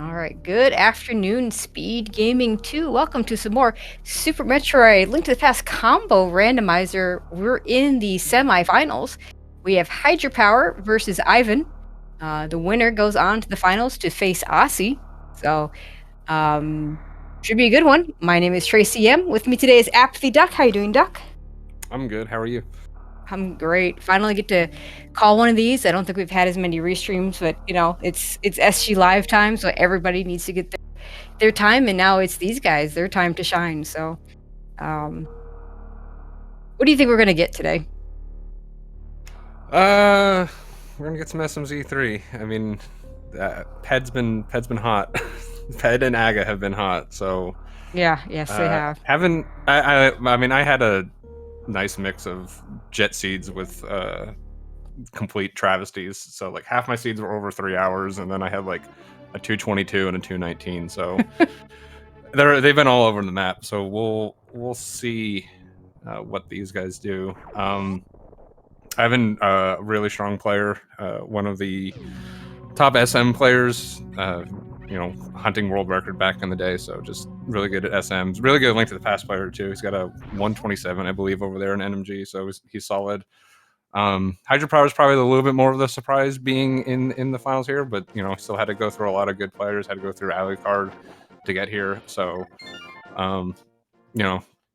All right, good afternoon, Speed Gaming 2. Welcome to some more Super Metroid Link to the Past Combo Randomizer. We're in the semifinals. We have Hydrapower versus Ivan. The winner goes on to the finals to face Aussie. So, should be a good one. My name is Tracy M. With me today is Apathy Duck. How you doing, Duck? I'm good. How are you? I'm great. Finally get to call one of these. I don't think we've had as many restreams, but it's SGLIVE time, so everybody needs to get their time, and now it's these guys, their time to shine. So, what do you think we're gonna get today? We're gonna get some SMZ3. I mean, Ped's been hot. Ped and Aga have been hot. So Yeah, yes, they have. haven't I mean, I had a nice mix of jet seeds with complete travesties. So like half my seeds were over 3 hours, and then I had like a 222 and a 219. So they've been all over the map. So we'll see what these guys do. Ivan, a really strong player, one of the top SM players, hunting world record back in the day. So just really good at SMs. Really good Link to the Past player too. He's got a 127, I believe, over there in NMG. So he's solid. Hydrapower is probably a little bit more of the surprise being in the finals here, but still had to go through a lot of good players. Had to go through Alucard to get here. So,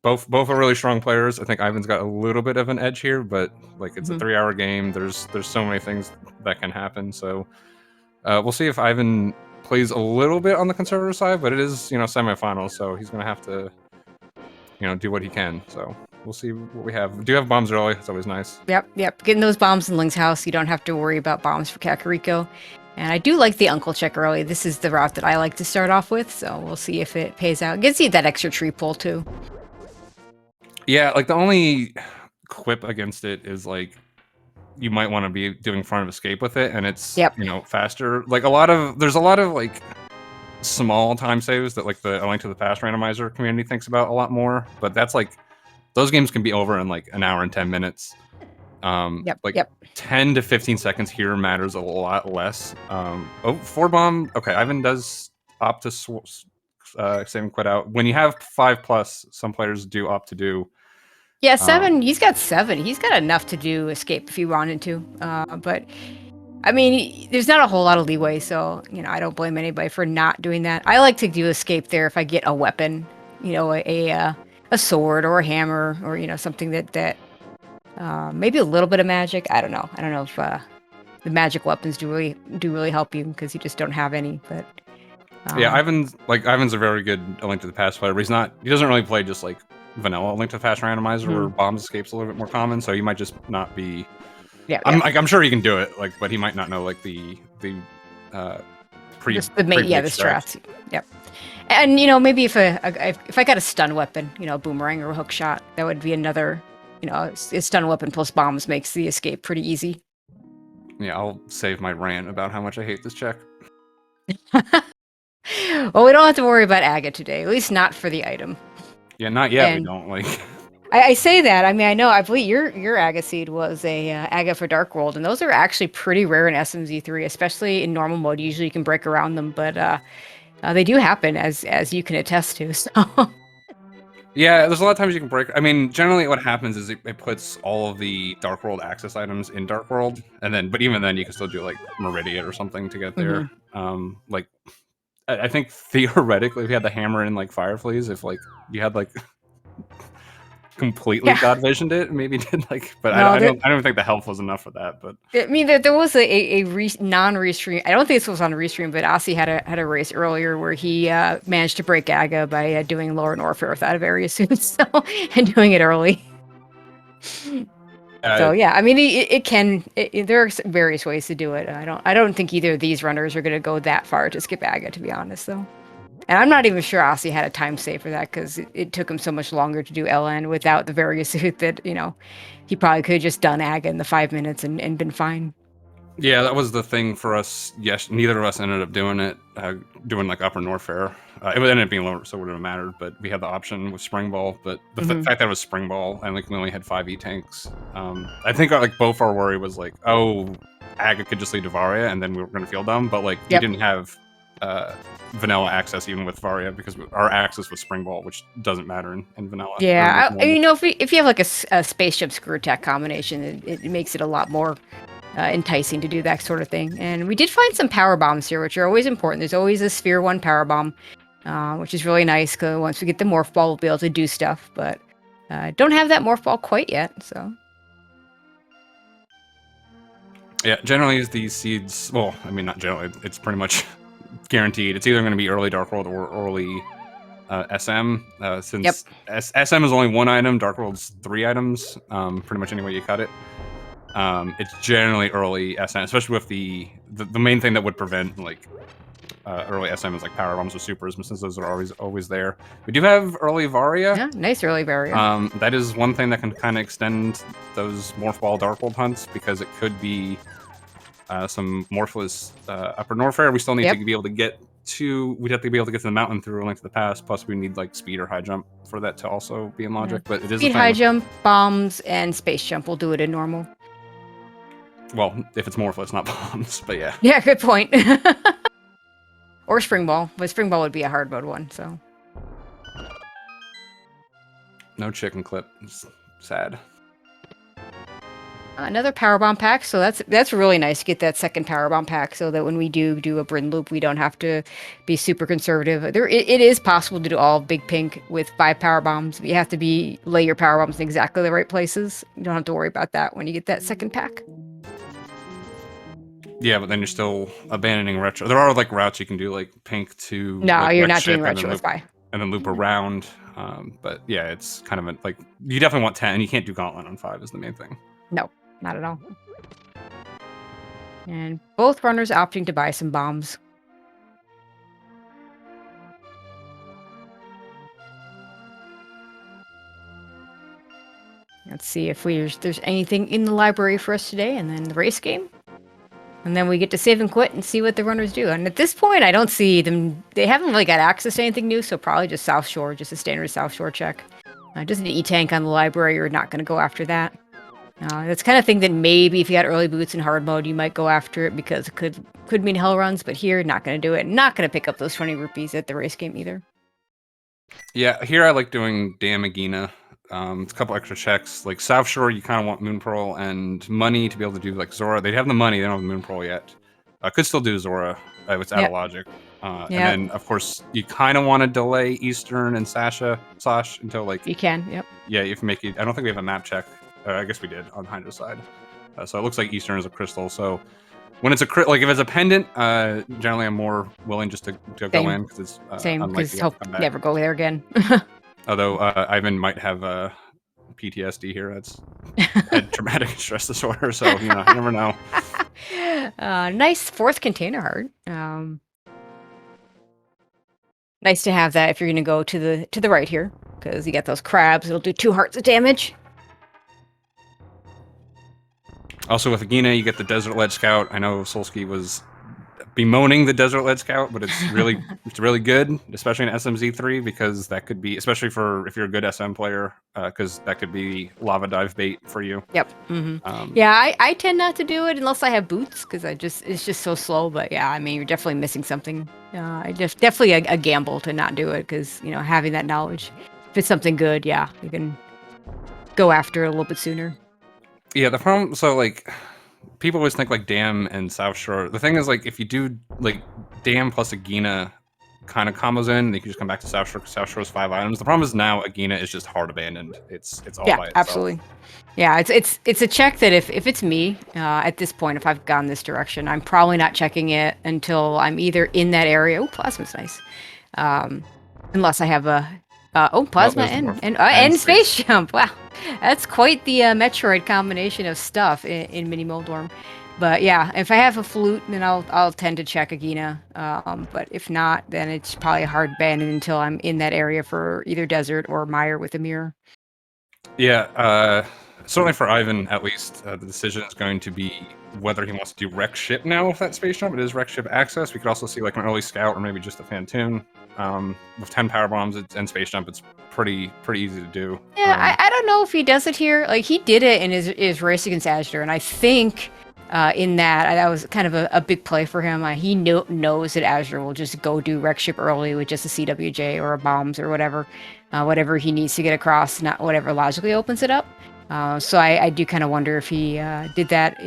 both are really strong players. I think Ivan's got a little bit of an edge here, but like it's a 3-hour game. There's so many things that can happen. So we'll see if Ivan plays a little bit on the conservative side, but it is semifinals, so he's gonna have to do what he can. So we'll see what we have. Do you have bombs early? It's always nice. Yep. Getting those bombs in Link's house, you don't have to worry about bombs for Kakariko. And I do like the uncle check early. This is the route that I like to start off with, so we'll see if it pays out. Gives you that extra tree pull too. Yeah, like the only quip against it is like you might want to be doing front of escape with it, and it's faster. Like there's a lot of like small time saves that like the Link to the Past randomizer community thinks about a lot more, but that's like those games can be over in like an hour and 10 minutes. 10 to 15 seconds here matters a lot less. 4-bomb. Okay, Ivan does opt to save and quit out. When you have 5+, some players do opt to do. Yeah, 7. He's got 7. He's got enough to do escape if he wanted to. But I mean, there's not a whole lot of leeway, so I don't blame anybody for not doing that. I like to do escape there if I get a weapon, a sword or a hammer or something that maybe a little bit of magic. I don't know. I don't know if the magic weapons do really help you because you just don't have any. But yeah, Ivan's a very good Link to the Past player. But he doesn't really play just like vanilla Link to the Past randomizer where bombs escape's a little bit more common. So you might just not be. I'm sure he can do it, like, but he might not know like the strats. Yep. And maybe if I got a stun weapon, a boomerang or a hook shot, that would be another. A stun weapon plus bombs makes the escape pretty easy. Yeah, I'll save my rant about how much I hate this check. Well, we don't have to worry about Aga today, at least not for the item. Yeah, not yet. We don't like. I say that. I mean, I believe your Aga seed was a Aga for Dark World, and those are actually pretty rare in SMZ3, especially in normal mode. Usually you can break around them, but they do happen, as you can attest to. So. Yeah, there's a lot of times you can break. I mean, generally what happens is it puts all of the Dark World access items in Dark World, but even then you can still do like Meridia or something to get there. Like, I think theoretically, if you had the hammer in like Fireflies, if like you had like completely God visioned it, maybe did like, but no, I don't think the health was enough for that. But I mean, there was a non-restream. I don't think this was on restream, but Aussie had a race earlier where he managed to break Aga by doing lower Norfair without a various suits, and doing it early. So yeah, I mean, it can. There are various ways to do it. I don't think either of these runners are going to go that far to skip Aga, to be honest, though. And I'm not even sure Aussie had a time save for that because it took him so much longer to do LN without the various suit that he probably could have just done Aga in the 5 minutes and been fine. Yeah, that was the thing for us. Yes, neither of us ended up doing it, doing like upper Norfair. It would end up being lower, so it wouldn't have mattered. But we had the option with Spring Ball. But the fact that it was Spring Ball and like we only had 5 E-tanks, I think like both our worry was like, oh, Aga could just lead to Varia and then we were going to feel dumb. But like we didn't have vanilla access even with Varia, because our access was Spring Ball, which doesn't matter in vanilla. Yeah, you know, if you have like a spaceship screw attack combination, it makes it a lot more enticing to do that sort of thing. And we did find some power bombs here, which are always important. There's always a Sphere 1 power bomb, which is really nice, because once we get the Morph Ball, we'll be able to do stuff. But don't have that Morph Ball quite yet, so. Yeah, generally these seeds, well, I mean, not generally, it's pretty much guaranteed. It's either going to be early Dark World or early SM, since SM is only 1 item, Dark World's 3 items, pretty much any way you cut it. It's generally early SM, especially with the main thing that would prevent like early SM is like power bombs or supers, since those are always there. We do have early Varia. Yeah, nice early Varia. That is one thing that can kind of extend those Morph Ball Dark World hunts, because it could be some Morphless Upper Norfair. We still need to be able to get to. We'd have to be able to get to the mountain through a Link to the Past. Plus, we need like speed or high jump for that to also be in logic. But it is speed, high jump, bombs, and space jump. We'll do it in normal. Well, if it's Morphless, not bombs, but yeah. Yeah, good point. Or Spring Ball, but Spring Ball would be a hard mode one, so. No chicken clip. It's sad. Another power bomb pack, so that's really nice to get that second power bomb pack, so that when we do a Bryn loop, we don't have to be super conservative. It is possible to do all big pink with 5 power bombs. But you have to lay your power bombs in exactly the right places. You don't have to worry about that when you get that second pack. Yeah, but then you're still abandoning retro. There are like routes you can do, like pink to. No, like, you're not doing retro with 5. And then loop around. But yeah, it's kind of like you definitely want 10. You can't do Gauntlet on 5 is the main thing. No. Not at all. And both runners opting to buy some bombs. Let's see if there's anything in the library for us today, and then the race game. And then we get to save and quit and see what the runners do. And at this point, I don't see them. They haven't really got access to anything new, so probably just South Shore, just a standard South Shore check. Just an E-Tank on the library, you're not going to go after that. That's kind of thing that maybe if you had early boots in hard mode, you might go after it, because it could mean hell runs, but here, not going to do it. Not going to pick up those 20 rupees at the race game either. Yeah, here I like doing Damn Agina. It's a couple extra checks. Like South Shore, you kind of want Moon Pearl and money to be able to do like Zora. They have the money, they don't have the Moon Pearl yet. I could still do Zora if it's out of logic. And then, of course, you kind of want to delay Eastern and Sash until like... You can, yep. Yeah, you can make it... I don't think we have a map check. I guess we did on Hydra's side. So it looks like Eastern is a crystal. So when it's like if it's a pendant, generally I'm more willing just to go in, because it's same, because hope never go there again. Although Ivan might have PTSD here. That's had traumatic stress disorder, so you never know. Nice 4th container heart. Nice to have that if you're going to go to the right here, because you got those crabs. It'll do 2 hearts of damage. Also with Agina, you get the Desert Ledge Scout. I know Solsky was bemoaning the Desert Ledge Scout, but it's really good, especially in SMZ3, because that could be, especially if you're a good SM player, because that could be lava dive bait for you. Yep. Yeah, I tend not to do it unless I have boots, because it's just so slow. But yeah, I mean, you're definitely missing something. Definitely a gamble to not do it, because having that knowledge, if it's something good, yeah, you can go after it a little bit sooner. Yeah, the problem, so like people always think like Dam and South Shore. The thing is, like, if you do like Dam plus Agina kind of combos in, you can just come back to South Shore, because South Shore's 5 items. The problem is now Agina is just hard abandoned. It's all by itself. Absolutely. Yeah, it's a check that if it's me at this point, if I've gone this direction, I'm probably not checking it until I'm either in that area. Oh, plasma's nice. Unless I have a plasma and space jump. Wow. That's quite the Metroid combination of stuff in Mini Moldorm. But yeah, if I have a flute, then I'll tend to check Agina. But if not, then it's probably a hard ban until I'm in that area for either Desert or Mire with a mirror. Yeah, certainly for Ivan, at least, the decision is going to be whether he wants to do Wreck Ship now with that space jump. It is Wreck Ship access. We could also see like an early Scout or maybe just a Fantoon. With 10 power bombs and space jump, it's pretty easy to do. Yeah, I don't know if he does it here. Like, he did it in his race against Azure, and I think in that was kind of a big play for him. He knows that Azure will just go do wreck ship early with just a CWJ or a bombs or whatever he needs to get across, not whatever logically opens it up. So I do kind of wonder if he did that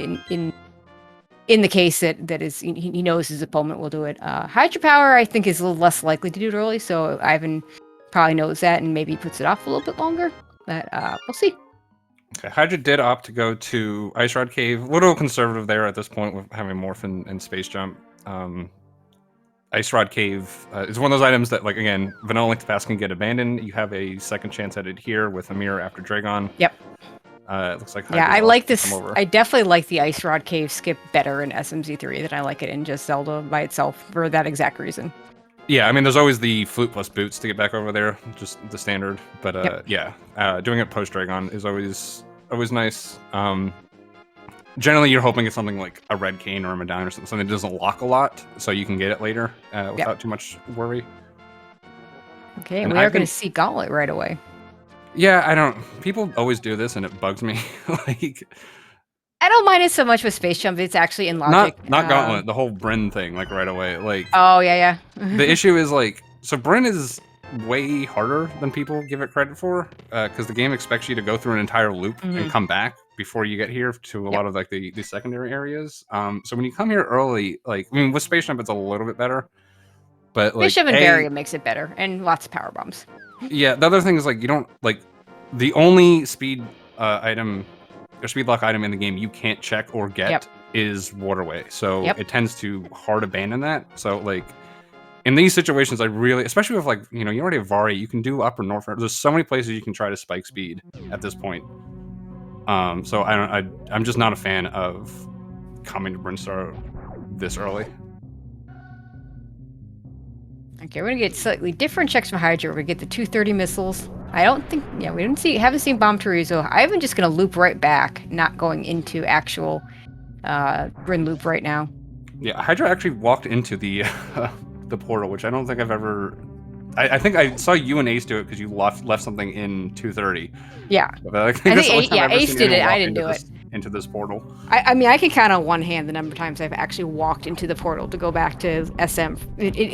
in the case that is he knows his opponent will do it. Hydrapower I think is a little less likely to do it early, so Ivan probably knows that and maybe puts it off a little bit longer. But we'll see. Okay, Hydra did opt to go to Ice Rod Cave. A little conservative there at this point with having Morph and Space Jump. Ice Rod Cave is one of those items that, like, again, Vanilla Link to Pass can get abandoned. You have a second chance at it here with a mirror after Dragon. Yep. It looks like Hydra's I like this. I definitely like the Ice Rod Cave skip better in SMZ3 than I like it in just Zelda by itself for that exact reason. Yeah, I mean, there's always the flute plus boots to get back over there, just the standard. But doing it post Dragon is always nice. Generally, you're hoping it's something like a red cane or a medallion or something that doesn't lock a lot, so you can get it later without too much worry. Okay, and we are going to see Gauntlet right away. Yeah, people always do this, and it bugs me. Like, I don't mind it so much with Space Jump. It's actually in logic. Not Gauntlet, the whole Bryn thing, like right away. Like, oh yeah. The issue is so Bryn is way harder than people give it credit for, because the game expects you to go through an entire loop and come back before you get here to a lot of like the secondary areas. So when you come here early, like, I mean, with Space Jump it's a little bit better, but like Space Jump and Barrier makes it better, and lots of power bombs. Yeah, the other thing is, like, you don't, like, the only speed item or speed lock item in the game you can't check or get is Waterway. So it tends to hard abandon that. So, like, in these situations, I really, especially with, like, you already have Vari, you can do upper Norfair. There's so many places you can try to spike speed at this point. So I'm just not a fan of coming to Brinstar this early. Okay, we're gonna get slightly different checks from Hydra. We get the 230 missiles. I don't think, we haven't seen Bomb Torizo. I'm just gonna loop right back, not going into actual Bryn loop right now. Yeah, Hydra actually walked into the the portal, which I don't think I've ever. I think I saw you and Ace do it because you left something in 230. Yeah, I think Ace did it. I didn't do it. Into this portal. I mean, I can count on one hand the number of times I've actually walked into the portal to go back to SM,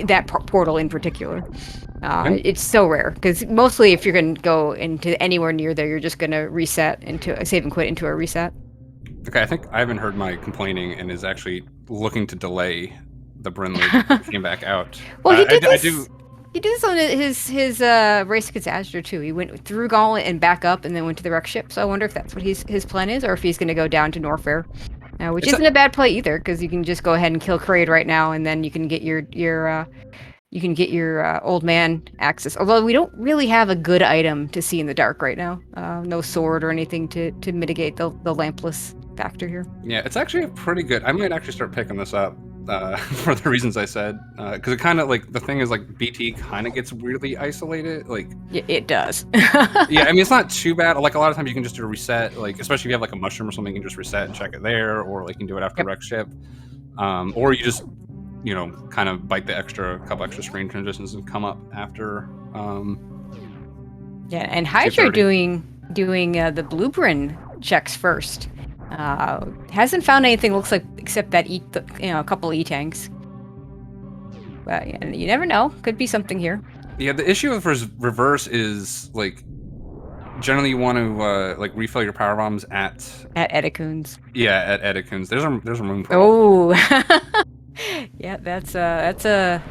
that portal in particular. It's so rare, because mostly if you're going to go into anywhere near there, you're just going to reset into a save and quit into a reset. Okay, I think Ivan heard my complaining and is actually looking to delay the Bryn loop. Came back out. Well, he did this. He did this on his race against Azure too. He went through Gauntlet and back up, and then went to the wreck ship. So I wonder if that's what his plan is, or if he's going to go down to Norfair, which isn't a bad play either, because you can just go ahead and kill Kraid right now, and then you can get your old man access. Although we don't really have a good item to see in the dark right now. No sword or anything to mitigate the lampless factor here. Yeah, it's actually pretty good. I might actually start picking this up. For the reasons I said, because it kind of, like, the thing is, like, BT kind of gets weirdly isolated, like, it does. Yeah, I mean, it's not too bad. Like, a lot of times you can just do a reset, like, especially if you have like a mushroom or something, you can just reset and check it there, or like you can do it after wreck ship, or you just kind of bite the couple extra screen transitions and come up after. Yeah, and Hydra doing the blue Bryn checks first. Hasn't found anything, looks like, except that a couple E-tanks. But you never know. Could be something here. Yeah, the issue with reverse is, like, generally you want to like refill your power bombs at Edicoons. Yeah, at Edicoons. There's a moon pearl. Oh, yeah, that's a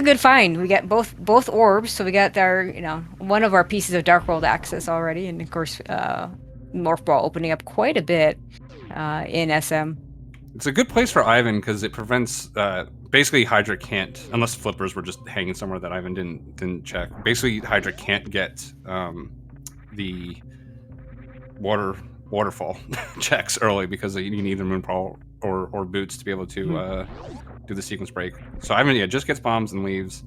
good find. We got both orbs, so we got our one of our pieces of Dark World access already, and of course Morph Ball opening up quite a bit in SM. It's a good place for Ivan because it prevents basically Hydra can't, unless flippers were just hanging somewhere that Ivan didn't check. Basically, Hydra can't get the waterfall checks early because you need either Moonpaw or boots to be able to do the sequence break. So Ivan just gets bombs and leaves.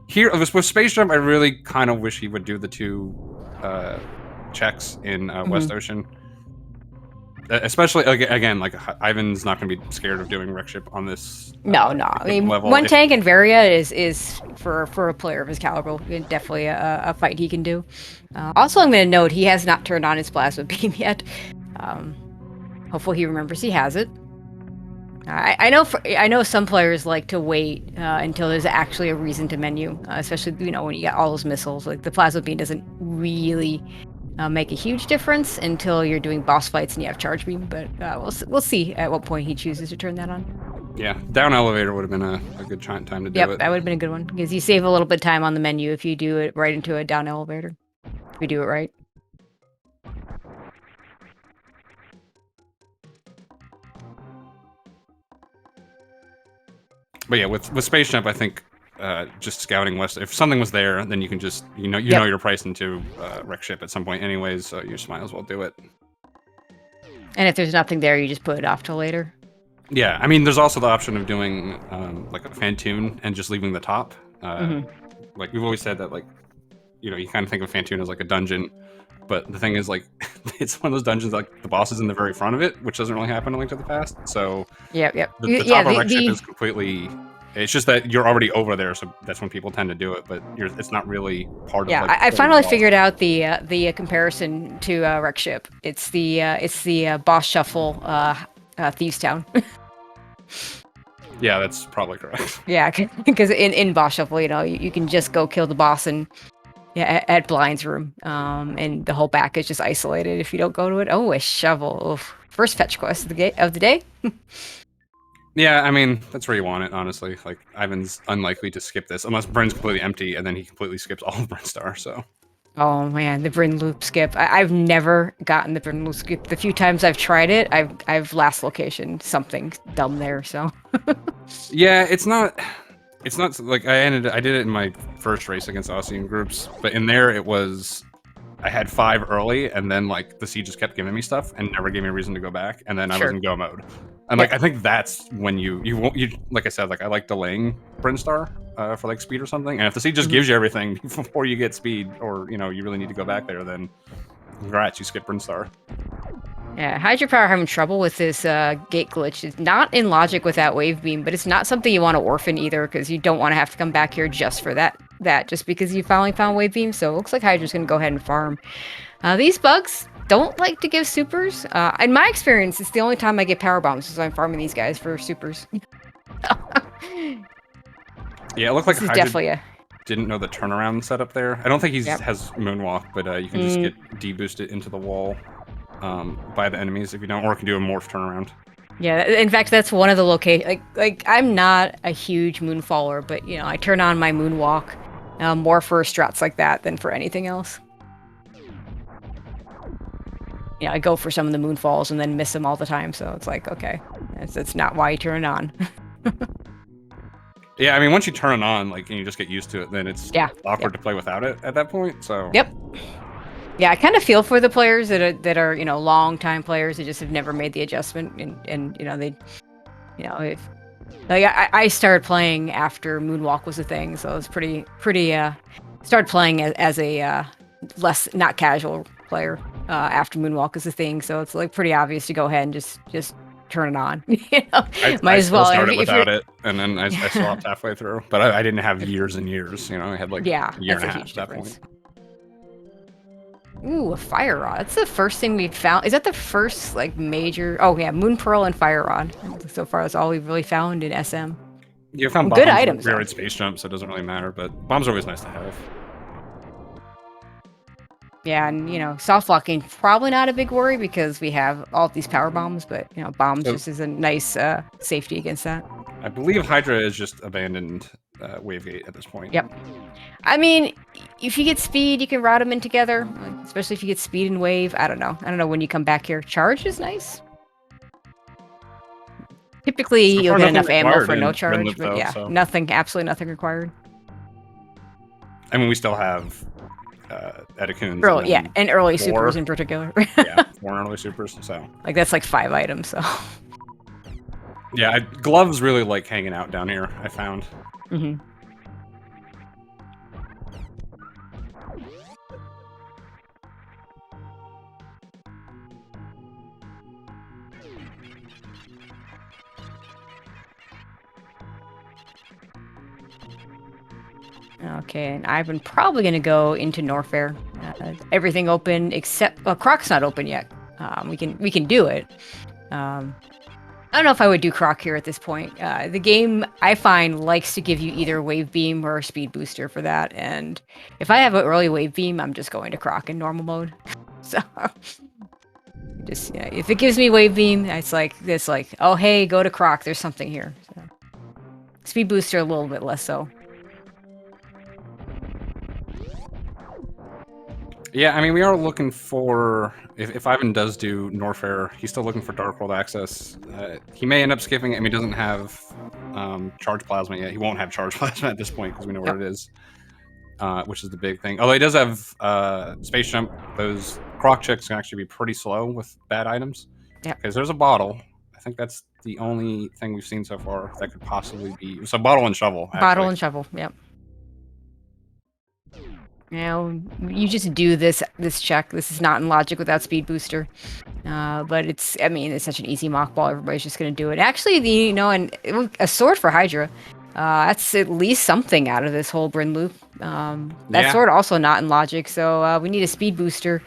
Here with Space Jump, I really kind of wish he would do the two checks in West Ocean. Especially again, like Ivan's not going to be scared of doing wreck ship on this. No. I mean, one tank and Varia is for a player of his caliber definitely a fight he can do. Also, I'm going to note he has not turned on his plasma beam yet. Hopefully he remembers he has it. I know some players like to wait until there's actually a reason to menu, especially when you got all those missiles. Like the plasma beam doesn't really make a huge difference until you're doing boss fights and you have charge beam. But we'll see at what point he chooses to turn that on. Yeah, down elevator would have been a good time to do it. That would have been a good one because you save a little bit of time on the menu if you do it right into a down elevator. If you do it right. But yeah, with Space Jump, I think just scouting west. If something was there, then you can just know you're priced into wreck ship at some point, anyways. So you just might as well do it. And if there's nothing there, you just put it off till later. Yeah, I mean, there's also the option of doing like a Fantoon and just leaving the top. Like we've always said that, like, you kind of think of Fantoon as like a dungeon, but the thing is, like, it's one of those dungeons like the boss is in the very front of it, which doesn't really happen in Link to the Past. So the top of wreck ship is completely. It's just that you're already over there, so that's when people tend to do it. But it's not really part of. Yeah, I finally figured out the comparison to wreck ship. It's the boss shuffle. Thieves Town. Yeah, that's probably correct. Yeah, because in boss shuffle, you can just go kill the boss and at Blind's room, and the whole back is just isolated if you don't go to it. Oh, a shovel! Oof. First fetch quest of the day. Yeah, I mean, that's where you want it, honestly. Like, Ivan's unlikely to skip this unless Bryn's completely empty, and then he completely skips all of Brynstar. So. Oh man, the Bryn loop skip. I've never gotten the Bryn loop skip. The few times I've tried it, I've last location something dumb there. So. Yeah, it's not like I did it in my first race against Aussie groups, but in there it was I had 5 early, and then like the seed just kept giving me stuff and never gave me a reason to go back, and then I was in go mode. And like I think that's when you like I said, like I like delaying Brynstar for like speed or something, and if the seed just gives you everything before you get speed, or you really need to go back there, then congrats, you skip Brynstar. Yeah, hydrapower having trouble with this gate glitch. It's not in logic with that wave beam, but it's not something you want to orphan either, because you don't want to have to come back here just for that just because you finally found wave beam. So it looks like Hydra's going to go ahead and farm. These bugs don't like to give supers. In my experience, it's the only time I get power bombs, so I'm farming these guys for supers. Yeah, it looked like Hydra didn't know the turnaround setup there. I don't think he has moonwalk, but you can just get deboosted into the wall by the enemies if you don't, or can do a morph turnaround. Yeah, in fact, that's one of the locations. Like I'm not a huge moonfaller, but I turn on my moonwalk more for strats like that than for anything else. I go for some of the moonfalls and then miss them all the time, so it's like, okay, that's not why you turn it on. Yeah, I mean, once you turn it on, like, and you just get used to it, then it's awkward to play without it at that point. So. Yep. Yeah, I kind of feel for the players that are long time players that just have never made the adjustment, and if I started playing after Moonwalk was a thing, so it was pretty started playing as a less not casual player after Moonwalk is a thing, so it's like pretty obvious to go ahead and just turn it on. Might as well started without it, and then I swapped halfway through, but I didn't have years and years. I had like a year and a half at that point. Ooh, a fire rod. That's the first thing we found. Is that the first like major? Oh yeah, moon pearl and fire rod. So far, that's all we've really found in SM. You found good items. Rear space jump, so it doesn't really matter. But bombs are always nice to have. Yeah, and soft blocking probably not a big worry because we have all these power bombs, but bombs just is a nice safety against that. I believe Hydra is just abandoned Wavegate at this point. Yep. I mean, if you get speed, you can route them in together, especially if you get speed and wave. I don't know when you come back here. Charge is nice. Typically, you'll get enough ammo for no charge, but yeah, absolutely nothing required. I mean, we still have Edacoons. And early supers in particular. Yeah, 4 early supers, so. Like, that's like 5 items, so. Yeah, gloves really like hanging out down here, I found. Mm-hmm. Okay, and Ivan probably going to go into Norfair. Everything open except Croc's not open yet. We can do it, I don't know if I would do Croc here at this point. The game, I find, likes to give you either Wave Beam or Speed Booster for that. And if I have an early Wave Beam, I'm just going to Croc in normal mode. So, just, yeah, if it gives me Wave Beam, it's like this, like, oh, hey, go to Croc. There's something here. So, Speed Booster, a little bit less so. Yeah, I mean, we are looking for, if Ivan does do Norfair, he's still looking for Dark World access. He may end up skipping it, and he doesn't have Charge Plasma yet. He won't have Charge Plasma at this point, because we know where it is, which is the big thing. Although he does have Space Jump, those Croc checks can actually be pretty slow with bad items. Yeah. Because there's a bottle. I think that's the only thing we've seen so far that could possibly be... So bottle and shovel, actually. Bottle and shovel, yep. You know, you just do this check. This is not in logic without Speed Booster. But it's, I mean, it's such an easy mock ball. Everybody's just going to do it. Actually, and a sword for Hydra. That's at least something out of this whole Bryn loop. That sword also not in logic. So we need a Speed Booster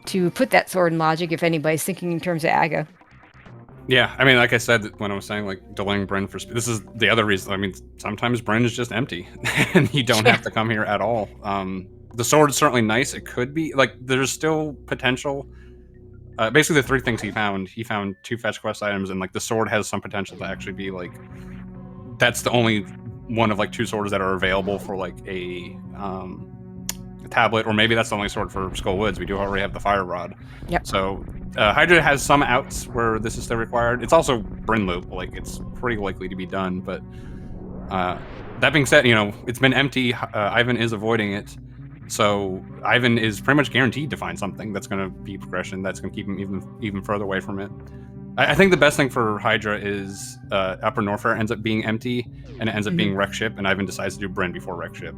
to put that sword in logic if anybody's thinking in terms of Aga. Yeah, I mean, like I said, when I was saying, like, delaying Bryn for speed, this is the other reason. I mean, sometimes Bryn is just empty, and you don't have to come here at all. The sword is certainly nice. It could be, like, there's still potential. Basically, the three things he found 2 fetch quest items, and, like, the sword has some potential to actually be, like, that's the only one of, like, 2 swords that are available for, like, a tablet, or maybe that's the only sword for Skull Woods. We do already have the Fire Rod. Yep. So Hydra has some outs where this is still required. It's also Bryn loop, like it's pretty likely to be done. But that being said, it's been empty. Ivan is avoiding it, so Ivan is pretty much guaranteed to find something that's going to be progression. That's going to keep him even further away from it. I think the best thing for Hydra is Upper Norfair ends up being empty, and it ends up being Wreck Ship, and Ivan decides to do Bryn before Wreck Ship.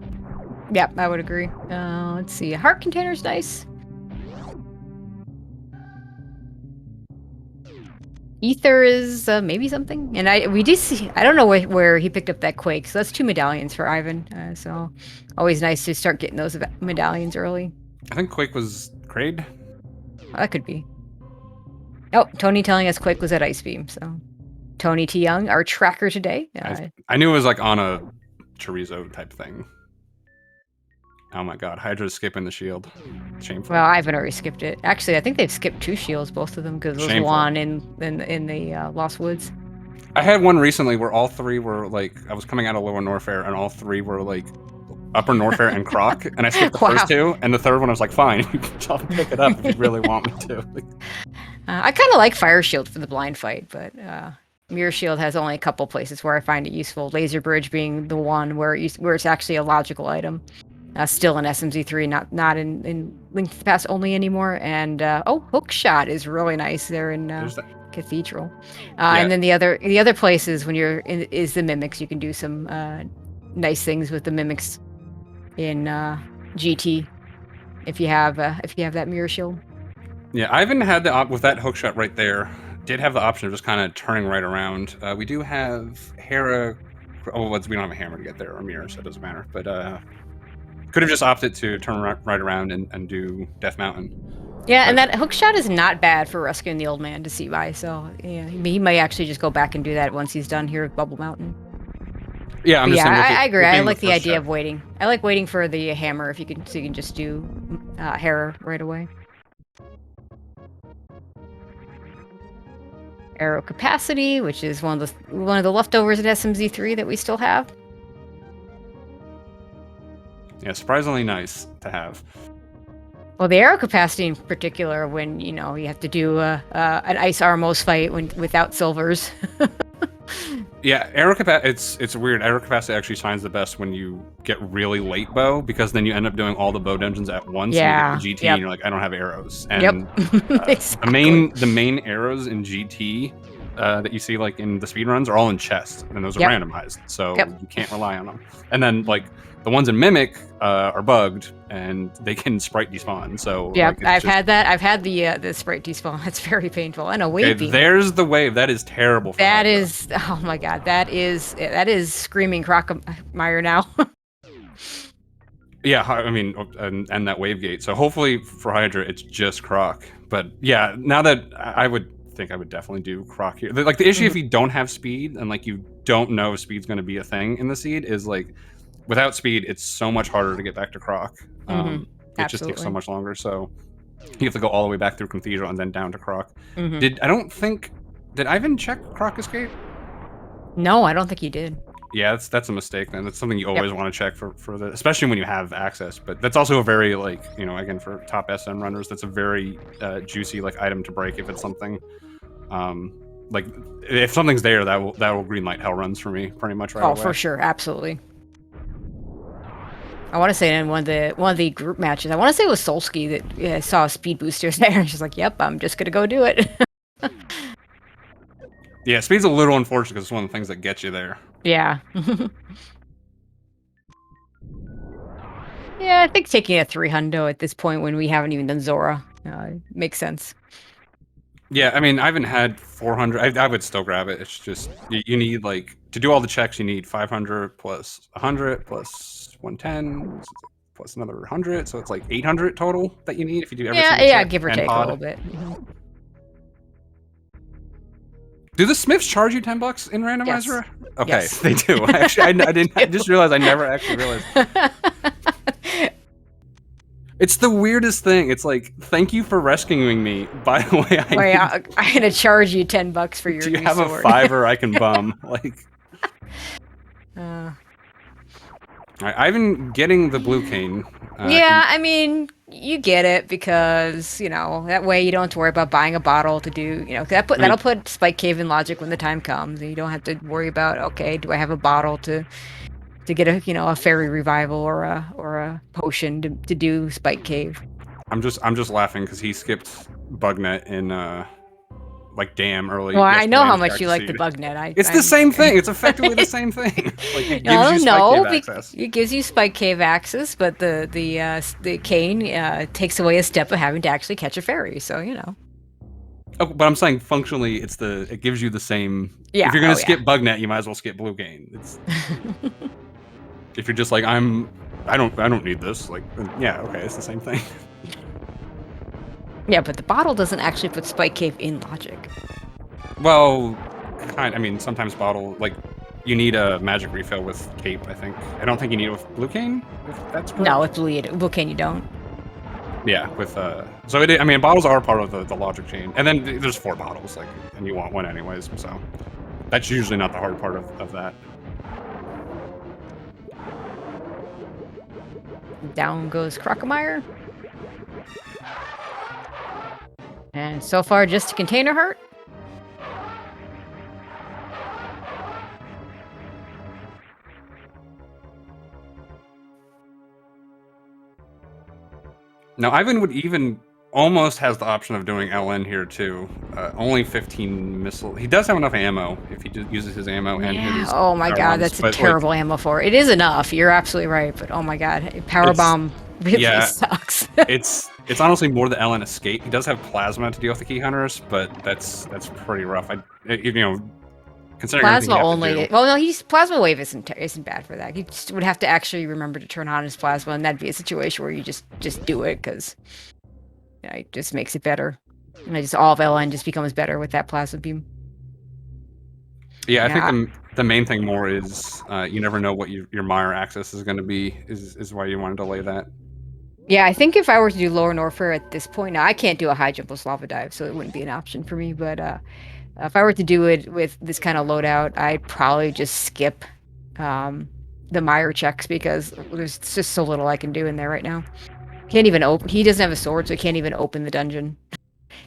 Yep, I would agree. Let's see. A heart container's nice. Ether is maybe something. And we did see, I don't know where he picked up that Quake, so that's 2 medallions for Ivan. So always nice to start getting those medallions early. I think Quake was Kraid. That could be. Oh, Tony telling us Quake was at Ice Beam, so. Tony T. Young, our tracker today. I knew it was like on a chorizo type thing. Oh my god, Hydra's skipping the shield. Shameful. Well, Ivan already skipped it. Actually, I think they've skipped 2 shields, both of them, because there was one in the Lost Woods. I had one recently where all 3 were like, I was coming out of Lower Norfair, and all 3 were like Upper Norfair and Croc, and I skipped the first 2, and the third one I was like, fine, I'll pick it up if you really want me to. I kind of like Fire Shield for the blind fight, but Mirror Shield has only a couple places where I find it useful. Laser Bridge being the one where it's actually a logical item. Still in SMZ3, not in Link to the Past only anymore. And Hook Shot is really nice there in Cathedral. And then the other places when you're is the Mimics. You can do some nice things with the Mimics in GT if you have that Mirror Shield. Yeah, Ivan had with that Hook Shot right there. Did have the option of just kind of turning right around. We do have Hera. Oh, we don't have a hammer to get there or mirror, so it doesn't matter. But could have just opted to turn right around and do Death Mountain. Yeah, and that Hook Shot is not bad for rescuing the old man to see by. So yeah, he might actually just go back and do that once he's done here with Bubble Mountain. Yeah, I agree. I like the idea of waiting. I like waiting for the hammer so you can just do Hera right away. Arrow capacity, which is one of the leftovers in SMZ3 that we still have. Yeah, surprisingly nice to have. Well, the arrow capacity in particular, when you have to do an Ice Armos fight without silvers. Yeah, arrow capacity. It's weird. Arrow capacity actually shines the best when you get really late bow, because then you end up doing all the bow dungeons at once. Yeah. And you get to GT and you're like, I don't have arrows. And Exactly. the main arrows in GT that you see like in the speedruns are all in chests, and those are randomized, so you can't rely on them. And then like the ones in Mimic are bugged, and they can sprite despawn. So yeah, like, I've had that. I've had the sprite despawn. It's very painful. And a wave beam. There's the wave. That is terrible. That is, oh my god, that is screaming Crocomire now. Yeah, I mean, and that wave gate. So hopefully for Hydra, it's just Croc. But yeah, now that I would think I would definitely do Croc here. Like the issue if you don't have speed and like you don't know if speed's going to be a thing in the seed is like without speed it's so much harder to get back to Croc. It just takes so much longer. So you have to go all the way back through Cathedral and then down to Croc. Did Ivan check Croc escape? No, I don't think he did. Yeah, that's a mistake then. That's something you always want to check for the, especially when you have access. But that's also a very like, you know, again for top SM runners, that's a very juicy like item to break if it's something. Like if something's there, that will greenlight hell runs for me pretty much right away. Oh, for sure, absolutely. I want to say in one of the group matches, I want to say it was Solsky that saw a speed booster there, and she's like, "Yep, I'm just gonna go do it." Yeah, speed's a little unfortunate because it's one of the things that gets you there. Yeah. Yeah, I think taking a 300 at this point when we haven't even done Zora makes sense. Yeah, I mean, I haven't had 400. I would still grab it. It's just you need like to do all the checks. You need 500 plus 100 plus 110 plus another 100. So it's like 800 total that you need if you do every single check give or take a little bit. Do the Smiths charge you $10 in randomizer? Yes. Okay, yes. They do. Actually, I didn't. I just realized I never actually realized. It's the weirdest thing. It's like, thank you for rescuing me. By the way, I'm gonna charge you $10 for your. Do you have sword. A $5 I can bum? Like. I've been getting the blue cane. Yeah, I mean, you get it because, you know, that way you don't have to worry about buying a bottle to do, you know, that'll put Spike Cave in logic when the time comes. And you don't have to worry about, okay, do I have a bottle to get a, you know, a fairy revival or a potion to do Spike Cave. I'm just laughing because he skipped Bugnet in like damn early. Well, I know how much you like the Bugnet. It's the same thing. It's effectively the same thing. Like it gives you Spike Cave access. It gives you Spike Cave access, but the cane takes away a step of having to actually catch a fairy. So you know. Oh, but I'm saying functionally, it gives you the same. Yeah. If you're gonna skip Bugnet, you might as well skip Blue Cane. It's. If you're just like I don't need this. Like yeah, okay, it's the same thing. Yeah, but the bottle doesn't actually put Spike Cave in logic. Well, I mean, sometimes bottle, like, you need a magic refill with Cape, I think. I don't think you need it with Blue Cane, if that's correct. No, with Blue Cane you don't. Yeah, with, so I mean, bottles are part of the logic chain. And then there's 4 bottles, like, and you want one anyways, so. That's usually not the hard part of that. Down goes Crocomire. And so far, just a container heart. Now, Ivan would even almost has the option of doing LN here, too. Only 15 missile. He does have enough ammo if he uses his ammo and his. Oh my god, that's a terrible ammo for it. It is enough. You're absolutely right. But oh my god, Power Bomb really sucks. It's honestly more the LN escape. He does have plasma to deal with the key hunters, but that's pretty rough. You know, considering plasma only. Well, no, plasma wave isn't bad for that. He just would have to actually remember to turn on his plasma, and that'd be a situation where you just do it because it just makes it better. And all of LN just becomes better with that plasma beam. Yeah, I think the main thing more is you never know what your Mire access is going to be. Is why you want to delay that. Yeah, I think if I were to do lower Norfair at this point, now I can't do a high jump with lava dive, so it wouldn't be an option for me. But if I were to do it with this kind of loadout, I'd probably just skip the Mire checks because there's just so little I can do in there right now. Can't even open. He doesn't have a sword, so he can't even open the dungeon.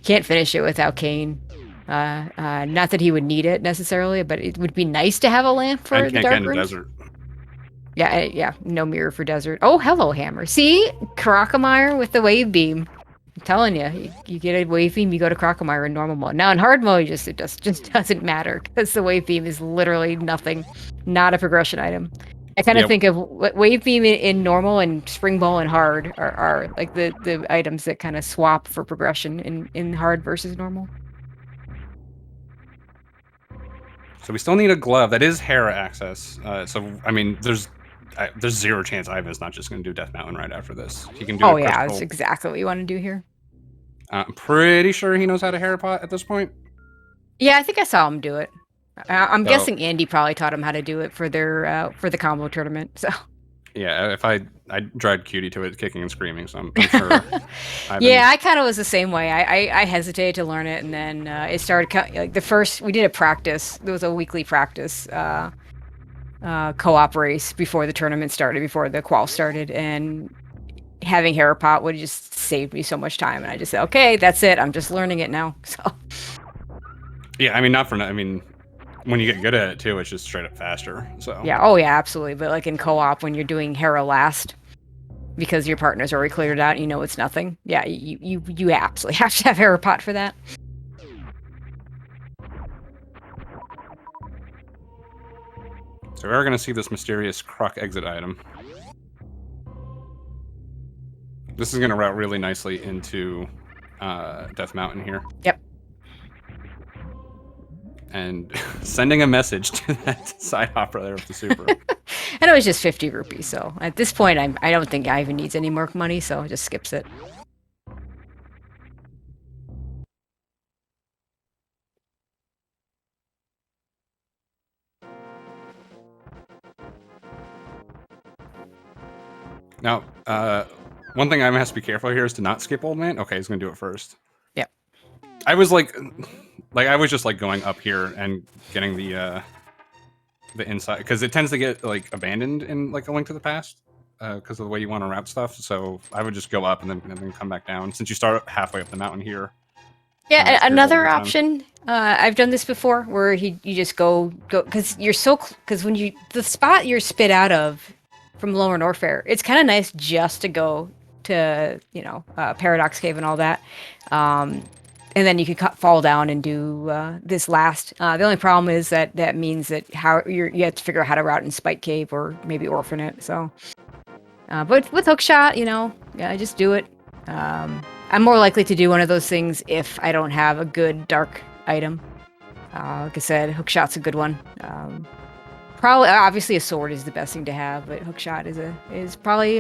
Can't finish it without Kane. Not that he would need it necessarily, but it would be nice to have a lamp for the dark rooms. Desert. Yeah, no mirror for desert. Oh, hello, Hammer. See? Crocomire with the wave beam. I'm telling you, you get a wave beam, you go to Crocomire in normal mode. Now, in hard mode, it just doesn't matter, because the wave beam is literally nothing. Not a progression item. I kind of think of wave beam in normal and spring ball in hard are like the items that kind of swap for progression in hard versus normal. So we still need a glove. That is Hera access. So, I mean, there's zero chance Ivan's not just going to do Death Mountain right after this. He can do Oh, yeah, that's exactly what you want to do here. I'm pretty sure he knows how to Hera pot at this point. Yeah, I think I saw him do it. I'm So guessing Andy probably taught him how to do it for their for the combo tournament. So yeah, if I dragged Cutie to it, kicking and screaming, so I'm sure yeah, Ivan's. I kind of was the same way. I hesitated to learn it, and then it started like the first we did a practice. There was a weekly practice co-op race before the tournament started, before the qual started, and having Harapot would just save me so much time. And I just said, okay, that's it. I'm just learning it now. So Yeah, I mean, not for I mean, when you get good at it too, it's just straight up faster. So yeah, oh yeah, absolutely. But like in co-op, when you're doing Hera last, because your partner's already cleared it out, and you know it's nothing. Yeah, you absolutely have to have Harapot for that. So we're going to see this mysterious croc exit item. This is going to route really nicely into Death Mountain here. Yep. And sending a message to that side hopper there with the super. And it was just 50 rupees, so at this point, I don't think Ivan needs any more money, so it just skips it. Now, one thing I have to be careful here is to not skip Old Man. Okay, he's going to do it first. Yep. I was like I was just like going up here and getting the inside, because it tends to get like abandoned in like A Link to the Past because of the way you want to route stuff. So I would just go up and then come back down. Since you start halfway up the mountain here. Yeah, another option. I've done this before, where you just go because you're because when the spot you're spit out of from Lower Norfair, it's kind of nice just to go to Paradox Cave and all that, and then you can fall down and do this last. The only problem is that means that you have to figure out how to route in Spike Cave or maybe Orphan it. So, but with Hookshot, yeah, just do it. I'm more likely to do one of those things if I don't have a good dark item. Like I said, Hookshot's a good one. Probably, obviously, a sword is the best thing to have, but Hookshot is probably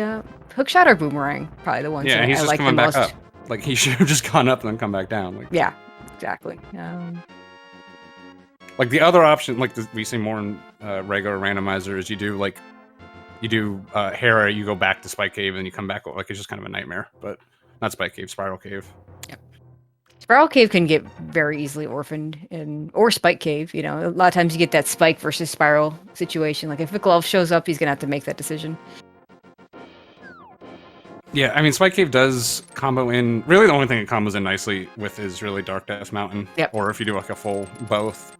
Hookshot or Boomerang, probably the ones that he's just like coming the back most. up. Like he should have just gone up and then come back down. Like yeah, exactly. Like the other option, like we see more in regular randomizer, is you do Hera, you go back to Spike Cave and you come back. Like it's just kind of a nightmare, but. Not Spike Cave, Spiral Cave. Yep. Spiral Cave can get very easily orphaned, or Spike Cave. A lot of times you get that Spike versus Spiral situation. Like if a glove shows up, he's gonna have to make that decision. Yeah, I mean Spike Cave does combo in. Really, the only thing it combos in nicely with is really Dark Death Mountain. Yep. Or if you do like a full both.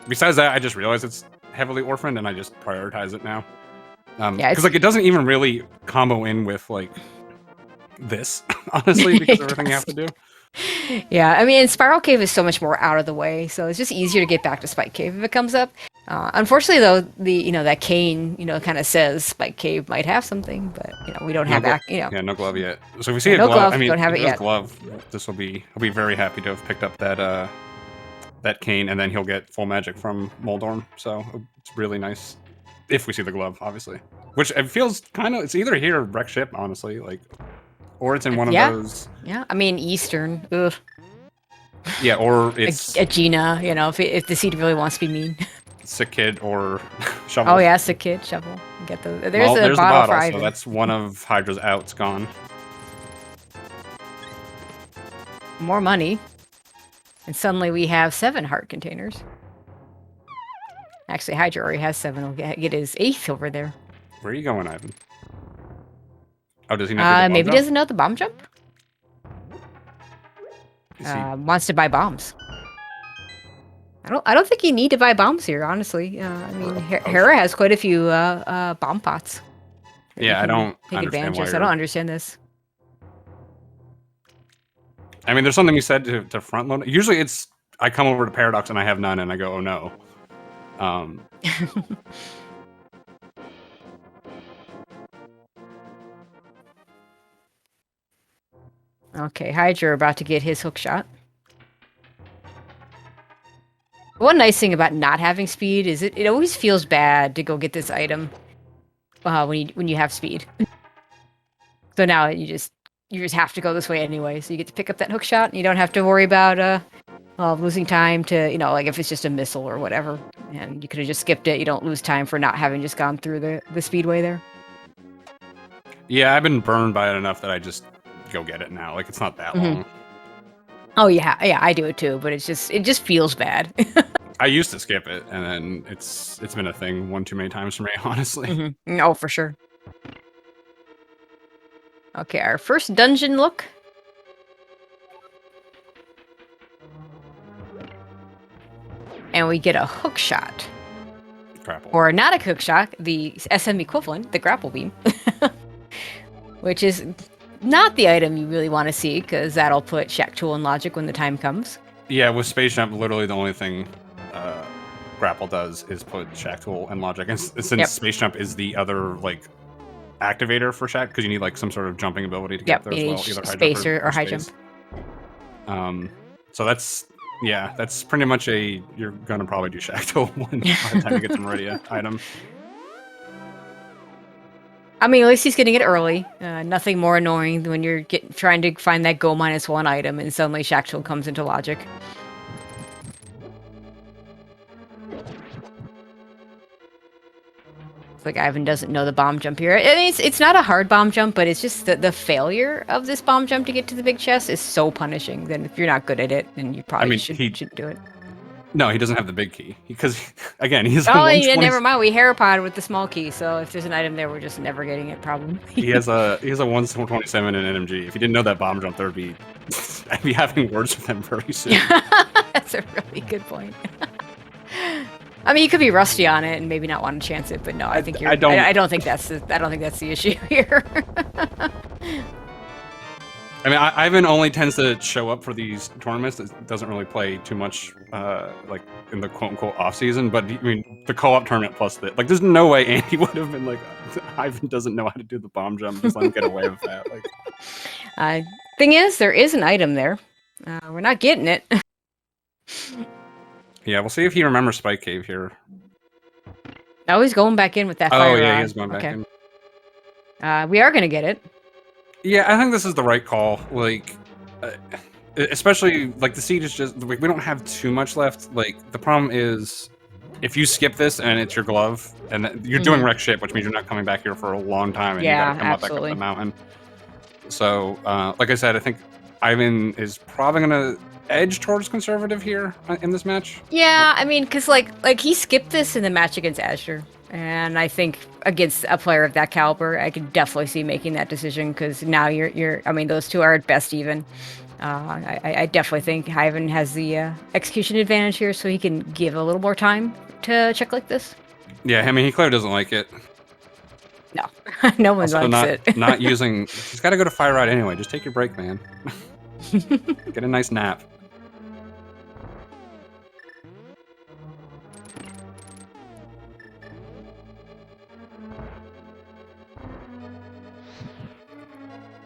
Besides that, I just realized it's heavily orphaned, and I just prioritize it now. Because like it doesn't even really combo in with like. This honestly because of everything you have to do. Yeah, I mean, Spiral Cave is so much more out of the way, so it's just easier to get back to Spike Cave if it comes up. Unfortunately, though, that cane, kind of says Spike Cave might have something, but we don't have that. Yeah, no glove yet. So if we see a no glove, I mean, don't have if it yet. Glove, this will be. He'll be very happy to have picked up that cane, and then he'll get full magic from Moldorm. So it's really nice if we see the glove, obviously. Which it feels kind of. It's either here or wreck ship, honestly. Like. Or it's in one of those. Yeah, I mean Eastern. Ugh. Yeah, or it's a Gina. If the seed really wants to be mean. Sick Kid or Shovel. Oh yeah, Sick Kid, Shovel. Get the there's the bottle for Ivan. So that's one of Hydra's outs gone. More money, and suddenly we have 7 heart containers. Actually, Hydra already has 7. He'll get his 8th over there. Where are you going, Ivan? Oh, does he not? Maybe he doesn't know the bomb jump. Wants to buy bombs. I don't think you need to buy bombs here, honestly. I mean, Hera has quite a few bomb pots. Yeah, I don't take advantage of. I don't understand this. I mean, there's something you said to front load. Usually, it's I come over to Paradox and I have none, and I go, oh no. Okay, Hydra about to get his hook shot. One nice thing about not having speed is it always feels bad to go get this item when you have speed. So now you just you just have to go this way anyway. So you get to pick up that hook shot, and you don't have to worry about losing time to, you know, like if it's just a missile or whatever. And you could have just skipped it. You don't lose time for not having just gone through the speedway there. Yeah, I've been burned by it enough that I just go get it now. Like, it's not that long. Oh yeah, I do it too, but it just feels bad. I used to skip it, and then it's been a thing one too many times for me, honestly. Oh, for sure. Okay, our first dungeon look. And we get a hook shot. Grapple. Or not a hook shot, the SM equivalent, the grapple beam. Which is not the item you really want to see, because that'll put Shack Tool in logic when the time comes. Yeah, with Space Jump, literally the only thing grapple does is put Shack Tool in logic. And since Space Jump is the other, like, activator for Shack, because you need, like, some sort of jumping ability to get there as well. Either space or high jump. So that's... Yeah, that's pretty much you're gonna probably do Shack Tool by the time you get the Meridia item. I mean, at least he's getting it early. Nothing more annoying than when you're trying to find that go -1 item and suddenly Shack Tool comes into logic. It's like Ivan doesn't know the bomb jump here. I mean, it's not a hard bomb jump, but it's just the failure of this bomb jump to get to the big chest is so punishing. Then if you're not good at it, then you probably shouldn't do it. No, he doesn't have the big key because, again, he's. Oh, yeah, never mind. We Herapod with the small key, so if there's an item there, we're just never getting it. Probably. he has a 127 in NMG. If you didn't know that bomb jump, I'd be having words with him very soon. That's a really good point. I mean, you could be rusty on it and maybe not want to chance it, but no, I think you're. I don't think that's the issue here. I mean, Ivan only tends to show up for these tournaments. That doesn't really play too much, like in the quote-unquote off-season. But I mean, the co-op tournament plus the there's no way Andy would have been like, Ivan doesn't know how to do the bomb jump. Just let him get away with that. Like, thing is, there is an item there. We're not getting it. Yeah, we'll see if he remembers Spike Cave here. Oh, he's going back in with that fire rod. He's going back in. We are gonna get it. Yeah, I think this is the right call. Like, especially like the seed is just like we don't have too much left. Like the problem is, if you skip this and it's your glove, and you're doing wreck shit, which means you're not coming back here for a long time, and you gotta come back up the mountain. So, like I said, I think Ivan is probably gonna edge towards conservative here in this match. Yeah, I mean, because like he skipped this in the match against Azure, and I think against a player of that caliber, I could definitely see making that decision because now you're. I mean, those two are at best even. I definitely think Ivan has the execution advantage here, so he can give a little more time to check like this. Yeah, I mean, he clearly doesn't like it. No, no one likes it. Not using. He's got to go to fire rod anyway. Just take your break, man. Get a nice nap.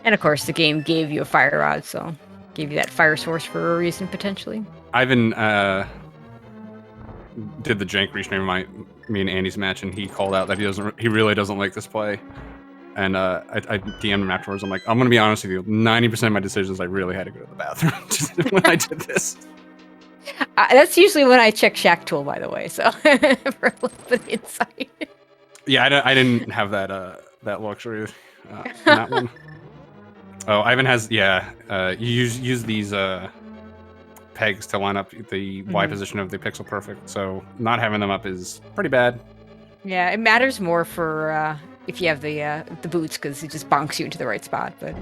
And of course, the game gave you a fire rod, so gave you that fire source for a reason, potentially. Ivan did the jank restream me and Andy's match, and he called out that he really doesn't like this play. And I DM'd him afterwards. I'm like, I'm gonna be honest with you. 90% of my decisions, I really had to go to the bathroom when I did this. That's usually when I check Shack Tool, by the way. So for a little bit of insight. Yeah, I didn't have that luxury in that one. Oh, Ivan has you use these pegs to line up the Y position of the pixel perfect. So not having them up is pretty bad. Yeah, it matters more for if you have the boots because it just bonks you into the right spot. But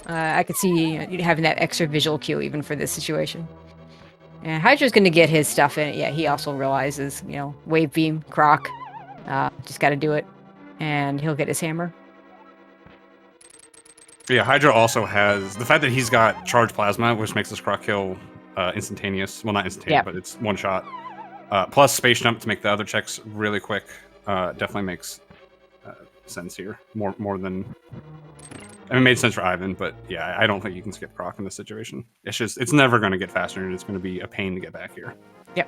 I could see having that extra visual cue even for this situation. And Hydra's going to get his stuff in it. Yeah, he also realizes, wave beam, croc, just got to do it, and he'll get his hammer. Yeah, Hydra also has the fact that he's got charged plasma, which makes this croc kill instantaneous. Well, not instantaneous, but it's one shot. Plus space jump to make the other checks really quick. Definitely makes sense here. More than it made sense for Ivan, but yeah, I don't think you can skip croc in this situation. It's never going to get faster, and it's going to be a pain to get back here. Yep.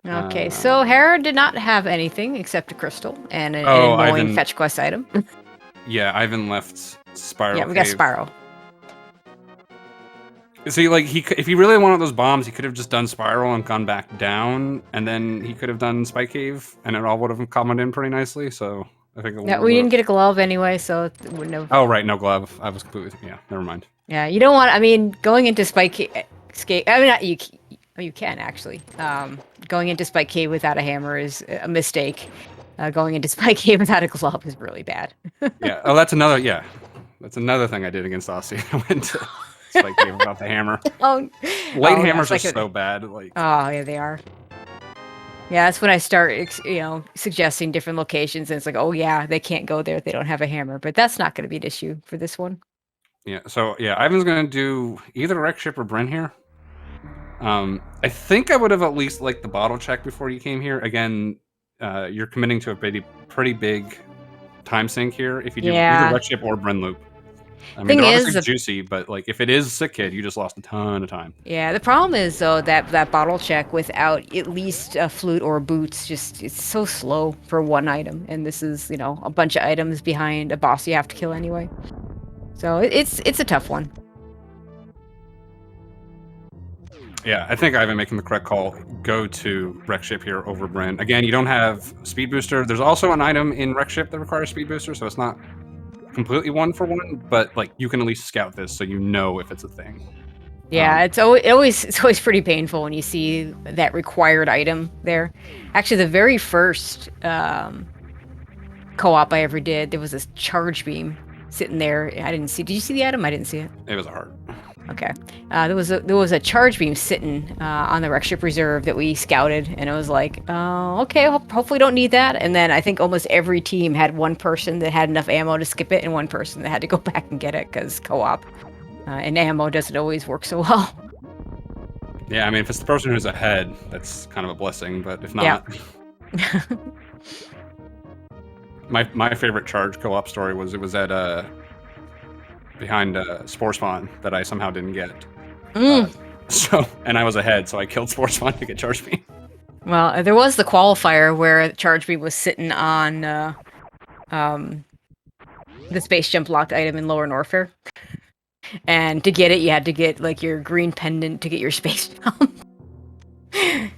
Okay, so Hera did not have anything except a crystal and an annoying fetch quest item. Yeah, Ivan left Spiral. Yeah, we got Cave. Spiral. See, like if he really wanted those bombs, he could have just done Spiral and gone back down, and then he could have done Spike Cave, and it all would have come in pretty nicely. So I think Yeah, we didn't get a glove anyway, so it wouldn't have. Oh right, no glove. I was completely never mind. Yeah, you don't want. I mean, going into Spike Cave. I mean, you can actually. Going into Spike Cave without a hammer is a mistake. Going into Spike Cave without a glove is really bad. Yeah. Oh, that's another. Yeah, that's another thing I did against Aussie. I went to Spike Cave without the hammer. Late hammers are so bad. Like. Oh yeah, they are. Yeah, that's when I start, suggesting different locations, and it's like, oh yeah, they can't go there if they don't have a hammer. But that's not going to be an issue for this one. Yeah. So yeah, Ivan's going to do either Wreck Ship or Bryn here. I think I would have at least liked the bottle check before you came here. Again, you're committing to a pretty big time sink here if you do either Wreck Ship or Bryn loop. I mean, they're obviously juicy, but like if it is Sick Kid, you just lost a ton of time. Yeah, the problem is though that bottle check without at least a flute or boots, it's so slow for one item, and this is a bunch of items behind a boss you have to kill anyway. So it's a tough one. Yeah, I think Ivan making the correct call. Go to Wreck Ship here over Bryn. Again, you don't have Speed Booster. There's also an item in Wreck Ship that requires Speed Booster, so it's not completely 1-for-1, but like you can at least scout this so you know if it's a thing. Yeah, it's always pretty painful when you see that required item there. Actually, the very first co-op I ever did, there was this charge beam sitting there. I didn't see. Did you see the item? I didn't see it. It was a heart. Okay. There was a charge beam sitting on the Wreck Ship Reserve that we scouted, and it was like, okay, hopefully don't need that. And then I think almost every team had one person that had enough ammo to skip it, and one person that had to go back and get it because co-op and ammo doesn't always work so well. Yeah, I mean, if it's the person who's ahead, that's kind of a blessing. But if not, yeah. my favorite charge co-op story was it was at behind Spore Spawn that I somehow didn't get. And I was ahead, so I killed Spore Spawn to get Charge Beam. Well, there was the qualifier where Charge Beam was sitting on the space jump locked item in Lower Norfair. And to get it, you had to get like your green pendant to get your space jump. I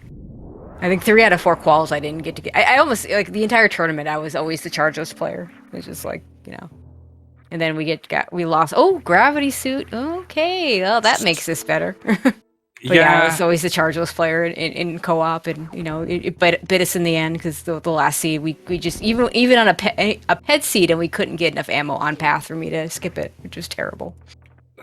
think 3 out of 4 quals I didn't get to get. I almost, like the entire tournament, I was always the chargeless player. It was just like, And then we lost. Oh, gravity suit. Okay, well that makes this better. But yeah, I was always the chargeless player in co-op, and it bit us in the end because the last seed we just even on a pet seed, and we couldn't get enough ammo on path for me to skip it, which was terrible.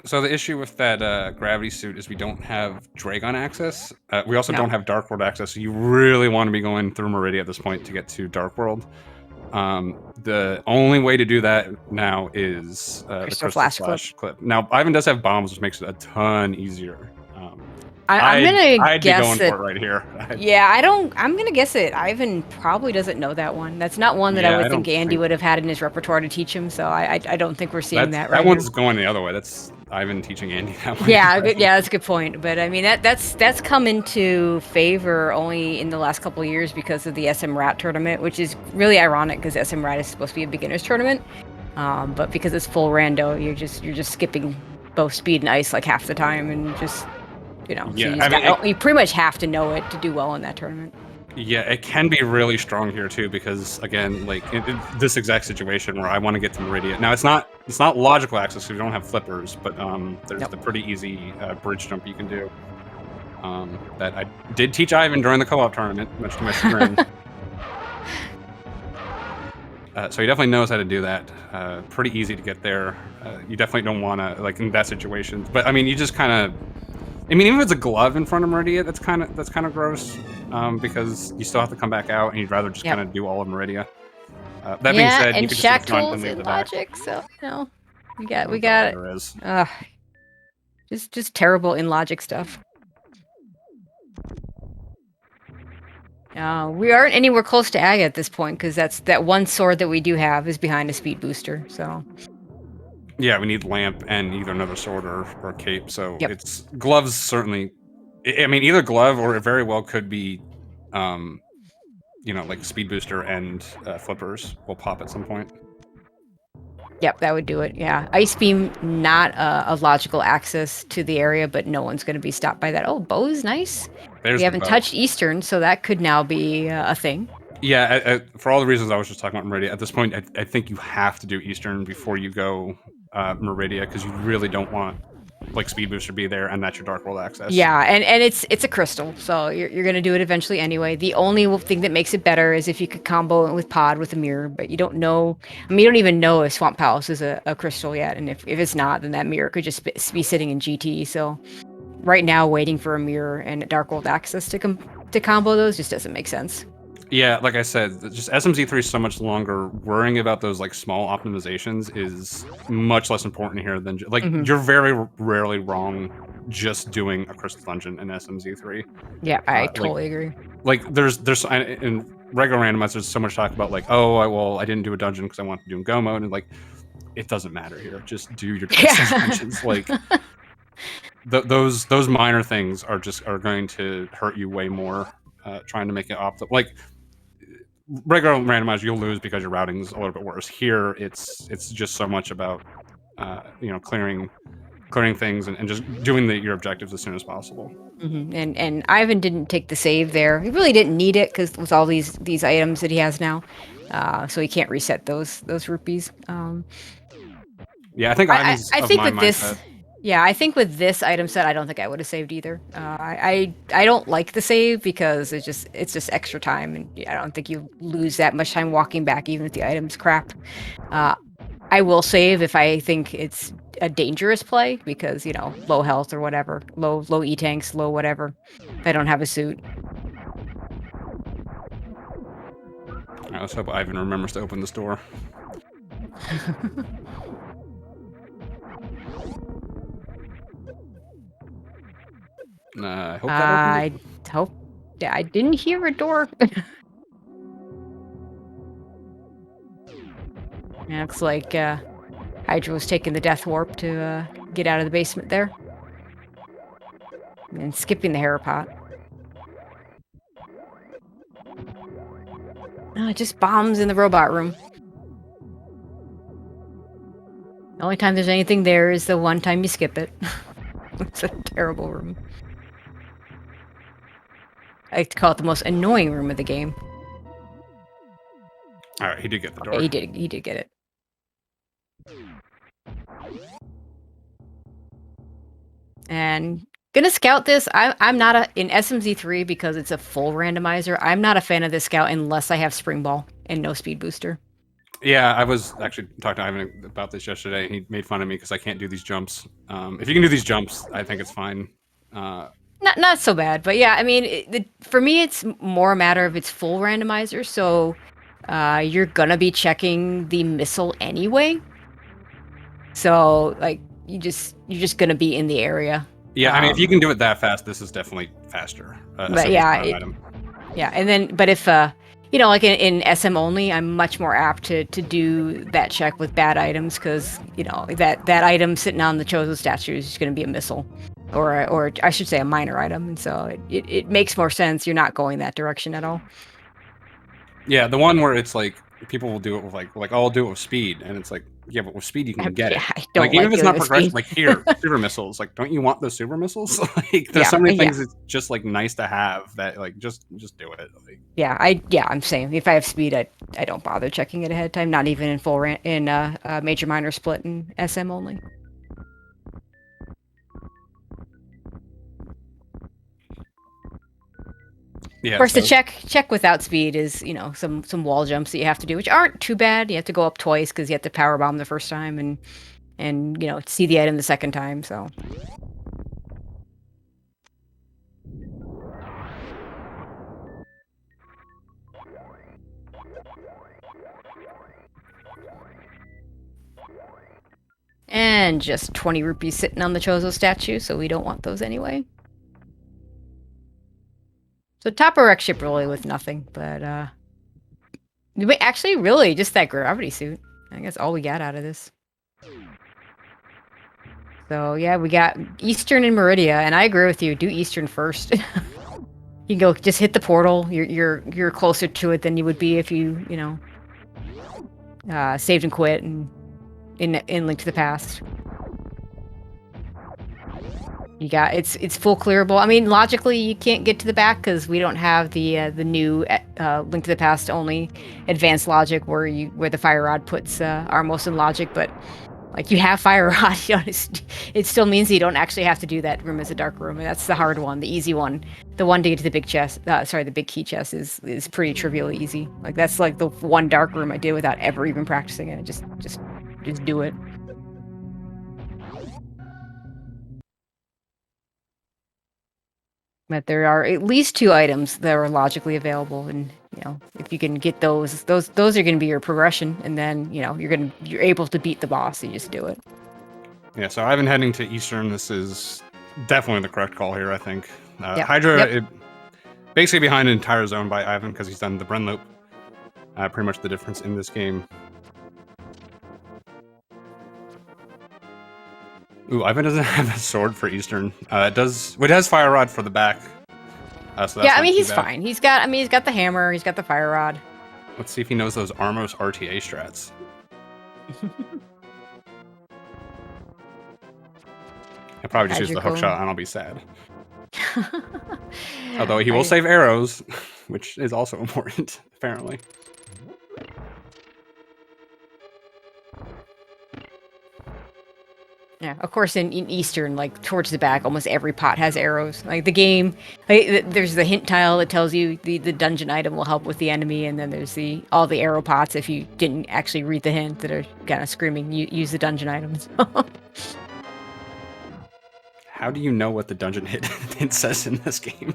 So the issue with that gravity suit is we don't have Dragon access. We also don't have Dark World access. So you really want to be going through Meridia at this point to get to Dark World. The only way to do that now is the Crystal Flash clip. Now, Ivan does have bombs, which makes it a ton easier. I'm gonna guess be going for it right here. I'm gonna guess it. Ivan probably doesn't know that one. That's not one that I would think Andy would have had in his repertoire to teach him. So I don't think we're seeing that right now. That one's going the other way. That's Ivan teaching Andy that one. Yeah, that's a good point. But I mean, that's come into favor only in the last couple of years because of the SM Rat tournament, which is really ironic because SM Rat is supposed to be a beginner's tournament. But because it's full rando, you're just skipping both speed and ice like half the time, and just you pretty much have to know it to do well in that tournament. Yeah, it can be really strong here too because again, like this exact situation where I want to get to Meridia. Now it's not logical access because we don't have flippers, but there's the pretty easy bridge jump you can do. That I did teach Ivan during the co-op tournament, much to my chagrin. So he definitely knows how to do that. Pretty easy to get there. You definitely don't want to like in that situation. But I mean, you just kind of. I mean, even if it's a glove in front of Meridia, that's kind of gross because you still have to come back out, and you'd rather just kind of do all of Meridia. That being said, and you could shack just front tools and leave and the back. logic. So we got it. Just terrible in logic stuff. We aren't anywhere close to Aga at this point because that one sword that we do have is behind a speed booster. So. Yeah, we need lamp and either another sword or cape. So it's gloves certainly. I mean, either glove or it very well could be, like speed booster and flippers will pop at some point. Yep, that would do it. Yeah, ice beam, not a logical access to the area, but no one's going to be stopped by that. Oh, bow is nice. There's We the haven't bow. touched Eastern, so that could now be a thing. Yeah, for all the reasons I was just talking about Meridia, at this point, I think you have to do Eastern before you go Meridia, because you really don't want like Speed Booster be there, and that's your Dark World access. Yeah, and it's a crystal, so you're gonna do it eventually anyway. The only thing that makes it better is if you could combo it with Pod with a mirror, but you don't know. I mean, you don't even know if Swamp Palace is a crystal yet, and if it's not, then that mirror could just be sitting in GT. So right now, waiting for a mirror and Dark World access to combo those just doesn't make sense. Yeah, like I said, just SMZ3 is so much longer. Worrying about those like small optimizations is much less important here than like you're very rarely wrong just doing a crystal dungeon in SMZ3. Yeah, I totally agree. Like there's in regular randomizers there's so much talk about like, oh, I didn't do a dungeon because I wanted to do in go mode, and like it doesn't matter here. Just do your dungeons. Like those minor things are going to hurt you way more. Trying to make it optimal, like regular randomizer, you'll lose because your routing's a little bit worse. Here, it's just so much about clearing things and just doing your objectives as soon as possible. And Ivan didn't take the save there. He really didn't need it because with all these items that he has now, so he can't reset those rupees. Yeah, I think I think with mindset. this. Yeah, I think with this item set, I don't think I would have saved either. I don't like the save because it's just extra time, and I don't think you lose that much time walking back, even if the item's crap. I will save if I think it's a dangerous play because low health or whatever, low E tanks, low whatever. If I don't have a suit. All right, let's hope Ivan remembers to open this door. I hope that I didn't hear a door. Looks like Hydra was taking the death warp to get out of the basement there. And skipping the Harapot. Oh, it just bombs in the robot room. The only time there's anything there is the one time you skip it. It's a terrible room. I like to call it the most annoying room of the game. All right, he did get the door. Okay, he did get it. And gonna scout this. I'm not in SMZ3 because it's a full randomizer. I'm not a fan of this scout unless I have Spring Ball and no speed booster. Yeah, I was actually talking to Ivan about this yesterday, and he made fun of me because I can't do these jumps. If you can do these jumps, I think it's fine. Not so bad, but yeah, I mean, for me, it's more a matter of it's full randomizer, so you're gonna be checking the missile anyway. So like, you're just gonna be in the area. Yeah, I mean, if you can do it that fast, this is definitely faster. But yeah, and then if like in SM only, I'm much more apt to do that check with bad items because that item sitting on the Chozo statue is just going to be a missile, or I should say a minor item, and so it makes more sense. You're not going that direction at all. Yeah, the one where it's like people will do it with like oh, I'll do it with speed, and it's like, yeah, but with speed you can get it. I don't even if it's not progressive, speed. like here, super missiles. Like, don't you want those super missiles? Like, there's so many things it's just like nice to have that like just do it. Like, I'm saying if I have speed, I don't bother checking it ahead of time. Not even in full major minor split in SM only. Yeah, of course, the check without speed is some wall jumps that you have to do, which aren't too bad. You have to go up twice because you have to power bomb the first time and see the item the second time. So. And just 20 rupees sitting on the Chozo statue, so we don't want those anyway. So top of wreck ship really with nothing, but actually really just that gravity suit. I think that's all we got out of this. So yeah, we got Eastern and Meridia, and I agree with you. Do Eastern first. You can go just hit the portal. You're closer to it than you would be if you saved and quit and in Link to the Past. You got it's full clearable. I mean, logically, you can't get to the back because we don't have the new Link to the Past only advanced logic where the fire rod puts Armos in logic. But like you have fire rod, you know, it still means that you don't actually have to do that room as a dark room, and that's the hard one. The easy one, the one to get to the big chest, the big key chest is pretty trivially easy. Like that's like the one dark room I did without ever even practicing it. Just do it. But there are at least 2 items that are logically available, and you know if you can get those are going to be your progression, and then you know you're able to beat the boss. You just do it. Yeah, so I've been heading to Eastern. This is definitely the correct call here, I think. Yep. Hydra, basically behind an entire zone by Ivan because he's done the Bren loop. Pretty much the difference in this game. Ooh, Ivan doesn't have a sword for Eastern. It has fire rod for the back. So that's yeah, I mean he's bad. fine. He's got the hammer. He's got the fire rod. Let's see if he knows those Armos RTA strats. He'll probably just use the hook shot and I'll be sad. Although he will save arrows, which is also important, apparently. Yeah, of course in Eastern, like towards the back, almost every pot has arrows. Like the game, there's the hint tile that tells you the dungeon item will help with the enemy, and then there's all the arrow pots if you didn't actually read the hint that are kind of screaming, use the dungeon items. How do you know what the dungeon hint says in this game?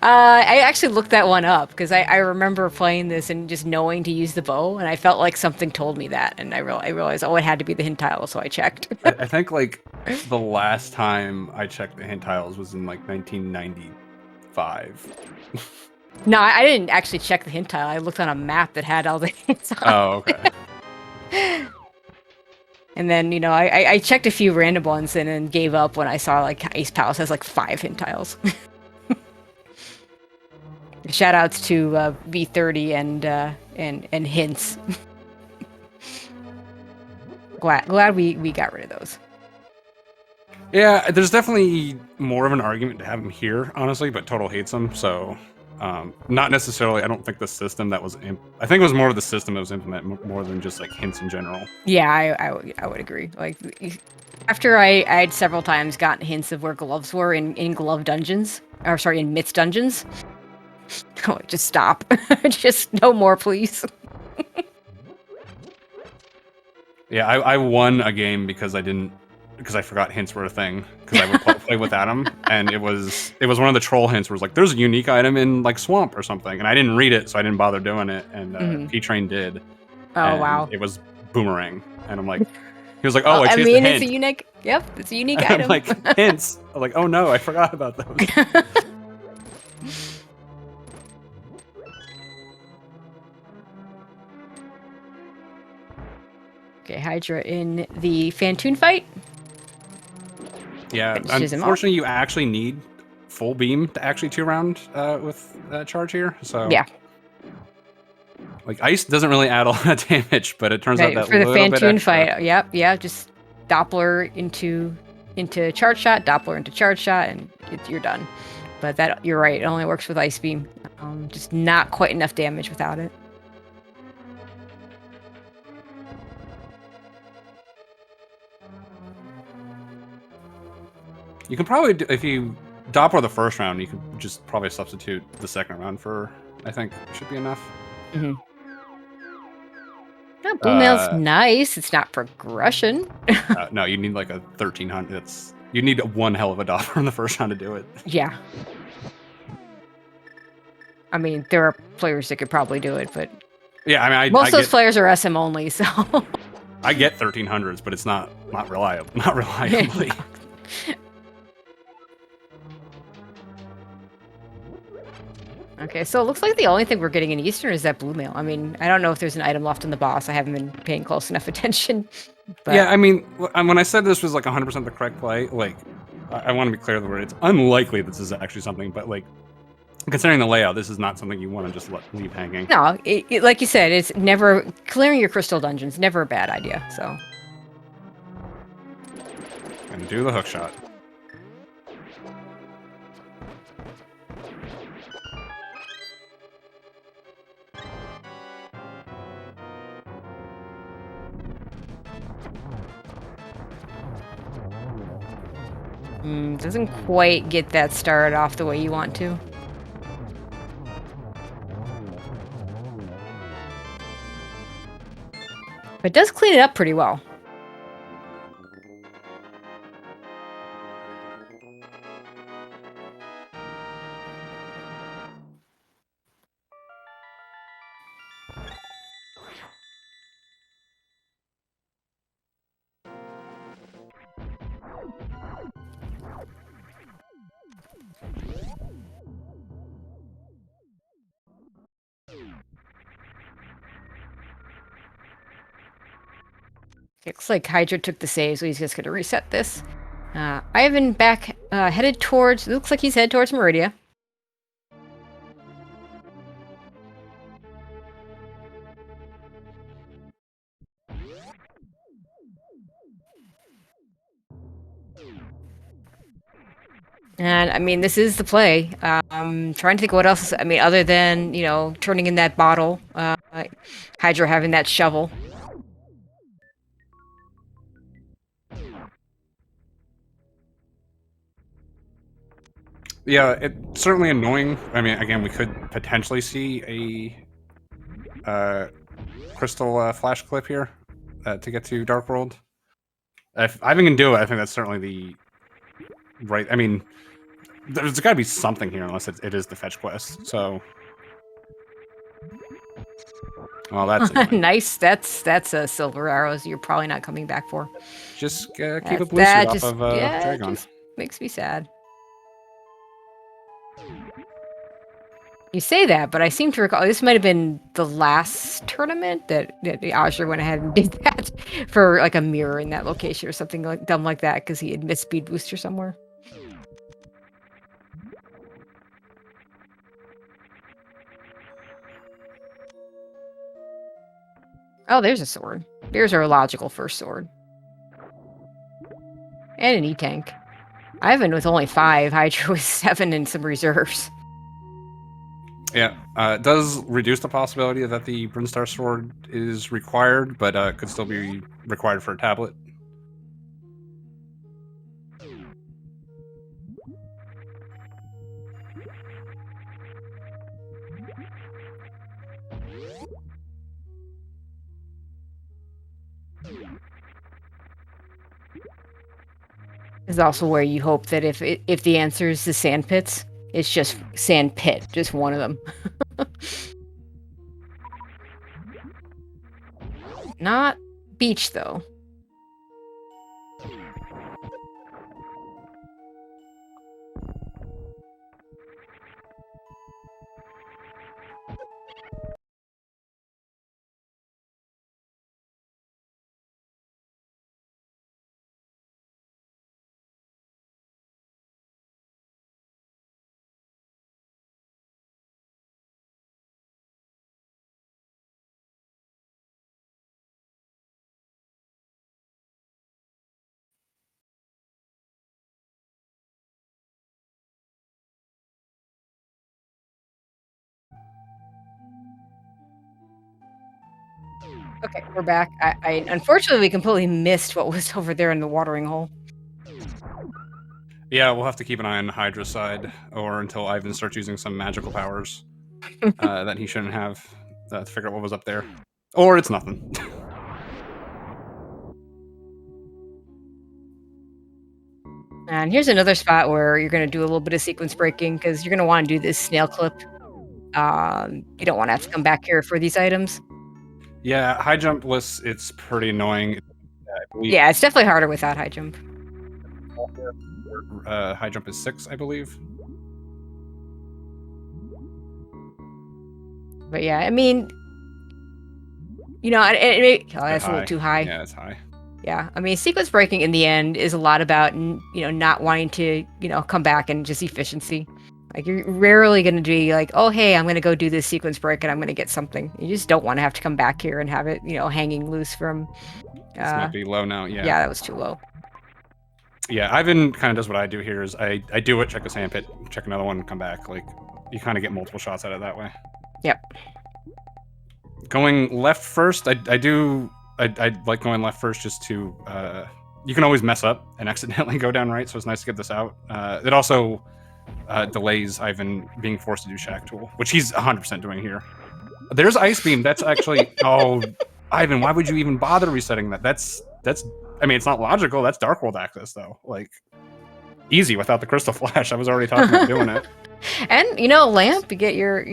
I actually looked that one up because I remember playing this and just knowing to use the bow, and I felt like something told me that, and I realized, oh, it had to be the hint tile, so I checked. I think like the last time I checked the hint tiles was in like 1995. No, I didn't actually check the hint tile. I looked on a map that had all the hints on. Oh, okay. And then, you know, I checked a few random ones and then gave up when I saw like Ace Palace has like 5 hint tiles. Shout outs to V30 and hints. glad we got rid of those. Yeah, there's definitely more of an argument to have him here, honestly, but Total hates him, so not necessarily. I don't think the system that was I think it was more of the system that was implemented more than just like hints in general. Yeah, I would agree. Like after I had several times gotten hints of where gloves were in glove dungeons, or sorry, in mitts dungeons. Oh, just stop. Just no more, please. Yeah, I won a game because I forgot hints were a thing. Because I would play without them, and it was one of the troll hints where it was like, there's a unique item in like Swamp or something, and I didn't read it, so I didn't bother doing it, and P-Train did. Oh, wow. It was Boomerang, and I'm like, he was like, oh, I chased mean, the it's hint. a unique, yep, it's a unique And item. I'm like, hints. I'm like, oh no, I forgot about those. Okay, Hydra in the Fantoon fight. Yeah, unfortunately, you actually need full beam to actually 2-round with charge here. So yeah, like ice doesn't really add a lot of damage, but it turns out that for the Fantoon fight, extra. yeah, just Doppler into charge shot, Doppler into charge shot, and you're done. But that you're right, it only works with ice beam. Just not quite enough damage without it. You can probably do, if you Doppler the first round, you could just probably substitute the second round for, I think, should be enough. Mm-hmm. Yeah, Blue Mail's nice. It's not progression. No, you need like a 1300. You need one hell of a Doppler in the first round to do it. Yeah. I mean, there are players that could probably do it, but yeah, I mean, most of those players are SM only, so I get 1300s, but it's not reliable, not reliably. Okay, so it looks like the only thing we're getting in Eastern is that Blue Mail. I mean, I don't know if there's an item left in the boss. I haven't been paying close enough attention. But yeah, I mean, when I said this was like 100% the correct play, like, I want to be clear the word. It's unlikely this is actually something, but like, Considering the layout, this is not something you want to just leave hanging. No, like you said, it's never clearing your crystal dungeons. Never a bad idea. So. And do the hook shot. Doesn't quite get that started off the way you want to. But it does clean it up pretty well. Looks like Hydra took the save, so he's just going to reset this. Ivan back, headed towards, looks like he's headed towards Meridia. And, I mean, this is the play. Trying to think what else, I mean, other than, you know, turning in that bottle, Hydra having that shovel. Yeah, it's certainly annoying. I mean, again, we could potentially see a crystal flash clip here to get to Dark World. If Ivan can do it, I think that's certainly the right. I mean, there's got to be something here, unless it is the fetch quest. So, well, that's nice. That's a silver arrows you're probably not coming back for. Just keep a blue suit off of Dragon. Just makes me sad. You say that, but I seem to recall this might have been the last tournament that Azure went ahead and did that for like a mirror in that location or something like dumb like that because he had missed speed booster somewhere. Oh, there's a sword. There's our logical first sword. And an E-tank. Ivan with only 5, Hydra with 7 and some reserves. Yeah, it does reduce the possibility that the Brinstar sword is required, but could still be required for a tablet. Is also where you hope that if the answer is the sand pits, it's just sand pit, just one of them. Not beach, though. Okay, we're back. I unfortunately completely missed what was over there in the watering hole. Yeah, we'll have to keep an eye on Hydra's side, or until Ivan starts using some magical powers that he shouldn't have to figure out what was up there. Or it's nothing. And here's another spot where you're going to do a little bit of sequence breaking, because you're going to want to do this snail clip. You don't want to have to come back here for these items. Yeah, high jump lists, it's pretty annoying. Yeah, it's definitely harder without high jump. High jump is 6, I believe. But yeah, I mean, you know, that's a little too high. Yeah, it's high. Yeah, I mean, sequence breaking in the end is a lot about, you know, not wanting to, you know, come back and just efficiency. Like you're rarely going to be like, oh, hey, I'm going to go do this sequence break and I'm going to get something. You just don't want to have to come back here and have it, hanging loose from. This might be low now. Yeah. Yeah, that was too low. Yeah, Ivan kind of does what I do here. Is I do it, check a sandpit, check another one, and come back. Like you kind of get multiple shots at it that way. Yep. Going left first, I like going left first just to you can always mess up and accidentally go down right, so it's nice to get this out. It also delays Ivan being forced to do Shack Tool, which he's 100% doing here. There's Ice Beam. That's actually oh, Ivan, why would you even bother resetting that? That's I mean, it's not logical. That's Dark World access though. Like easy without the Crystal Flash. I was already talking about doing it. And lamp, you get your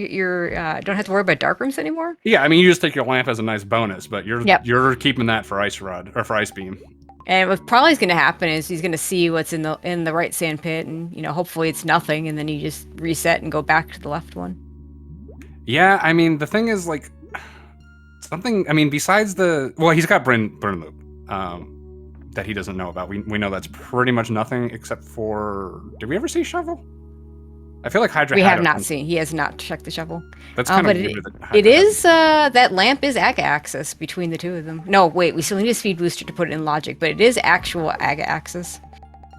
don't have to worry about dark rooms anymore. Yeah, I mean, you just take your lamp as a nice bonus, but you're keeping that for Ice Rod or for Ice Beam. And what probably is going to happen is he's going to see what's in the right sand pit, and hopefully it's nothing, and then you just reset and go back to the left one. Yeah, I mean, the thing is like something. I mean, besides he's got burn loop that he doesn't know about. We know that's pretty much nothing except for. Did we ever see shovel? I feel like Hydra. We have not seen. He has not checked the shovel. That's kind of weird. It is that lamp is AGA access between the two of them. No, wait, we still need a speed booster to put it in logic, but it is actual AGA access.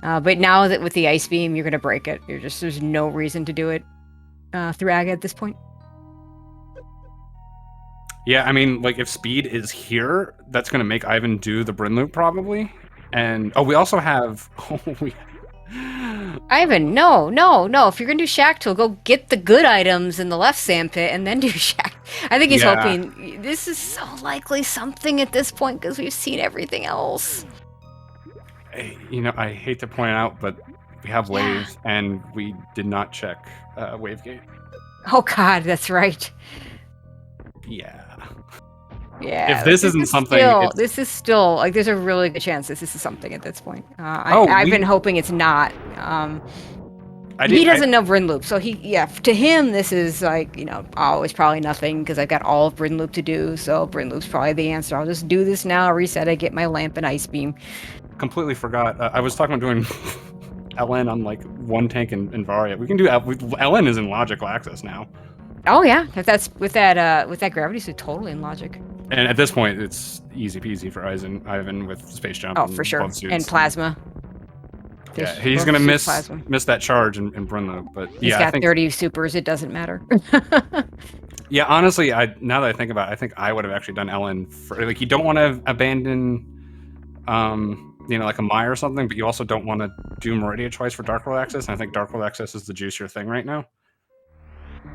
But now that with the ice beam, you're gonna break it. There's no reason to do it through AGA at this point. Yeah, I mean, like if speed is here, that's gonna make Ivan do the Bryn loop probably. And we also have. Ivan, no. If you're gonna do Shack Tool, go get the good items in the left sandpit and then do Shack. I think he's hoping this is so likely something at this point because we've seen everything else. I hate to point it out, but we have waves and we did not check wave gate. Oh God, that's right. Yeah. Yeah. If this isn't something, this is still like there's a really good chance this is something at this point. I've been hoping it's not. He doesn't know Bryn Loop, so to him this is like it's probably nothing because I've got all of Bryn Loop to do. So Bryn Loop's probably the answer. I'll just do this now, reset it, get my lamp and ice beam. Completely forgot. I was talking about doing LN on like one tank in Varia. We can do LN is in logical access now. Oh yeah, if that's with that gravity suit totally in logic. And at this point, it's easy peasy for Ivan with space jump. Oh, for sure. And plasma. Yeah, he's gonna miss that charge in Brunlo, but he's got 30 supers. It doesn't matter. Yeah, honestly, now that I think about it, I think I would have actually done Ellen for like you don't want to abandon, like a Maya or something, but you also don't want to do Meridia twice for Dark World access. And I think Dark World access is the juicier thing right now.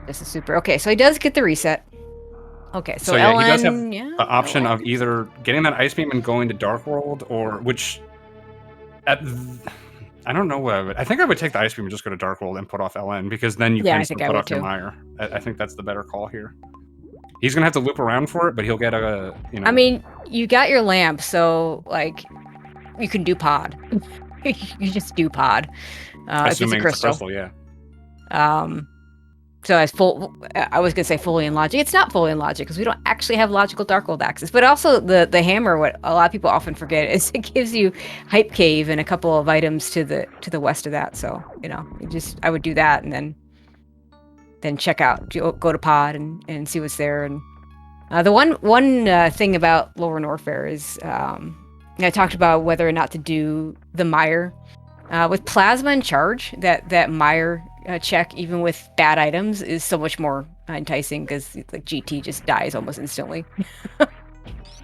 This is super. Okay, so he does get the reset. Okay, so yeah, Ellen, he does have the option of either getting that ice beam and going to Dark World, or I don't know what I think I would take the ice beam and just go to Dark World and put off LN because then you can put off your Meyer. I think that's the better call here. He's gonna have to loop around for it, but he'll get a I mean, you got your lamp, so like you can do pod. You just do pod. Assuming it's a crystal, yeah. So I was gonna say fully in logic. It's not fully in logic because we don't actually have logical Dark World access. But also the hammer, what a lot of people often forget is it gives you Hype Cave and a couple of items to the west of that. So I would do that and then check out, go to pod and see what's there. And the one thing about Lower Norfair is I talked about whether or not to do the Mire with plasma and charge. That Mire check, even with bad items, is so much more enticing because like GT just dies almost instantly.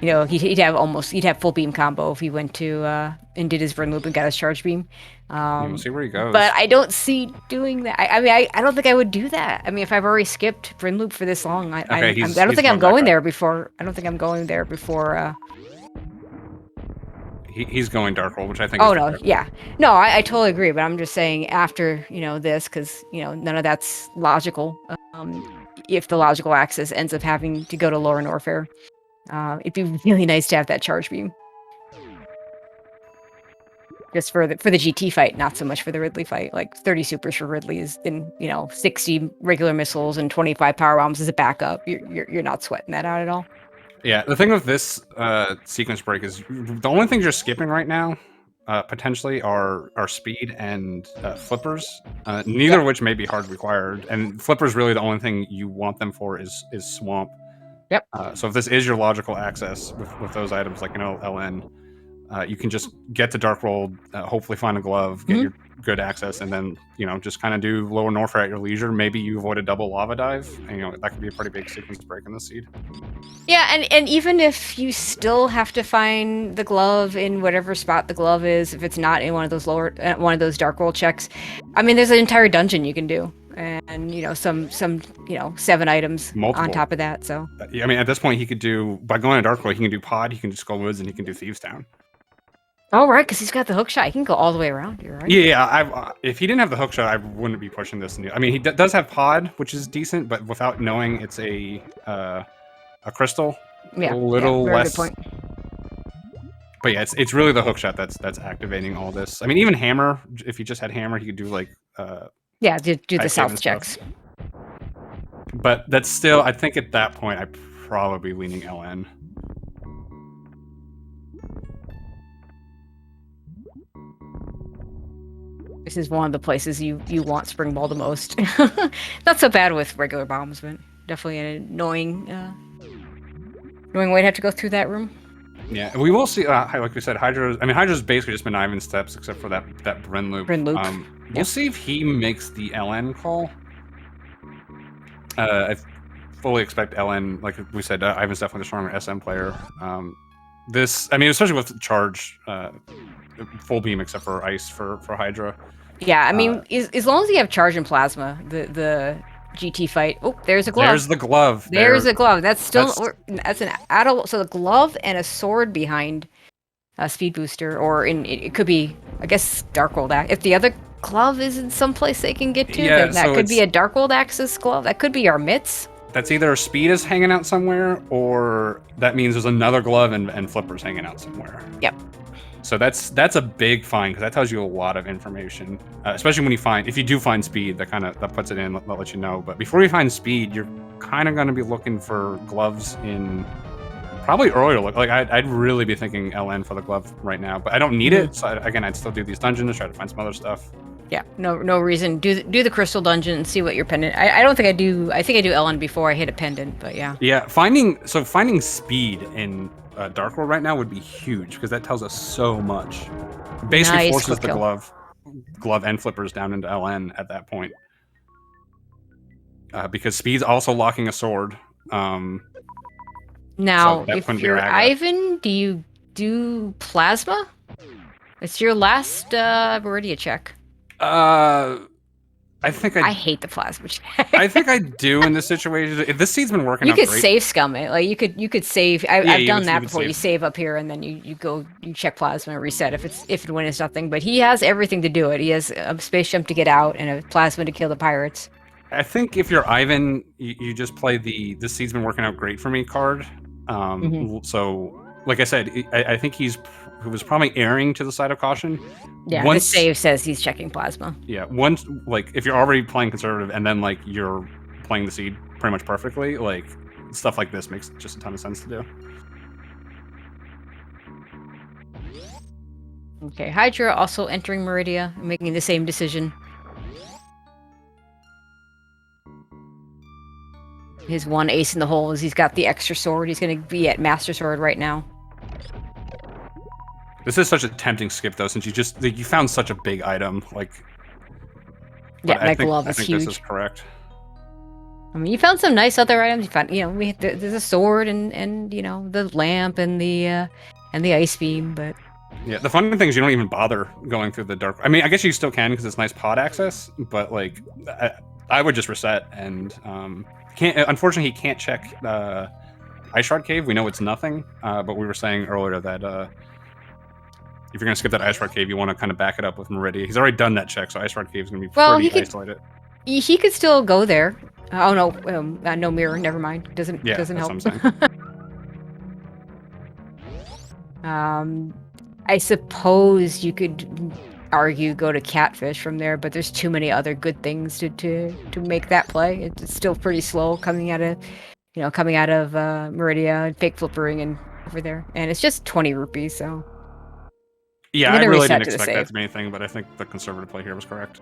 He'd have full beam combo if he went to and did his burn loop and got his charge beam. We'll see where he goes. But I don't see doing that. I don't think I would do that. I mean, if I've already skipped burn loop for this long, I don't think I'm going there before. I don't think I'm going there before. He's going Dark World, which I think. Oh no, yeah, no, I totally agree. But I'm just saying after this, because none of that's logical. If the logical access ends up having to go to Lower Norfair, it'd be really nice to have that charge beam. Just for the GT fight, not so much for the Ridley fight. Like 30 supers for Ridley is in 60 regular missiles and 25 power bombs as a backup. You're not sweating that out at all. Yeah, the thing with this sequence break is the only things you're skipping right now potentially are speed and flippers. Neither of which may be hard required, and flippers really the only thing you want them for is swamp. Yep. So if this is your logical access with those items like LN, you can just get to Dark World, hopefully find a glove, get your good access, and then just kind of do lower Norfair at your leisure. Maybe you avoid a double lava dive, and that could be a pretty big sequence break in the seed. Yeah, and even if you still have to find the glove in whatever spot the glove is, if it's not in one of those Dark World checks, I mean, there's an entire dungeon you can do, and some 7 items on top of that. So I mean, at this point, he could do by going to Dark World, he can do Pod, he can do Skull Woods, and he can do Thieves Town. Oh, right, because he's got the hook shot. He can go all the way around here, right? Yeah, if he didn't have the hook shot, I wouldn't be pushing this. I mean, he does have Pod, which is decent, but without knowing it's a crystal, yeah, a little very less. good point. But yeah, it's really the hook shot that's activating all this. I mean, even Hammer, if he just had Hammer, he could do like do the south checks. But that's still, I think at that point, I'd probably be leaning LN. This is one of the places you want Spring Ball the most. Not so bad with regular bombs, but definitely an annoying way to have to go through that room. Yeah, we will see. Like we said, Hydra's basically just been Ivan steps, except for that Bryn loop. We'll see if he makes the LN call. I fully expect LN. Like we said, Ivan's definitely the stronger SM player. Especially with charge, full beam except for ice for Hydra. Yeah, I mean, as long as you have charge and plasma, the GT fight. Oh, there's a glove. There's the glove. There's a glove. That's an adult. So the glove and a sword behind a speed booster, or it could be, I guess, Dark World. If the other glove is in some place they can get to, then that could be a Dark World access glove. That could be our mitts. That's either speed is hanging out somewhere, or that means there's another glove and flippers hanging out somewhere. Yep. So that's a big find, because that tells you a lot of information, especially when if you do find speed, that puts it in, that lets you know. But before you find speed, you're kind of going to be looking for gloves in probably earlier. Like I'd really be thinking LN for the glove right now, but I don't need it. So I'd still do these dungeons, try to find some other stuff. Yeah, no reason. Do the crystal dungeon and see what your pendant. I don't think I do. I think I do LN before I hit a pendant, but yeah. Yeah, finding speed in Dark World right now would be huge, because that tells us so much. Basically forces the glove and flippers down into LN at that point. Because speed's also locking a sword. Now, so if you're Ivan, do you do plasma? It's your last Meridia check. I hate the plasma check. I think I do in this situation. This seed's been working. You could save scum it. Like you could save. I've done that before. You save up here and then you check plasma and reset if and when it's nothing. But he has everything to do it. He has a space jump to get out and a plasma to kill the pirates. I think if you're Ivan, you just play this seed's been working out great for me card. So like I said, I think he was probably erring to the side of caution. Yeah, the save says he's checking plasma. Yeah, if you're already playing conservative and then you're playing the seed pretty much perfectly, stuff like this makes just a ton of sense to do. Okay, Hydra also entering Meridia, making the same decision. His one ace in the hole is he's got the extra sword. He's going to be at Master Sword right now. This is such a tempting skip, though, since you found such a big item. Yeah, my glove is huge. This is correct. I mean, you found some nice other items. You found, there's a sword and the lamp and the ice beam, but yeah, the funny thing is you don't even bother going through the dark. I mean, I guess you still can because it's nice pod access, but I would just reset and unfortunately, he can't check Ice Shard Cave. We know it's nothing, but we were saying earlier that if you're going to skip that Ice Shard Cave, you want to kind of back it up with Meridia. He's already done that check, so Ice Shard Cave is going to be pretty isolated. He could still go there. Oh no, no mirror. Never mind. Doesn't help. What I'm saying. I suppose you could argue go to Catfish from there, but there's too many other good things to make that play. It's still pretty slow coming out of Meridia and fake flippering and over there, and it's just 20 rupees. So Yeah, I'm I gonna really reset didn't to the expect that save. to be anything, but I think the conservative play here was correct.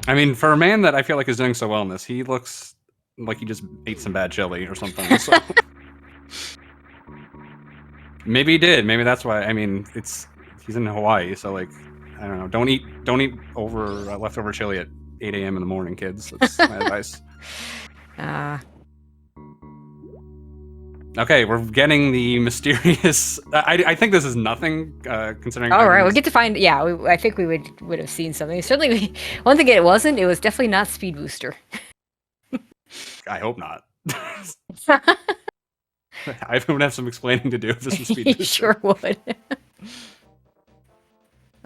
I mean, for a man that I feel like is doing so well in this, he looks like he just ate some bad chili or something. So maybe he did. Maybe that's why. I mean, he's in Hawaii, so like, I don't know. Don't eat over leftover chili at 8 a.m. in the morning, kids. That's my advice. Okay, we're getting the mysterious. I think this is nothing, considering. All right, we get to find. Yeah, I think we would have seen something. Certainly, one thing it wasn't. It was definitely not Speed Booster. I hope not. I would have some explaining to do if this was Speed You Booster. sure would.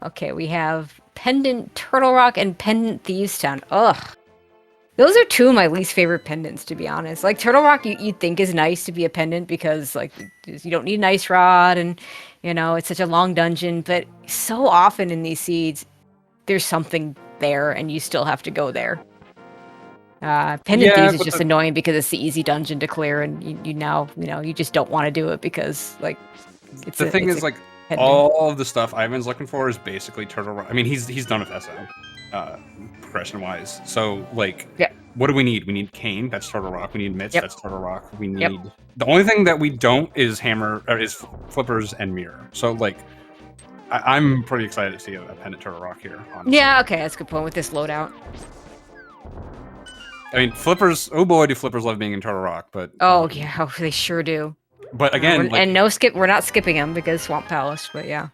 Okay, we have Pendant Turtle Rock and Pendant Thieves Town. Ugh. Those are two of my least favorite pendants, to be honest. Like, Turtle Rock, you'd think is nice to be a pendant because, like, you don't need an ice rod and, you know, it's such a long dungeon. But so often in these seeds, there's something there and you still have to go there. Pendant Thieves is just annoying because it's the easy dungeon to clear and you now, you know, you just don't want to do it because, like, the thing is, like, all of the stuff Ivan's looking for is basically Turtle Rock. I mean, he's done with SM, progression-wise. So, like, what do we need? We need Cane, that's Turtle Rock. We need Mitts, that's Turtle Rock. We need... The only thing that we don't is Flippers and Mirror. So, like, I'm pretty excited to see a Pendant Turtle Rock here, honestly. Yeah, okay, that's a good point with this loadout. I mean, Flippers... Oh boy, do Flippers love being in Turtle Rock, but... Oh, yeah, they sure do. But again, like, and no skip. We're not skipping them because Swamp Palace. But yeah.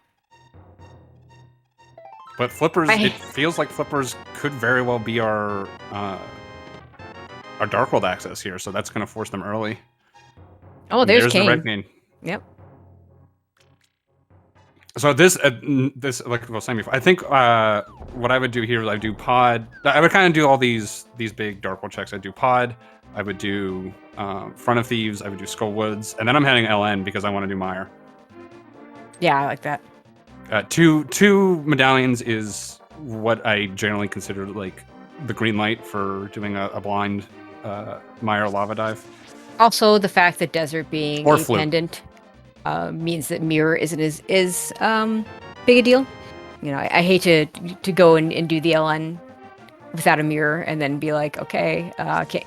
But Flippers, it feels like Flippers could very well be our Dark World access here, so that's going to force them early. Oh, there's Cane. The red Cane. Yep. So this like, well, I think what I would do here is I do pod. I would kind of do all these big Dark World checks. I do pod. I would do Front of Thieves. I would do Skull Woods, and then I'm heading LN because I want to do Mire. Yeah, I like that. Two medallions is what I generally consider like the green light for doing a blind Mire lava dive. Also, the fact that Desert being or a pendant means that Mirror isn't as big a deal. You know, I hate to go and do the LN without a mirror and then be like, okay,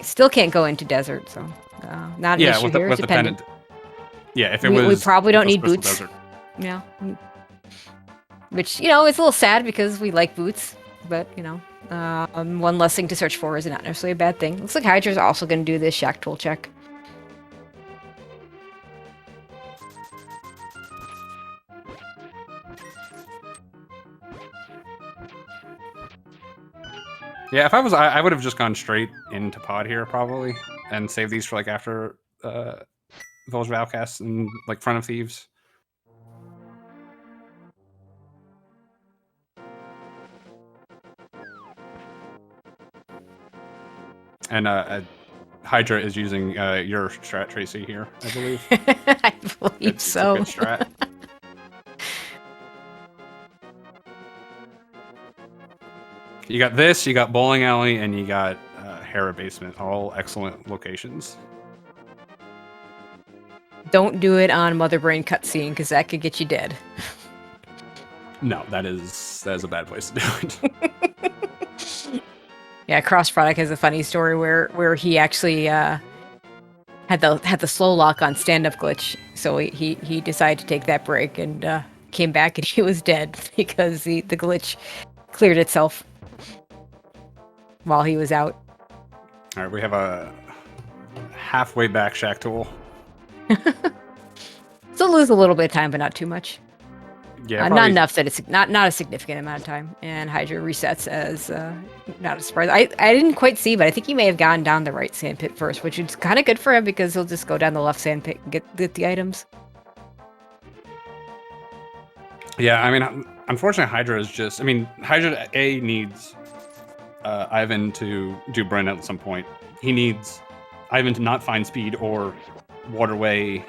still can't go into Desert, so not an issue here. It's a pendant. Yeah, if it was, we probably don't need boots. Desert. Yeah, which, you know, it's a little sad because we like boots, but you know, one less thing to search for is not necessarily a bad thing. Looks like Hydra's also going to do this Shack Tool check. Yeah, if I was, I would have just gone straight into pod here probably, and save these for like after Village of Outcasts and like Front of Thieves. And Hydra is using your strat, Tracy, here, I believe. I believe so. It's a good strat. You got this, you got Bowling Alley, and you got Hera Basement. All excellent locations. Don't do it on Mother Brain cutscene, because that could get you dead. No, that is a bad place to do it. Yeah, Cross Product has a funny story where he actually had the slow lock on stand-up glitch, so he decided to take that break and came back and he was dead because the glitch cleared itself while he was out. All right, we have a halfway back Shack Tool. Still lose a little bit of time, but not too much. Yeah, not enough that it's not a significant amount of time. And Hydra resets as not a surprise. I didn't quite see, but I think he may have gone down the right sand pit first, which is kind of good for him because he'll just go down the left sand pit and get the items. Yeah, I mean, unfortunately, Hydra is just... I mean, Hydra A needs Ivan to do Brent at some point. He needs Ivan to not find speed or waterway,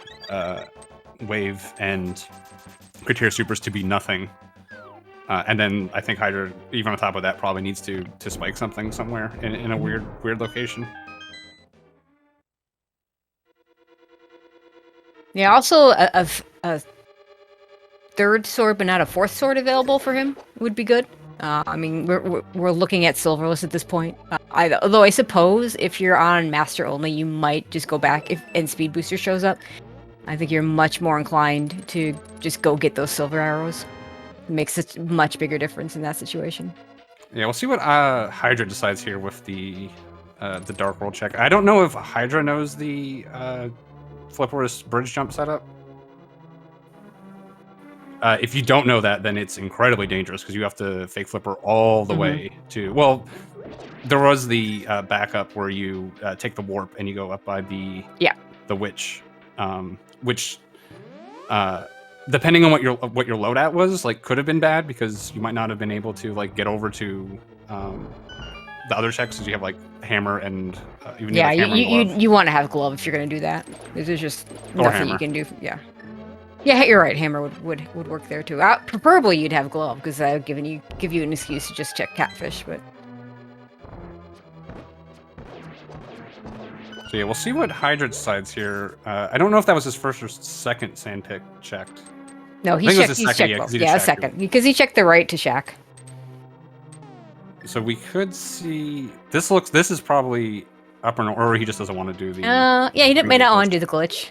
wave, and Criteria Supers to be nothing. And then I think Hydra, even on top of that, probably needs to spike something somewhere in a weird location. Yeah, also a a third sword, but not a fourth sword available for him would be good. I mean, we're looking at silverless at this point. Although I suppose if you're on master only, you might just go back if and speed booster shows up. I think you're much more inclined to just go get those silver arrows. It makes a much bigger difference in that situation. Yeah, we'll see what Hydra decides here with the Dark World check. I don't know if Hydra knows the Flipper's bridge jump setup. If you don't know that, then it's incredibly dangerous because you have to fake flipper all the way to. Well, there was the backup where you take the warp and you go up by the witch, which depending on what your loadout was, like could have been bad because you might not have been able to like get over to the other checks because you have like hammer and even yeah, like, hammer you want to have glove if you're gonna do that. There's just nothing you can do. Yeah. Yeah, you're right. Hammer would work there too. Preferably you'd have glove because that would give you an excuse to just check catfish. But so yeah, we'll see what Hydra decides here. I don't know if that was his first or second sand pick checked. No, he's checked both. Yeah, second because he checked the right to shack. So we could see this. This is probably upper or he just doesn't want to do the. Yeah, he may not want to do the glitch.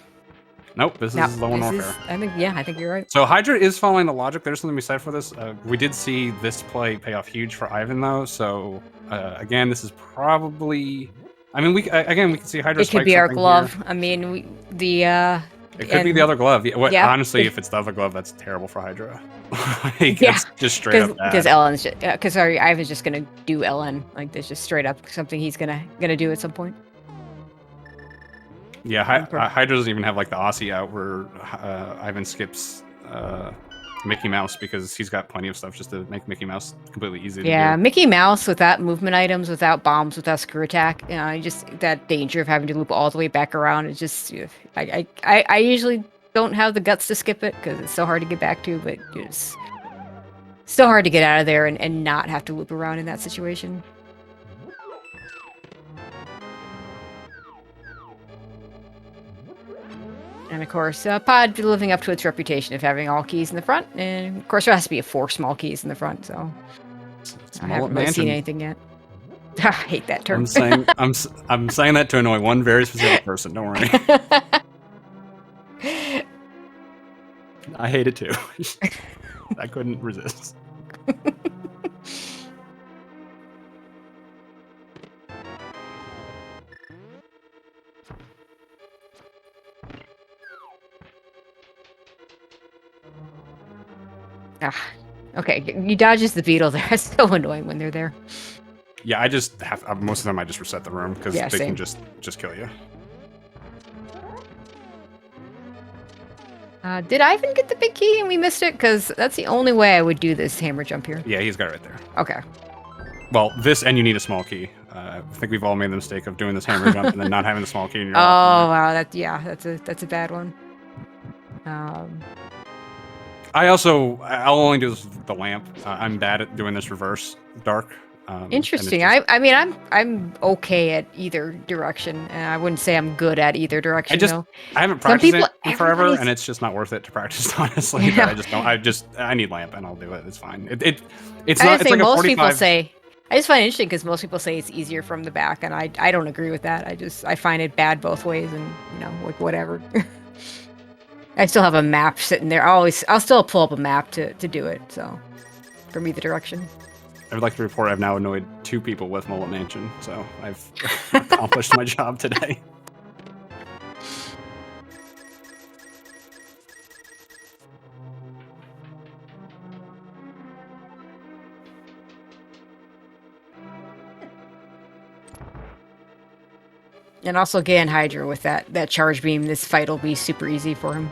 Nope, this is low on Norfair. I think you're right. So Hydra is following the logic. There's something to be said for this. We did see this play pay off huge for Ivan though. So again, this is probably. I mean, we can see Hydra. It could be our glove. Here. I mean, It could be the other glove. Yeah, honestly, if it's the other glove, that's terrible for Hydra. It's just straight up bad. Because LN's because Ivan's just gonna do LN. Like there's just straight up something he's gonna do at some point. Yeah, Hydra doesn't even have like the Aussie out where Ivan skips Mickey Mouse because he's got plenty of stuff just to make Mickey Mouse completely easy to do. Yeah, Mickey Mouse without movement items, without bombs, without screw attack, just that danger of having to loop all the way back around. It's just, I usually don't have the guts to skip it because it's so hard to get back to, but it's so hard to get out of there and not have to loop around in that situation. And of course, Pod living up to its reputation of having all keys in the front, and of course there has to be 4 small keys in the front. So I haven't really seen anything yet. I hate that term. I'm saying that to annoy one very specific person. Don't worry. I hate it too. I couldn't resist. Okay, he dodges the beetle there. It's so annoying when they're there. Yeah, I just have most of the time I just reset the room because they can just kill you. Did Ivan get the big key and we missed it? Because that's the only way I would do this hammer jump here. Yeah, he's got it right there. Okay. Well, this and you need a small key. I think we've all made the mistake of doing this hammer jump and then not having the small key. In your wow, that's a bad one. I'll only do this with the lamp. I'm bad at doing this reverse dark. Interesting. I mean, I'm okay at either direction. I wouldn't say I'm good at either direction. I haven't practiced it in forever, and it's just not worth it to practice. Honestly, but I just don't. I need lamp, and I'll do it. It's fine. It's not. It's like most 45... people say. I just find it interesting because most people say it's easier from the back, and I don't agree with that. I find it bad both ways, and like whatever. I still have a map sitting there. I'll still pull up a map to do it. So, from either direction. I would like to report I've now annoyed 2 people with Mullet Mansion, so I've accomplished my job today. And also again, Hydra with that charge beam. This fight will be super easy for him.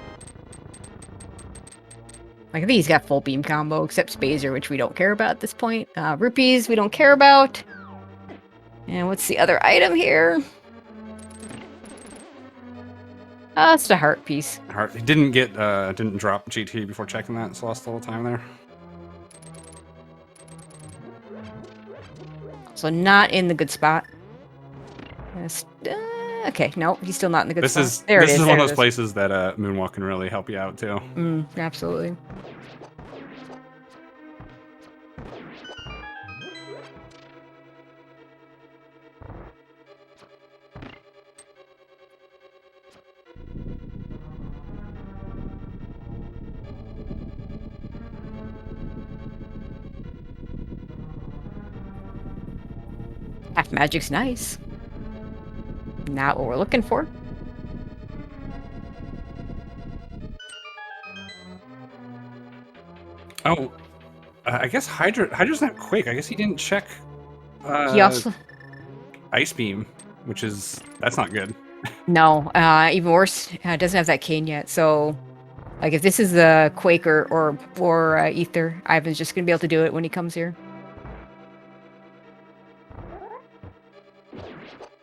Like, I think he's got full beam combo, except Spazer, which we don't care about at this point. Rupees, we don't care about. And what's the other item here? It's a heart piece. Heart. He didn't drop GT before checking that, so lost a little time there. So not in the good spot. Okay, no, he's still not in the good This spot. is There it this is. is There one of it those is. places that Moonwalk can really help you out too. Absolutely. Half magic's nice. Not what we're looking for. Oh, I guess Hydra's not quick. I guess he didn't check He also Ice Beam, that's not good. no, even worse, doesn't have that cane yet. So, like, if this is the Quake or Ether, Ivan's just gonna be able to do it when he comes here.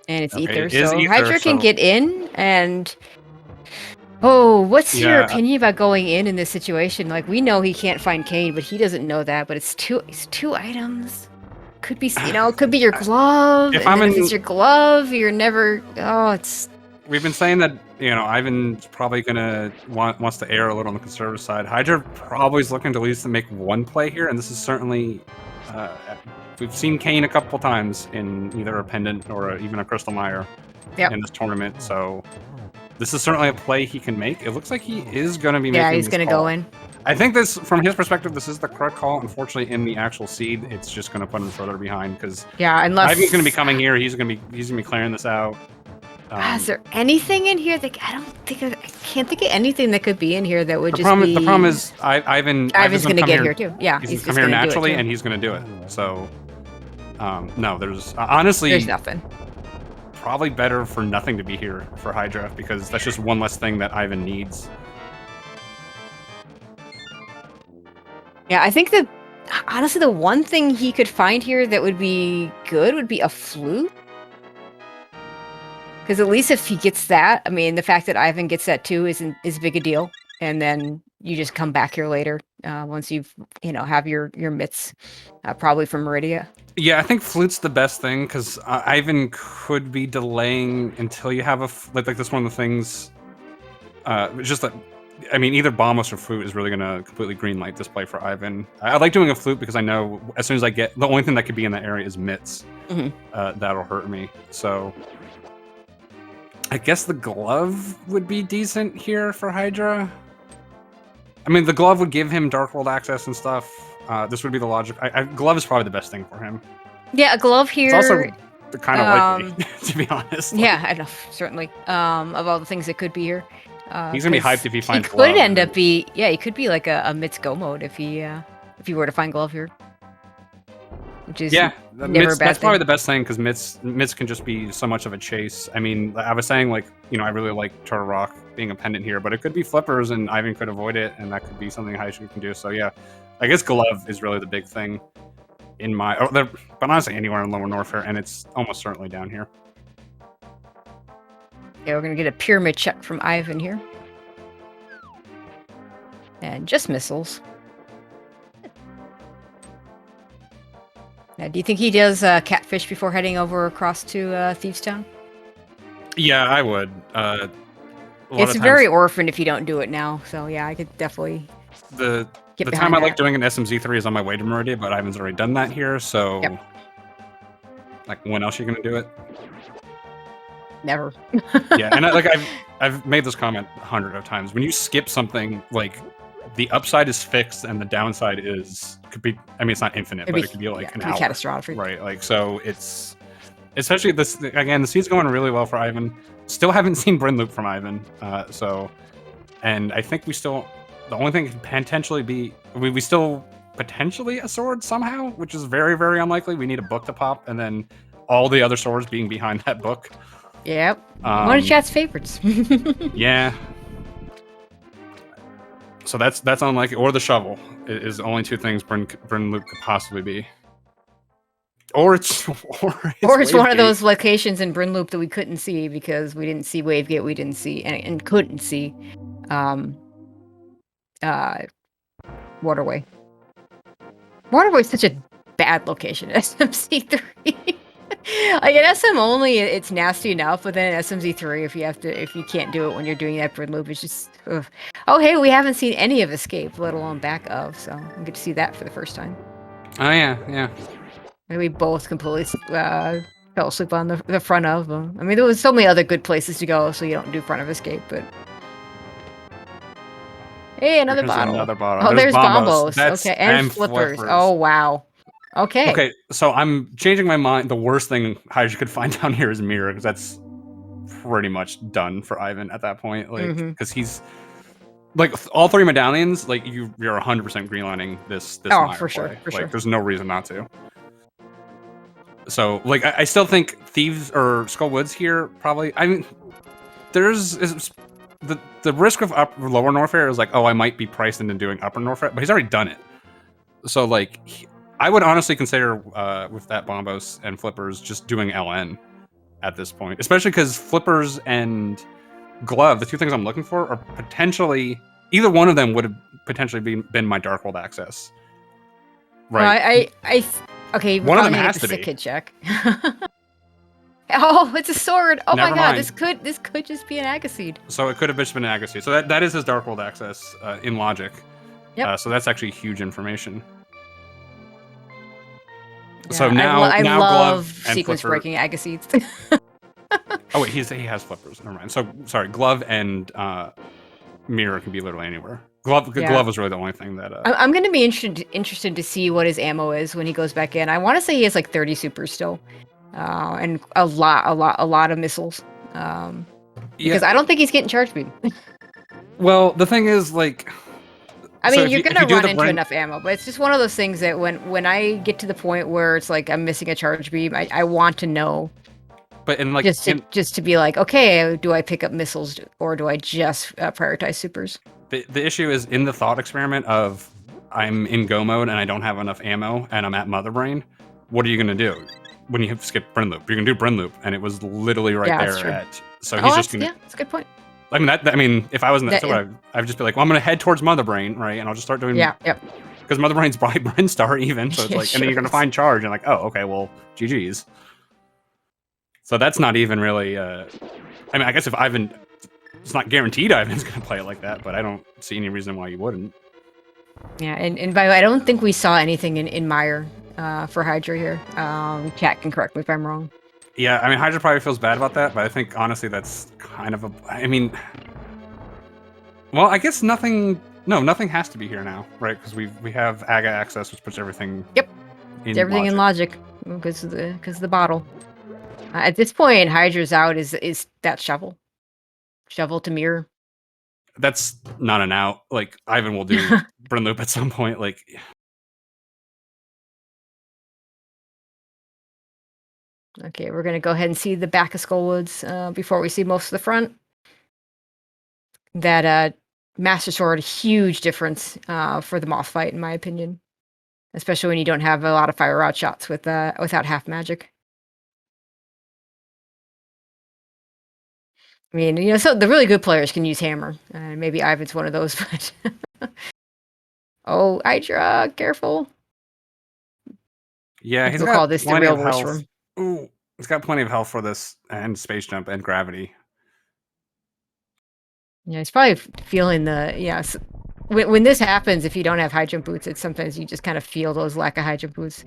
And it's Okay, Ether, it is so Ether, Hydra can so- get in and. Oh, what's your Yeah. opinion about going in this situation? Like, we know he can't find Kane, but he doesn't know that. But it's two items. Could be, it could be your glove. If and I'm then if in- it's your glove, you're never. Oh, it's. We've been saying that, Ivan's probably gonna wants to err a little on the conservative side. Hydra probably is looking to at least make one play here, and this is certainly. We've seen Kane a couple times in either a pendant or even a Crystal Mire in this tournament, so this is certainly a play he can make. It looks like he is going to be making. Yeah, he's going to go in. I think this, from his perspective, this is the correct call. Unfortunately, in the actual seed, it's just going to put him further behind because unless Ivan's going to be coming here. He's going to be clearing this out. Is there anything in here that I can't think of anything that could be in here that would The just be. The problem is Ivan's going to get here too. Yeah, he's come here naturally, and he's going to do it. So, no, there's honestly there's nothing. Probably better for nothing to be here for Hydra because that's just one less thing that Ivan needs. Yeah, I think honestly the one thing he could find here that would be good would be a flute. Because at least if he gets that, I mean, the fact that Ivan gets that too is big a deal. And then you just come back here later once you've have your mitts, probably from Meridia. Yeah, I think flute's the best thing because Ivan could be delaying until you have like that's one of the things. Just that, I mean, either Bombos or flute is really going to completely greenlight this play for Ivan. I like doing a flute because I know as soon as I get the only thing that could be in that area is mitts. That'll hurt me. So I guess the glove would be decent here for Hydra. I mean, the glove would give him Dark World access and stuff. This would be the logic. Glove is probably the best thing for him. Yeah, a glove here. It's also kind of likely, to be honest. Yeah, I know, certainly. Of all the things that could be here. He's going to be hyped if he finds glove. He could be like a Mitts go mode if he were to find glove here. Which is never a bad that's thing. probably the best thing because mitts can just be so much of a chase. I mean, I was saying like I really like Turtle Rock being a pendant here, but it could be flippers and Ivan could avoid it, and that could be something Hydra can do. So yeah, I guess glove is really the big thing in but honestly anywhere in Lower Norfair, and it's almost certainly down here. Yeah, we're gonna get a pyramid check from Ivan here, and just missiles. Now, do you think he does catfish before heading over across to Thieves Town? Yeah, I would. It's very orphan if you don't do it now. So yeah, I could definitely. The time I like doing an SMZ3 is on my way to Meridia, but Ivan's already done that here. So, like, when else are you gonna do it? Never. Yeah, and I've made this comment 100 of times. When you skip something, like the upside is fixed and the downside could be. I mean, it's not infinite, but it could be like an hour. Catastrophic. Right. Like so, it's especially this again. The seed's going really well for Ivan. Still haven't seen Bryn Loop from Ivan. And I think the only thing could potentially be we still potentially a sword somehow, which is very very unlikely. We need a book to pop, and then all the other swords being behind that book. Yep. One of chat's favorites. Yeah. So that's unlikely. Or the shovel is the only two things Bryn Loop could possibly be. Or it's one of those locations in Bryn Loop that we couldn't see because we didn't see Wavegate, we didn't see and couldn't see Waterway. Waterway's such a bad location, SMC3. Like in SM only, it's nasty enough, but then in SMZ3, if you can't do it when you're doing that Brin loop, it's just, ugh. Oh, hey, we haven't seen any of Escape, let alone back of, so we get to see that for the first time. Oh yeah, yeah. And we both completely fell asleep on the front of them. I mean, there was so many other good places to go, so you don't do front of Escape, but. Hey, another There's bottle. another bottle. Oh, there's bombos. That's- Okay, and flippers. flippers. Oh, wow. Okay. Okay, so I'm changing my mind. The worst thing Hydra could find down here is Mirror, because that's pretty much done for Ivan at that point. Like, because he's like all three medallions. Like you're 100% greenlining this. Oh, Mire for sure, play. for like, sure. There's no reason not to. So, like, I still think Thieves or Skull Woods here probably. I mean, there's the risk of lower Norfair is like, oh, I might be priced into doing upper Norfair, but he's already done it. So, like, I would honestly consider with that Bombos and Flippers just doing LN at this point, especially because Flippers and Glove, the two things I'm looking for, are potentially either one of them would have potentially been my Dark World access. Right. Well, okay. One of them get has the to sick be. kid check. Oh, it's a sword. Oh Never my god, mind. this could just be an Agaseed. So it could have just been an Agassiz. So that is his Dark World access in Logic. Yep. So that's actually huge information. Yeah, So now, I now love Glove and sequence Flipper. breaking Agaseeds. Oh wait, he has flippers. Never mind. So sorry, Glove and Mirror can be literally anywhere. Glove is really the only thing that. I'm going to be interested to see what his ammo is when he goes back in. I want to say he has like 30 supers still, and a lot of missiles. Because I don't think he's getting charge beam. Well, the thing is, like, I mean, so you're gonna run into enough ammo, but it's just one of those things that when I get to the point where it's like I'm missing a charge beam, I want to know. But in like just to be like, okay, do I pick up missiles or do I just prioritize supers? The issue is in the thought experiment of I'm in go mode and I don't have enough ammo and I'm at Mother Brain. What are you gonna do when you skip Brin Loop? You can do Brin Loop, and it was literally right there at. So he's just gonna. Yeah, that's a good point. I mean I mean, if I was in that, I'd just be like, well, I'm gonna head towards Mother Brain, right? And I'll just start doing. Yeah. Yep. Because Mother Brain's by Brin Star even, so it's like, and then you're gonna find charge and like, oh, okay, well, GG's. So that's not even really. I mean, I guess if Ivan, it's not guaranteed Ivan's gonna play it like that, but I don't see any reason why you wouldn't. Yeah, and by the way, I don't think we saw anything in Mire for Hydra here. Chat can correct me if I'm wrong. Yeah, I mean, Hydra probably feels bad about that, but I think honestly that's kind of a. I mean, well, I guess nothing. No, nothing has to be here now, right? Because we have AGA access, which puts everything. Yep. Everything in Logic because of the bottle. At this point, Hydra's out is that shovel to mirror. That's not an out. Like Ivan will do Brin Loop at some point. Like. Okay, we're gonna go ahead and see the back of Skullwoods before we see most of the front. That Master Sword, huge difference for the Moth fight, in my opinion, especially when you don't have a lot of fire rod shots without half magic. I mean, so the really good players can use hammer. Maybe Ivan's one of those, but oh, Hydra, careful. Yeah, he's we'll call this the real worst room. Ooh, he's got plenty of health for this and space jump and gravity. Yeah, he's probably feeling when this happens, if you don't have high jump boots, it's sometimes you just kind of feel those lack of high jump boots.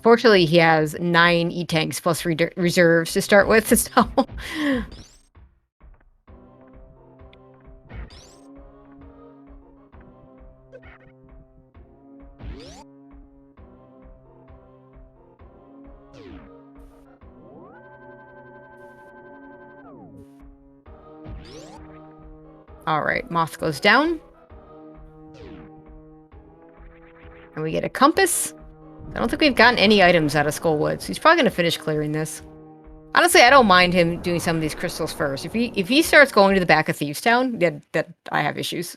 Fortunately, he has 9 E-tanks plus reserves to start with, so. All right, Moth goes down. And we get a compass. I don't think we've gotten any items out of Skullwoods. He's probably going to finish clearing this. Honestly, I don't mind him doing some of these crystals first. If he starts going to the back of Thieves Town, that I have issues.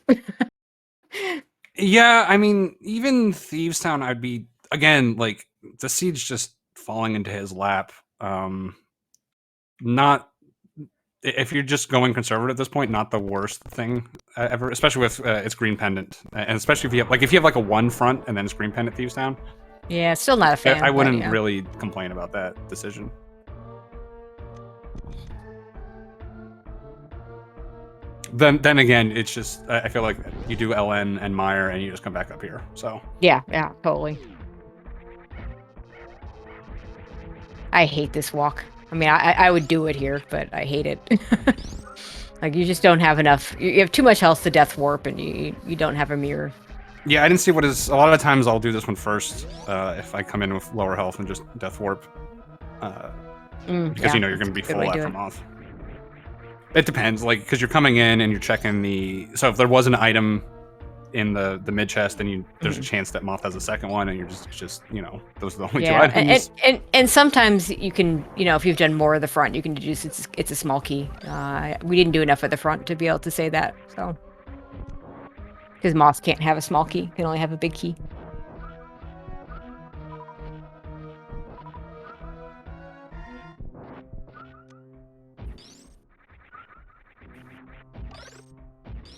Yeah, I mean, even Thieves Town, I'd be, again, like, the siege just falling into his lap. Not, if you're just going conservative at this point, not the worst thing ever, especially with its green pendant. And especially if you have like a 1 front and then it's green pendant Thieves Town, Yeah, still not a fan. I but, wouldn't yeah. really complain about that decision. Then again, it's just I feel like you do LN and Meyer and you just come back up here. So Yeah, totally. I hate this walk. I mean, I would do it here, but I hate it. Like, you just don't have enough. You have too much health to death warp, and you don't have a mirror. yeah, I didn't see what is. A lot of times I'll do this one first if I come in with lower health and just death warp, because yeah, you know you're going to be that's a good full way to do after it. moth. It depends, like because you're coming in and you're checking the. So if there was an item in the mid chest, then there's a chance that moth has a second one, and you're just you know those are the only two items. And sometimes you can, you know, if you've done more of the front, you can deduce it's a small key. We didn't do enough at the front to be able to say that, so because moth can't have a small key, can only have a big key.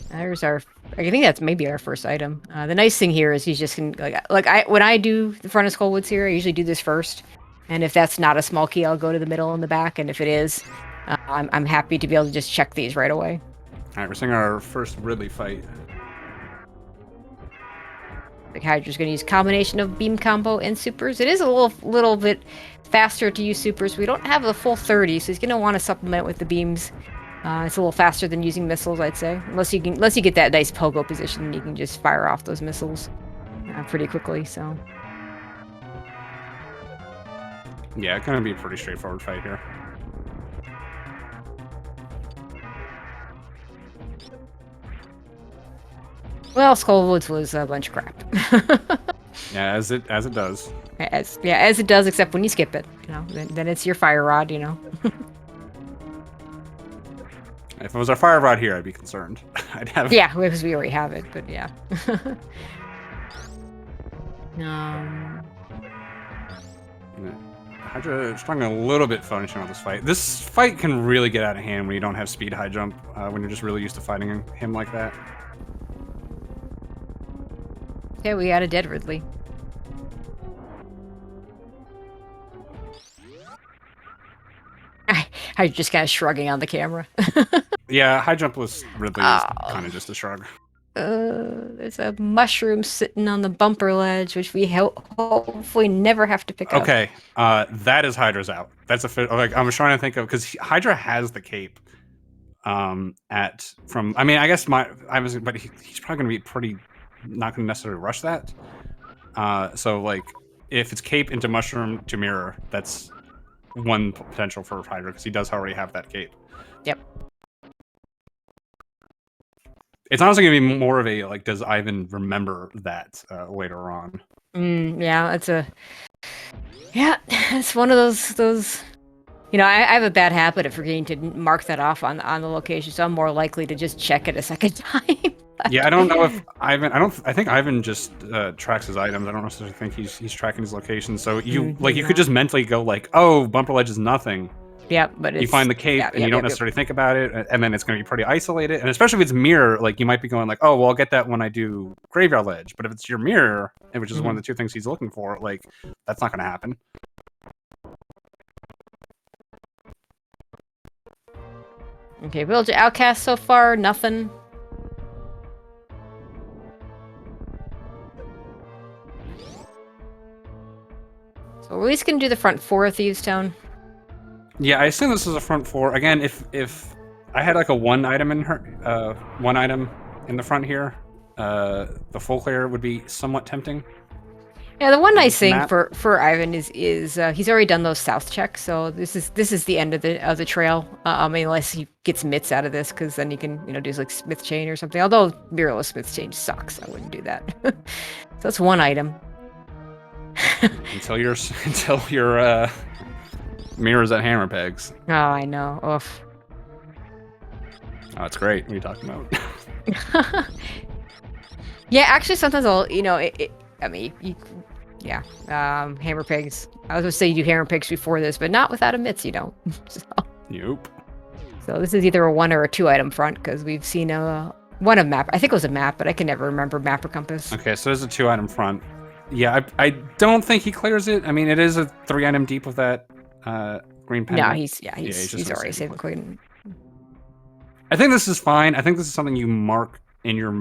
There's our. I think that's maybe our first item. The nice thing here is he's just gonna when I do the front of Skullwoods here, I usually do this first, and if that's not a small key, I'll go to the middle and the back, and if it is, I'm happy to be able to just check these right away. All right, we're seeing our first Ridley fight. Like Hydra's gonna use combination of beam combo and supers. It is a little bit faster to use supers. We don't have the full 30, so he's gonna want to supplement with the beams. It's a little faster than using missiles, I'd say. Unless you get that nice pogo position, you can just fire off those missiles pretty quickly. So Yeah, it's gonna be a pretty straightforward fight here. well, Skullwoods was a bunch of crap. Yeah, as it does. as it does, except when you skip it. You know, then it's your fire rod. You know. If it was our fire rod here, I'd be concerned. I'd have. Yeah, because we already have it, but yeah. Hydra struggling a little bit finishing on this fight. This fight can really get out of hand when you don't have speed high jump, when you're just really used to fighting him like that. Yeah, we got a dead Ridley. I just kind of shrugging on the camera. Yeah, high jump was Ridley is kind of just a shrug. There's a mushroom sitting on the bumper ledge, which we hopefully never have to pick up. Okay, that is Hydra's out. That's a like I was trying to think of because Hydra has the cape. I mean, I guess but he's probably gonna be pretty not gonna necessarily rush that. So like if it's cape into mushroom to mirror, that's one potential for Hydra because he does already have that cape. Yep. It's honestly gonna be more of a like, does Ivan remember that later on? Yeah, it's one of those. You know, I have a bad habit of forgetting to mark that off on the location, so I'm more likely to just check it a second time. Yeah, I don't know if Ivan. I think Ivan just tracks his items. I don't necessarily think he's tracking his location. So you you could just mentally go like, oh, bumper ledge is nothing. Yep, but you find the cape and you don't necessarily think about it, and then it's going to be pretty isolated. And especially if it's mirror, like you might be going like, oh, well, I'll get that when I do graveyard ledge. But if it's your mirror, which is one of the two things he's looking for, like that's not going to happen. Okay, village outcast so far, nothing. So we're at least gonna do the front 4 of Thieves Town. Yeah, I assume this is a front 4. Again, if I had like a one item in the front here, the full clear would be somewhat tempting. Yeah, the one nice thing for Ivan is he's already done those south checks, so this is the end of the trail. I mean, unless he gets mitts out of this, because then he can do like Smith Chain or something. Although mirrorless Smith Chain sucks, I wouldn't do that. So that's one item. until your mirrors at hammer pegs. Oh, I know. Oof. Oh, it's great. What are you talking about? Yeah, actually, sometimes I'll hammer pegs. I was gonna say you do hammer pegs before this, but not without a mitts, you don't. Nope. So this is either a 1 or a 2 item front, because we've seen one of map. I think it was a map, but I can never remember map or compass. Okay, so there's a 2 item front. Yeah, I don't think he clears it. I mean, it is a 3-item deep with that green pendant. No, he's already saving Queen. I think this is fine. I think this is something you mark in your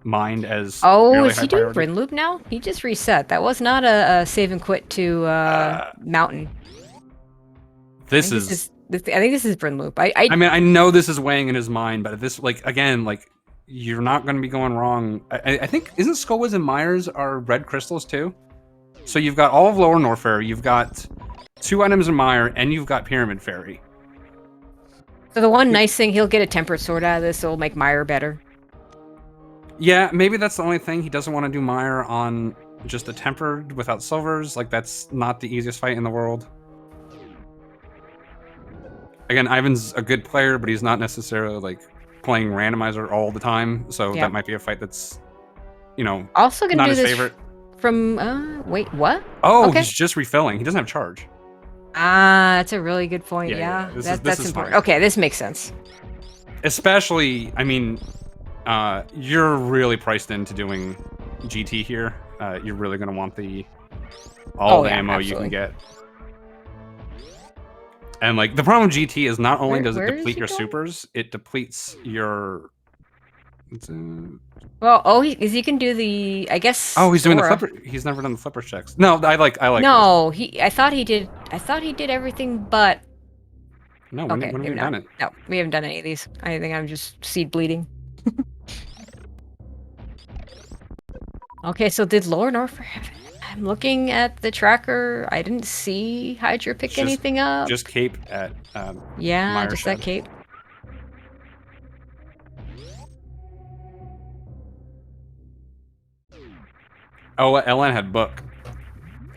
mind as Oh, is high he doing priority. Bryn Loop now? He just reset. That was not a save and quit to Mountain. This I is. I think this is Bryn Loop. I mean, I know this is weighing in his mind, but this, like, again, like, you're not going to be going wrong. I think, isn't Skullwiz and Myers are red crystals too? So you've got all of Lower Norfair, you've got 2 items in Mire, and you've got Pyramid Fairy. So the one nice thing, he'll get a Tempered Sword out of this, so it'll make Mire better. Yeah, maybe that's the only thing. He doesn't want to do Mire on just a Tempered without Silvers. Like, that's not the easiest fight in the world. Again, Ivan's a good player, but he's not necessarily, like, playing Randomizer all the time, so that might be a fight that's, you know, also gonna not do his this favorite. From, wait, what? Oh, okay. He's just refilling. He doesn't have charge. Ah, that's a really good point. Yeah, this is important. fine. Okay, this makes sense. Especially, I mean, you're really priced into doing GT here. You're really going to want all the ammo you can get. And, like, the problem with GT is not only does it deplete your supers, it depletes your... Well, he can do the, I guess. Oh, he's doing the flipper. He's never done the flipper checks. No, I like. No, I thought he did everything, but. No, when have we done it? No, we haven't done any of these. I think I'm just seed bleeding. Okay, so did Lower Norfair have it? I'm looking at the tracker. I didn't see Hydra pick anything up. Just cape at. Yeah, Mire just Shed. that cape. Oh, LN had book.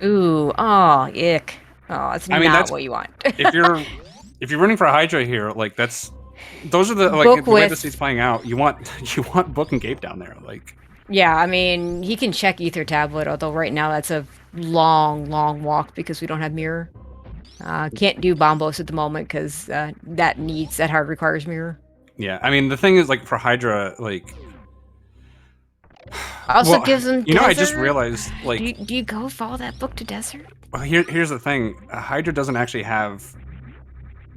Ooh, oh, ick. Oh, that's not what you want. if you're running for a Hydra here, like, those are the way the seat's playing out. You want book and cape down there, like. Yeah, I mean, he can check Ether Tablet, although right now that's a long walk because we don't have mirror. Can't do Bombos at the moment because that hard requires mirror. Yeah, I mean, the thing is, like, for Hydra, like. Also gives them. You know, I just realized, like. Do you go follow that book to desert? Well, here's the thing. Hydra doesn't actually have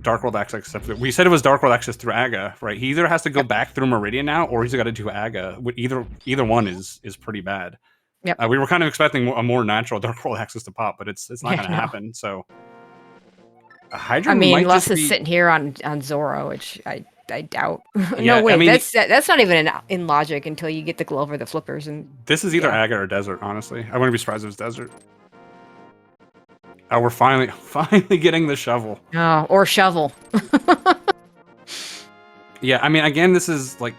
Dark World access. We said it was Dark World access through Aga, right? He either has to go back through Meridian now, or he's got to do Aga. Either one is pretty bad. Yep. We were kind of expecting a more natural Dark World access to pop, but it's not going to happen. So Hydra. I mean, unless it's sitting here on Zoro, which I doubt. No, wait, I mean, that's not even in logic until you get the glove or the flippers. And this is either Aga or desert. Honestly, I wouldn't be surprised if it's desert. Oh, we're finally getting the shovel. Oh, or shovel. Yeah, I mean, again, this is, like,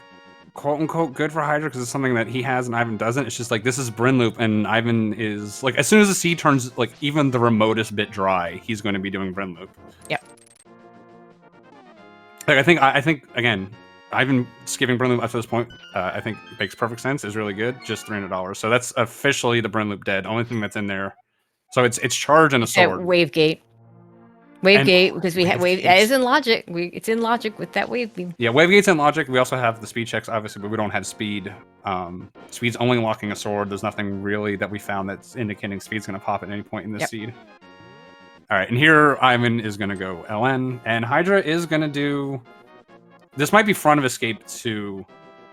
quote unquote good for Hydra because it's something that he has and Ivan doesn't. It's just like, this is Bryn Loop, and Ivan is, like, as soon as the sea turns, like, even the remotest bit dry, he's going to be doing Bryn Loop. Yep. Like, I think again, Ivan skipping Bryn Loop up to this point, I think makes perfect sense. Is really good. Just $300. So that's officially the Bryn Loop dead. Only thing that's in there. So it's charge and a sword. Wave gate. Because we have wave. That is in logic. It's in logic with that wave beam. Yeah, wave gate's in logic. We also have the speed checks, obviously, but we don't have speed. Speed's only locking a sword. There's nothing really that we found that's indicating speed's going to pop at any point in this seed. All right, and here Ivan is going to go LN, and Hydra is going to do. This might be front of escape to.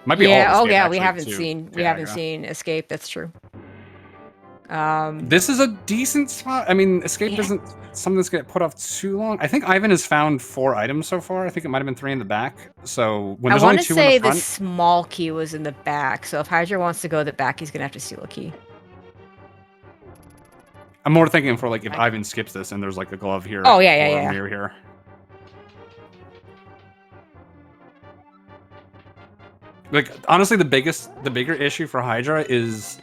Might be all of escape, yeah. Actually, we haven't seen escape. That's true. This is a decent spot. I mean, escape isn't something that's going to put off too long. I think Ivan has found 4 items so far. I think it might have been 3 in the back. So when there's only 2 in the front... I want to say the small key was in the back. So if Hydra wants to go the back, he's going to have to steal a key. I'm more thinking for, like, if Ivan skips this and there's, like, a glove here. Oh, or a mirror here. Like, honestly, the bigger issue for Hydra is...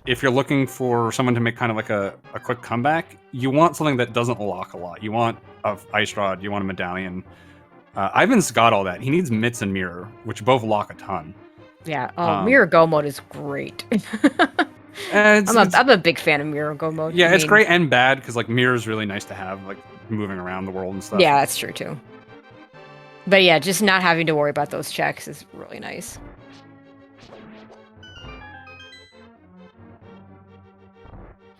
if you're looking for someone to make kind of like a quick comeback, you want something that doesn't lock a lot. You want a ice rod, you want a medallion. Ivan's got all that. He needs mitts and mirror, which both lock a ton. Yeah. Mirror go mode is great. I'm a big fan of mirror go mode. Yeah, it's great and bad because, like, mirror is really nice to have, like, moving around the world and stuff. Yeah, that's true too. But yeah, just not having to worry about those checks is really nice.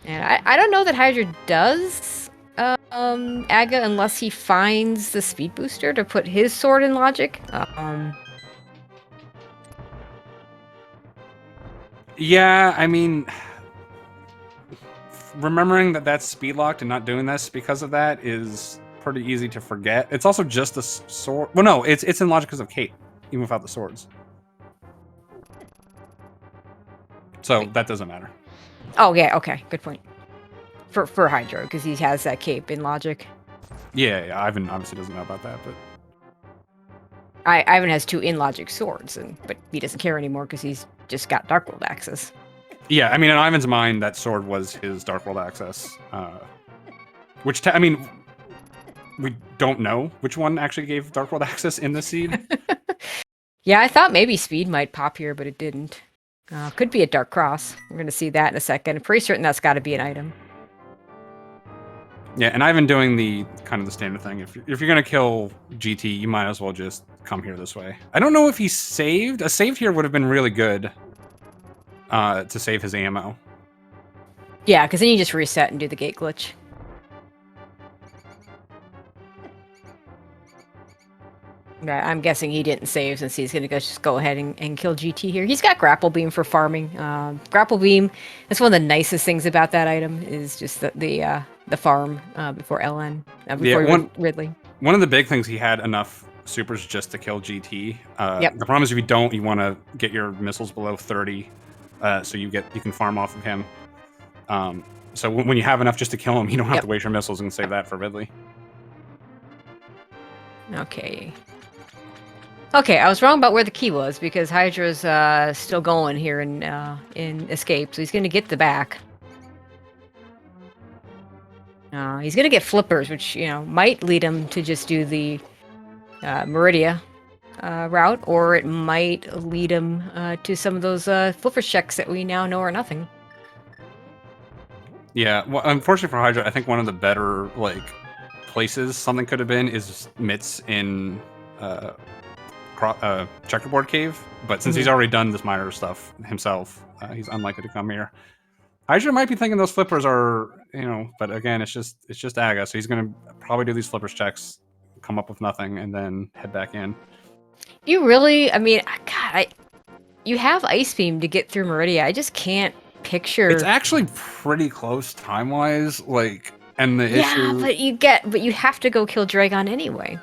And I don't know that Hydra does Aga unless he finds the speed booster to put his sword in logic. Yeah, I mean, remembering that that's speed locked and not doing this because of that is pretty easy to forget. It's also just the sword. Well, no, it's in logic because of Kate, even without the swords. So that doesn't matter. Oh yeah, okay, good point. For Hydra, because he has that cape in logic. Yeah, Ivan obviously doesn't know about that, but Ivan has 2 in logic swords, but he doesn't care anymore because he's just got Dark World access. yeah, I mean, in Ivan's mind, that sword was his Dark World access, which I mean, we don't know which one actually gave Dark World access in this seed. Yeah, I thought maybe speed might pop here, but it didn't. Could be a Dark Cross. We're going to see that in a second. I'm pretty certain that's got to be an item. Yeah, and Ivan doing the kind of the standard thing. If you're gonna kill GT, you might as well just come here this way. I don't know if he saved. A save here would have been really good to save his ammo. Yeah, because then you just reset and do the gate glitch. I'm guessing he didn't save since he's going to just go ahead and kill GT here. He's got Grapple Beam for farming. Grapple Beam, that's one of the nicest things about that item, is just the farm before LN, before Ridley. One of the big things, he had enough supers just to kill GT. Yep. The problem is if you don't, you want to get your missiles below 30, so you can farm off of him. So when you have enough just to kill him, you don't have to waste your missiles and save that for Ridley. Okay, I was wrong about where the key was because Hydra's still going here in escape, so he's going to get the back. He's going to get flippers, which might lead him to just do the Meridia route, or it might lead him to some of those flippers checks that we now know are nothing. Yeah, well, unfortunately for Hydra, I think one of the better places something could have been is Mitts in Checkerboard Cave, but since he's already done this minor stuff himself, he's unlikely to come here. Hydra might be thinking those flippers are, but again, it's just Aga, so he's gonna probably do these flippers checks, come up with nothing, and then head back in. You really, I mean, God, you have Ice Beam to get through Meridia. I just can't picture. It's actually pretty close time-wise, and the issue. Yeah, but you have to go kill Dragon anyway.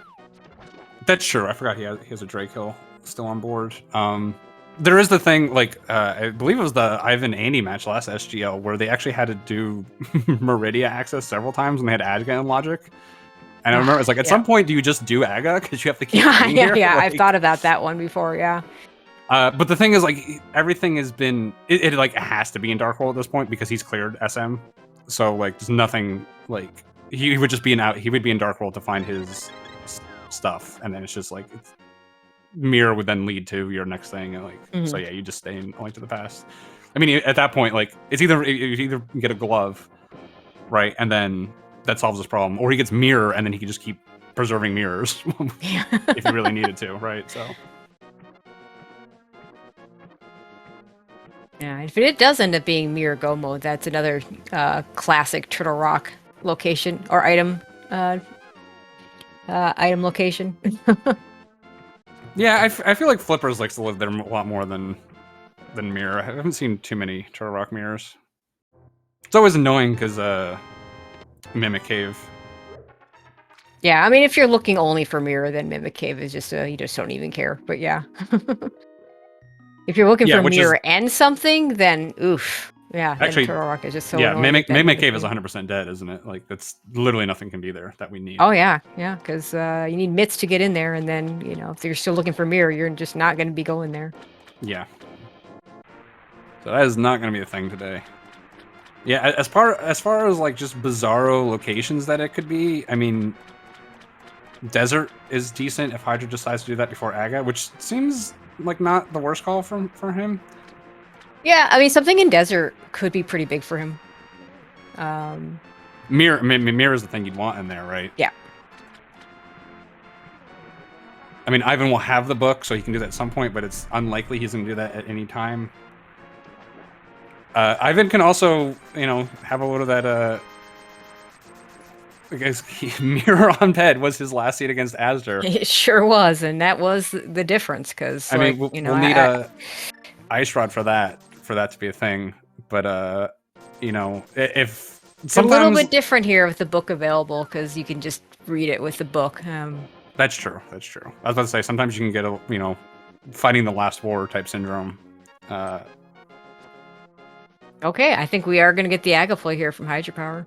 That's true. I forgot he has a Drake Hill still on board. There is the thing, I believe it was the Ivan Andy match last SGL where they actually had to do Meridia access several times when they had Aga in logic. And I remember it's at some point, do you just do Aga because you have to keep here? Yeah, I've thought about that one before. Yeah. But the thing is, everything has been it has to be in Dark World at this point because he's cleared SM. So there's nothing he would just be in Dark World to find his stuff, and then it's just mirror would then lead to your next thing, and so yeah, you just stay in Link to the Past. I mean, at that point, it's either get a glove, right, and then that solves this problem, or he gets mirror, and then he can just keep preserving mirrors if he really needed to, right? So yeah, if it does end up being mirror go mode, that's another classic Turtle Rock location or item location. Yeah, I feel like Flippers likes to live there a lot more than Mirror. I haven't seen too many Turtle Rock mirrors. It's always annoying because Mimic Cave. Yeah, I mean, if you're looking only for Mirror, then Mimic Cave is just you just don't even care. But yeah, if you're looking for Mirror and something, then oof. Yeah, actually, Turtle Rock is just so annoying. Mimic Cave is 100% dead, isn't it? That's literally nothing can be there that we need. Oh yeah, because you need Mitts to get in there, and then if you're still looking for Mirror, you're just not going to be going there. Yeah. So that is not going to be a thing today. Yeah, as far as just bizarro locations that it could be, I mean, Desert is decent if Hydra decides to do that before Aga, which seems not the worst call for him. Yeah, I mean, something in Desert could be pretty big for him. Mirror is the thing you'd want in there, right? Yeah. I mean, Ivan will have the book, so he can do that at some point, but it's unlikely he's going to do that at any time. Ivan can also, you know, have a little of that. I guess mirror on bed was his last seed against Asder. It sure was, and that was the difference. Because I like, mean, you know, we'll need a ice rod for that to be a thing. But you know, if it's a little sometimes bit different here with the book available because you can just read it with the book. that's true. That's true. I was about to say sometimes you can get a, you know, fighting the last war type syndrome. Okay, I think we are going to get the Agafloy here from Hydrapower.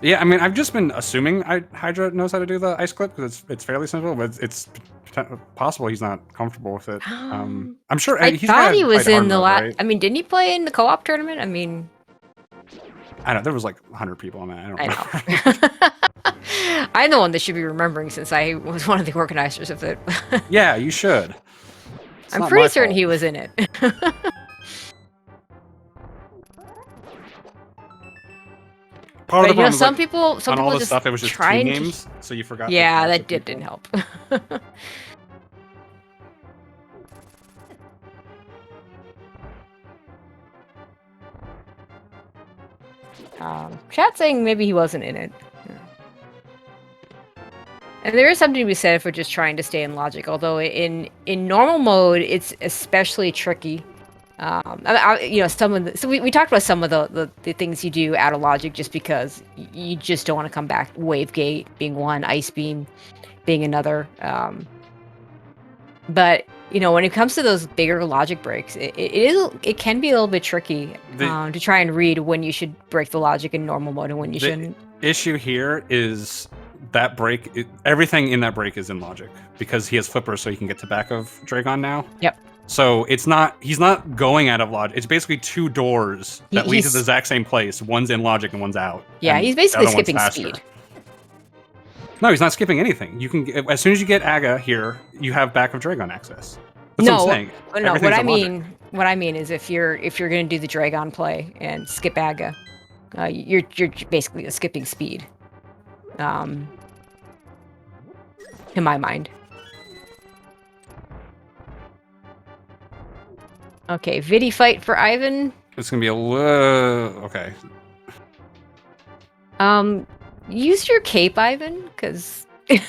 Yeah, I mean, I've just been assuming Hydra knows how to do the ice clip because it's fairly simple, but it's possible he's not comfortable with it. I'm sure I he's thought gotta he was fight hard in the mode, last. right? I mean, didn't he play in the co-op tournament? I mean, I don't know. There was like 100 people on that. I don't I know. I'm the one that should be remembering since I was one of the organizers of it. Yeah, you should. It's I'm not pretty my certain fault. he was in it. Part of the But you know, problem is, some like, people on all the just stuff, it was just team trying to. games, so you forgot. Yeah, to that didn't help. Chat saying maybe he wasn't in it. And there is something to be said for just trying to stay in logic. Although in normal mode, it's especially tricky. You know, some of the, so we talked about some of the things you do out of logic just because you just don't want to come back. Wave gate being one, ice beam being another. But you know, when it comes to those bigger logic breaks, it can be a little bit tricky to try and read when you should break the logic in normal mode and when you shouldn't. Issue here is that break. Everything in that break is in logic because he has flippers, so he can get to back of Dragon now. Yep. So it's not. He's not going out of logic. It's basically two doors that lead to the exact same place. One's in logic and one's out. Yeah, and he's basically the other one's skipping faster. speed. No, he's not skipping anything. You can, as soon as you get Aga here, you have back of Dragon access. That's what I'm saying. No. What I mean is if you're gonna do the Dragon play and skip Aga, you're basically skipping speed. In my mind. Okay, Vidi fight for Ivan. It's gonna be a little okay. Use your cape, Ivan, because I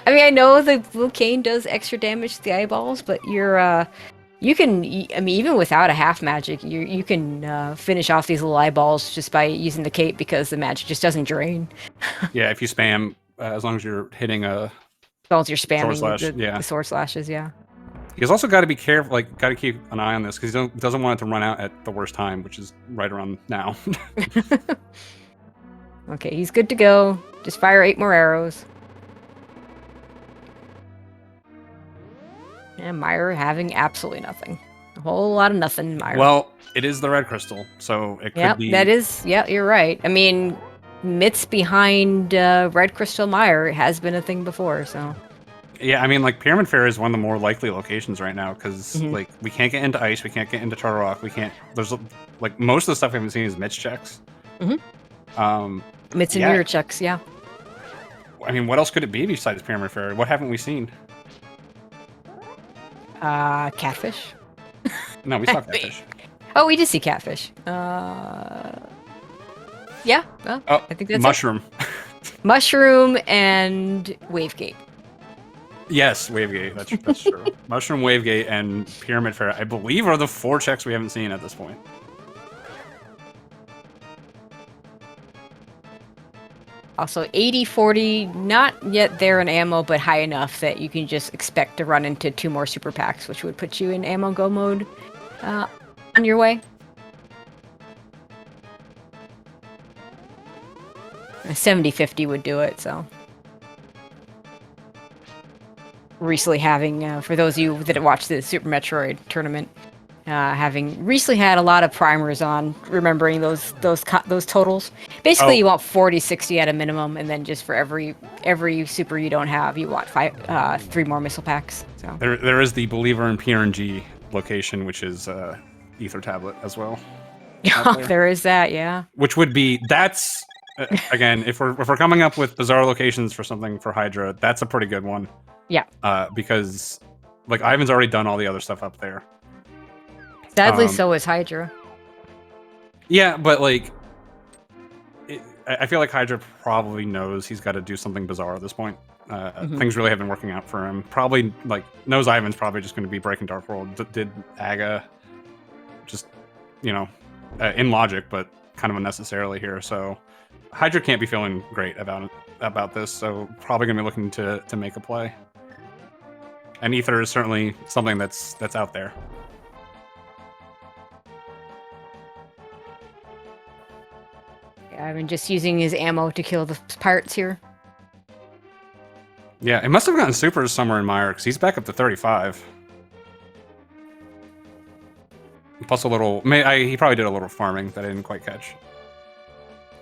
mean, I know the blue cane does extra damage to the eyeballs, but you can, I mean, even without a half magic, you can finish off these little eyeballs just by using the cape because the magic just doesn't drain. Yeah, if you spam, as long as you're hitting a. As long as you're spamming sword slash, the sword slashes, yeah. He's also got to be careful, like, got to keep an eye on this because he doesn't want it to run out at the worst time, which is right around now. Okay, he's good to go. Just fire 8 more arrows. And Meyer having absolutely nothing. A whole lot of nothing, Meyer. Well, it is the red crystal, so it could be. That is, you're right. I mean, myths behind red crystal Meyer has been a thing before, so. Yeah, I mean, like, Pyramid Fair is one of the more likely locations right now because, like, we can't get into ice, we can't get into Turtle Rock, we can't. There's, like, most of the stuff we haven't seen is Mitch checks. Mitts and mirror checks, yeah. I mean, what else could it be besides Pyramid Fair? What haven't we seen? Catfish. No, we saw Catfish. Oh, we did see Catfish. Yeah. Well, oh, I think that's Mushroom. Mushroom and Wavegate. Yes, Wavegate. That's true. Mushroom, Wavegate, and Pyramid Fair, I believe, are the 4 checks we haven't seen at this point. Also, 80-40, not yet there in ammo, but high enough that you can just expect to run into 2 more super packs, which would put you in ammo go mode on your way. 70-50 would do it, so. Recently having, for those of you that watched the Super Metroid tournament, having recently had a lot of primers on, remembering those totals. Basically, you want 40-60 at a minimum, and then just for every super you don't have, you want 3 more missile packs. So there is the Believer in PRNG location, which is Ether Tablet as well. There is that, yeah. Which would be again, if we're coming up with bizarre locations for something for Hydra, that's a pretty good one. Yeah. Because like Ivan's already done all the other stuff up there. Sadly, so is Hydra. Yeah, but like, I feel like Hydra probably knows he's got to do something bizarre at this point. Things really have been working out for him. Probably like knows Ivan's probably just going to be breaking Dark World. Did Aga just, you know, in logic, but kind of unnecessarily here. So Hydra can't be feeling great about this. So probably going to be looking to make a play. And Ether is certainly something that's out there. Yeah, I've been just using his ammo to kill the pirates here. Yeah, it must have gotten supers somewhere in Meyer, because he's back up to 35. Plus a little... he probably did a little farming that I didn't quite catch.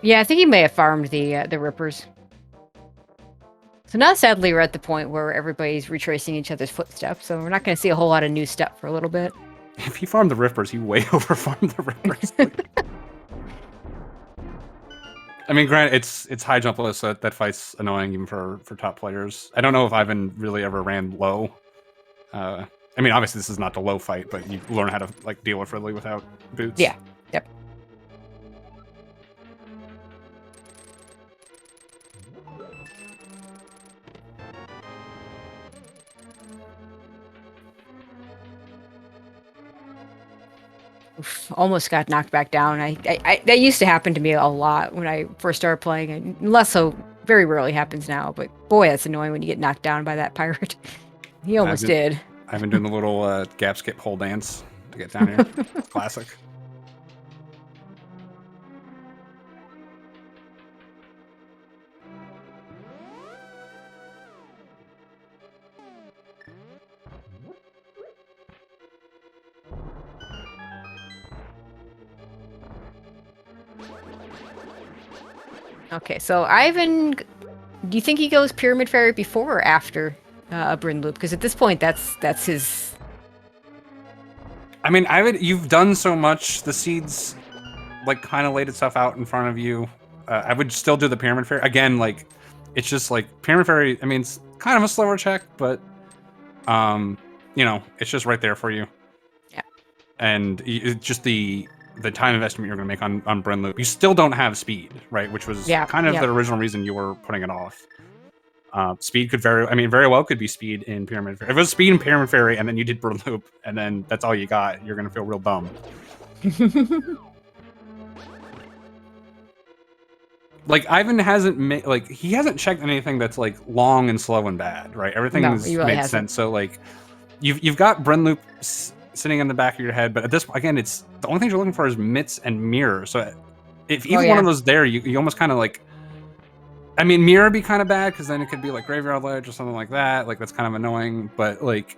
Yeah, I think he may have farmed the Rippers. So now, sadly, we're at the point where everybody's retracing each other's footsteps, so we're not going to see a whole lot of new stuff for a little bit. If he farmed the Rippers, he way over-farmed the Rippers. I mean, granted, it's high jump list, so that fight's annoying even for top players. I don't know if Ivan really ever ran low. I mean, obviously this is not the low fight, but you learn how to like deal with Ridley without boots. Yeah. Yep. Oof, almost got knocked back down. That used to happen to me a lot when I first started playing, and less so, very rarely happens now. But boy, that's annoying when you get knocked down by that pirate. He almost did. I've been doing the little gap skip pole dance to get down here. Classic. Okay, so Ivan, do you think he goes Pyramid Fairy before or after a Bryn Loop? Because at this point, that's his... I mean, you've done so much. The seeds, like, kind of laid itself out in front of you. I would still do the Pyramid Fairy. Again, like, it's just, like, Pyramid Fairy, I mean, it's kind of a slower check, but, you know, it's just right there for you. Yeah. And it's just the time investment you're going to make on Bryn Loop. You still don't have speed, right? Which was kind of the original reason you were putting it off. Speed could very well could be speed in Pyramid Fairy. If it was speed in Pyramid Fairy and then you did Bryn Loop and then that's all you got, you're going to feel real dumb. Like, Ivan hasn't made, like, he hasn't checked anything that's, like, long and slow and bad, right? Everything's made sense. So, like, you've got Bryn Loop sitting in the back of your head, but at this, again, it's the only things you're looking for is mitts and mirror. So if either one of those there, you almost kind of like, I mean, mirror would be kind of bad because then it could be like Graveyard Ledge or something like that. Like, that's kind of annoying, but like,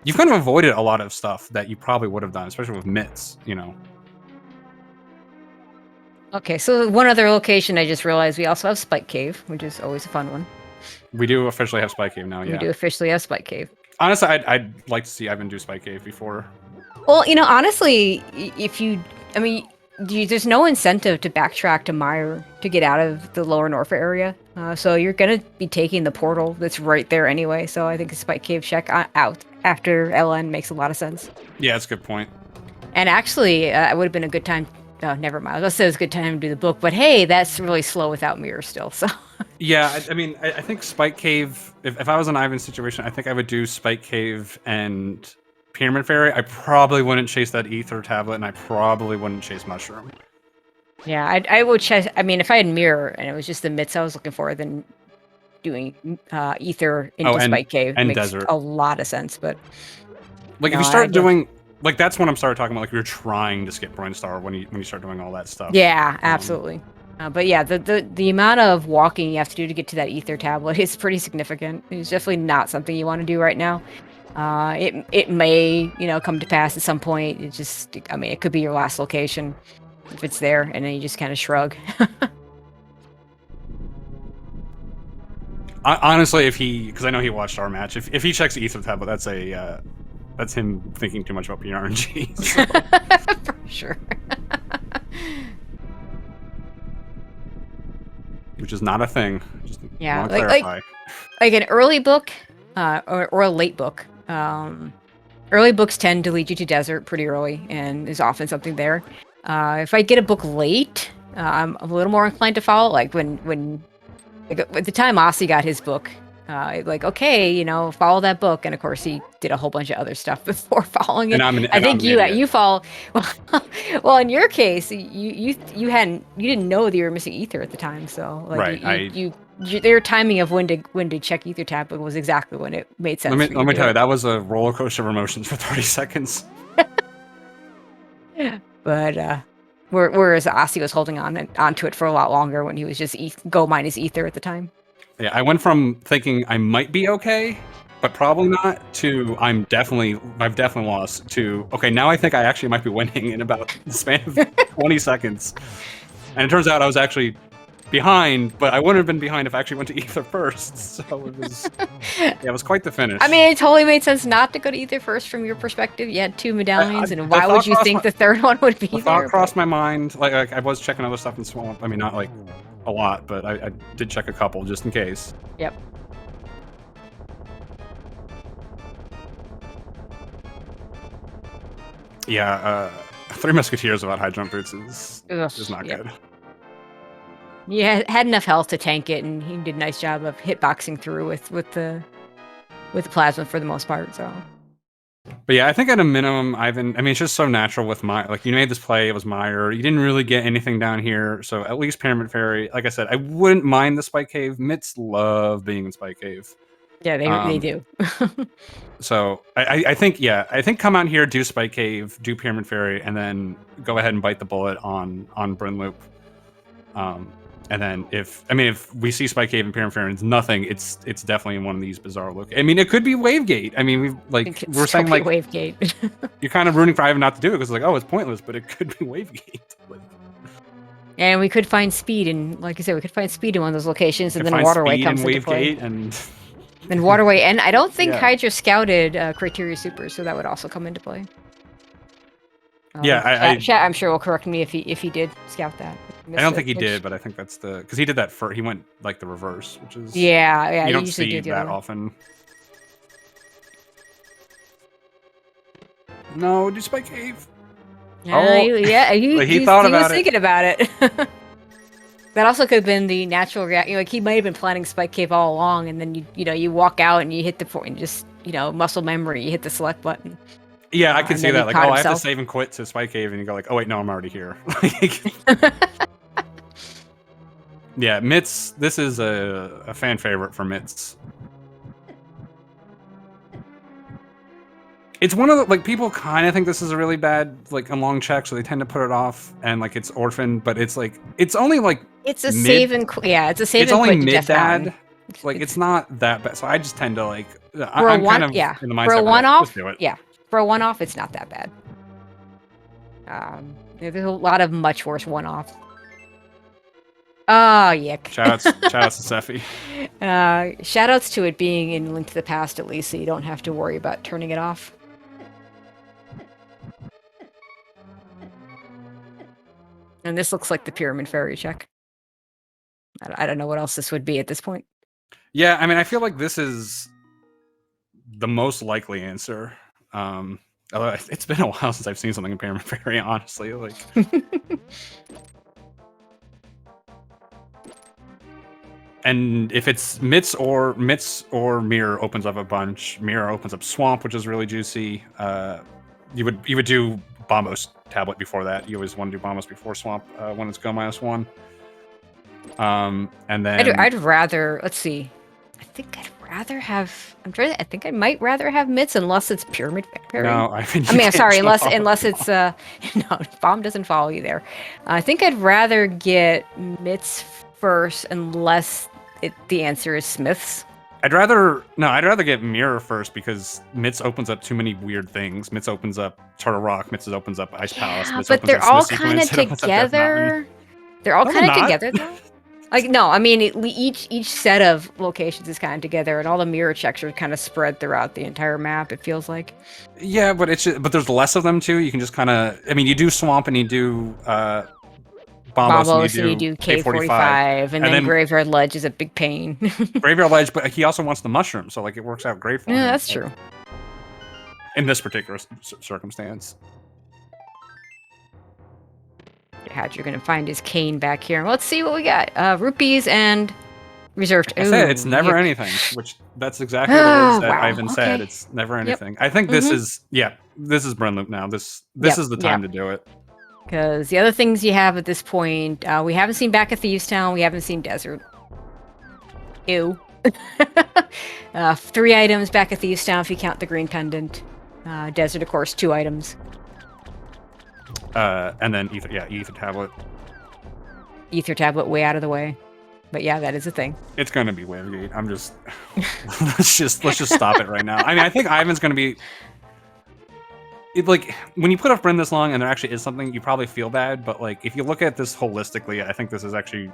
you've kind of avoided a lot of stuff that you probably would have done, especially with mitts, you know. Okay, so one other location I just realized we also have Spike Cave, which is always a fun one. We do officially have Spike Cave now, yeah. We do officially have Spike Cave. Honestly, I'd like to see Ivan do Spike Cave before. Well, you know, honestly, there's no incentive to backtrack to Meyer to get out of the lower Norfair area. So you're going to be taking the portal that's right there anyway. So I think a Spike Cave check out after LN makes a lot of sense. Yeah, that's a good point. And actually, it would have been a good time. Oh, never mind. I was going to say it was a good time to do the book. But hey, that's really slow without mirror still. So. Yeah, I mean, I think Spike Cave, if I was in Ivan's situation, I think I would do Spike Cave and Pyramid Fairy. I probably wouldn't chase that Ether tablet, and I probably wouldn't chase Mushroom. Yeah, I would chase, I mean, if I had mirror and it was just the mitts I was looking for, then doing Ether into Spike Cave and makes Desert. A lot of sense, but... Like, if you start doing... Like, that's when I'm started talking about, like, you're trying to skip Brainstar when you start doing all that stuff. Yeah, absolutely. But yeah, the amount of walking you have to do to get to that Ether tablet is pretty significant. It's definitely not something you want to do right now. It may, you know, come to pass at some point. It just, I mean, it could be your last location if it's there, and then you just kind of shrug. Honestly, because I know he watched our match, if he checks the Ether tablet, that's him thinking too much about PRNG. So. For sure. Which is not a thing. Just yeah, want to clarify. like an early book, or a late book. Early books tend to lead you to desert pretty early, and there's often something there. If I get a book late, I'm a little more inclined to follow. Like when like, at the time Aussie got his book, like okay, you know, follow that book, and of course he did a whole bunch of other stuff before following it. I think you follow. Well, in your case, you didn't know that you were missing ether at the time, so like right. Their timing of when to check ether tab was exactly when it made sense. Let me tell you, that was a roller coaster of emotions for 30 seconds. But whereas Aussie was holding onto it for a lot longer when he was just go minus ether at the time. Yeah, I went from thinking I might be okay, but probably not, to I've definitely lost, to okay, now I think I actually might be winning in about the span of 20 seconds. And it turns out I was actually behind, but I wouldn't have been behind if I actually went to ether first. So it was, yeah, it was quite the finish. I mean, it totally made sense not to go to ether first from your perspective. You had 2 medallions, and why would you think the third one would be there? The thought crossed my mind. Like I was checking other stuff in Swamp. I mean, not like a lot, but I did check a couple just in case. Yep. Yeah, Three Musketeers without high jump boots is not good. Yeah, had enough health to tank it, and he did a nice job of hitboxing through with the plasma for the most part. So. But yeah, I think at a minimum, Ivan. I mean, it's just so natural with like you made this play. It was Meyer. You didn't really get anything down here, so at least Pyramid Fairy. Like I said, I wouldn't mind the Spike Cave. Mitts love being in Spike Cave. Yeah, they do. So I think come out here, do Spike Cave, do Pyramid Fairy, and then go ahead and bite the bullet on Bryn Loop. And then if we see Spike Cave and Pyramid Fairy and it's nothing, it's definitely in one of these bizarre look. I mean, it could be Wavegate. I mean, we're saying like Wavegate. You're kind of rooting for Ivan not to do it because like, oh, it's pointless, but it could be Wavegate. And we could find speed, and like I said, we could find speed in one of those locations, and then Waterway comes into play. And Waterway, and I don't think Hydra scouted Criteria Super, so that would also come into play. I'm sure will correct me if he did scout that. I don't think he did, but I think that's because he did that for he went like the reverse, which is you don't see that often. No, do Spike Cave. He thought about it. He was thinking about it. That also could have been the natural reaction. Like he might have been planning Spike Cave all along, and then you walk out and you hit the point, and just muscle memory, you hit the select button. Yeah, I can see that. Like, oh, I have to save and quit to Spike Cave, and you go like, oh wait, no, I'm already here. Yeah, Mitts. This is a fan favorite for Mitts. It's one of the people kind of think this is a really bad a long check, so they tend to put it off, and it's orphan, but it's only it's a save and it's a save. It's only mid bad. It's not that bad, so I just tend to I'm kind of in the mindset for a one-off. Do it. Yeah, for a one-off, it's not that bad. There's a lot of much worse one-offs. Oh, yuck. Shoutouts to Sephi. Shoutouts to it being in Link to the Past, at least, so you don't have to worry about turning it off. And this looks like the Pyramid Fairy check. I don't know what else this would be at this point. Yeah, I mean, I feel like this is the most likely answer. Although it's been a while since I've seen something in Pyramid Fairy, honestly. And if it's Mitts or Mirror opens up a bunch, Mirror opens up Swamp, which is really juicy. You would do Bombos Tablet before that. You always want to do Bombos before Swamp when it's go -1. And then I'd rather, let's see. I think I'd rather have. I think I might rather have Mitts unless it's Pyramid Fairy. No, unless it's no, Bomb doesn't follow you there. I think I'd rather get Mitts first unless the answer is Smiths. I'd rather get Mirror first because Mitts opens up too many weird things. Mitts opens up Turtle Rock. Mitts opens up Ice Palace. Mitts but they're all kind of together. They're all kind of together though. No, I mean each set of locations is kind of together, and all the mirror checks are kind of spread throughout the entire map. It feels like. Yeah, but there's less of them too. You can just kind of. I mean, you do Swamp and you do Bombos, Bombos, and and you you do do K45. K45, and then Graveyard Ledge is a big pain. Graveyard Ledge, but he also wants the mushroom, so like it works out great for him. Yeah, that's like, true. In this particular circumstance. Hydra gonna find his cane back here. Let's see what we got. Rupees and reserved. Like I said, it's never yuck. anything, which that's exactly the words that Wow, Ivan said. okay. It's never anything. I think this is, this is Bryn Loop now. This is the time to do it. Because the other things you have at this point, we haven't seen back at Thieves Town, we haven't seen Desert. Ew. 3 items back at Thieves Town if you count the green pendant. Desert, of course, 2 items. And then Ether Tablet. Ether Tablet way out of the way. But yeah, that is a thing. It's gonna be Wavegate. I'm just let's just stop it right now. I mean, I think Ivan's gonna be like when you put off Bryn this long and there actually is something, you probably feel bad, but like if you look at this holistically, I think this is actually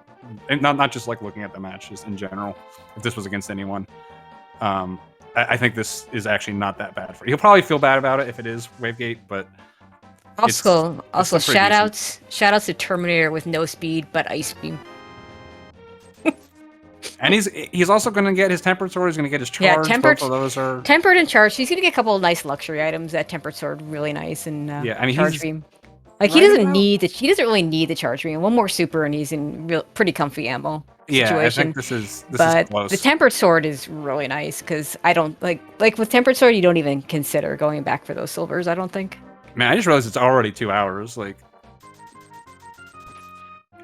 not just like looking at the match, just in general. If this was against anyone, I think this is actually not that bad for you. He'll probably feel bad about it if it is Wavegate, but also shout decent. outs to Terminator with no speed but Ice Beam. And he's also going to get his Tempered Sword. He's going to get his Charge. Tempered. Both of those are Tempered and Charge. He's going to get a couple of nice luxury items. That Tempered Sword really nice, and I mean, Charge Beam. Like he doesn't really need the Charge Beam. One more super and he's in pretty comfy ammo situation. I think this is close. The Tempered Sword is really nice because I don't like with Tempered Sword you don't even consider going back for those silvers. I don't think. Man, I just realized it's already 2 hours. Like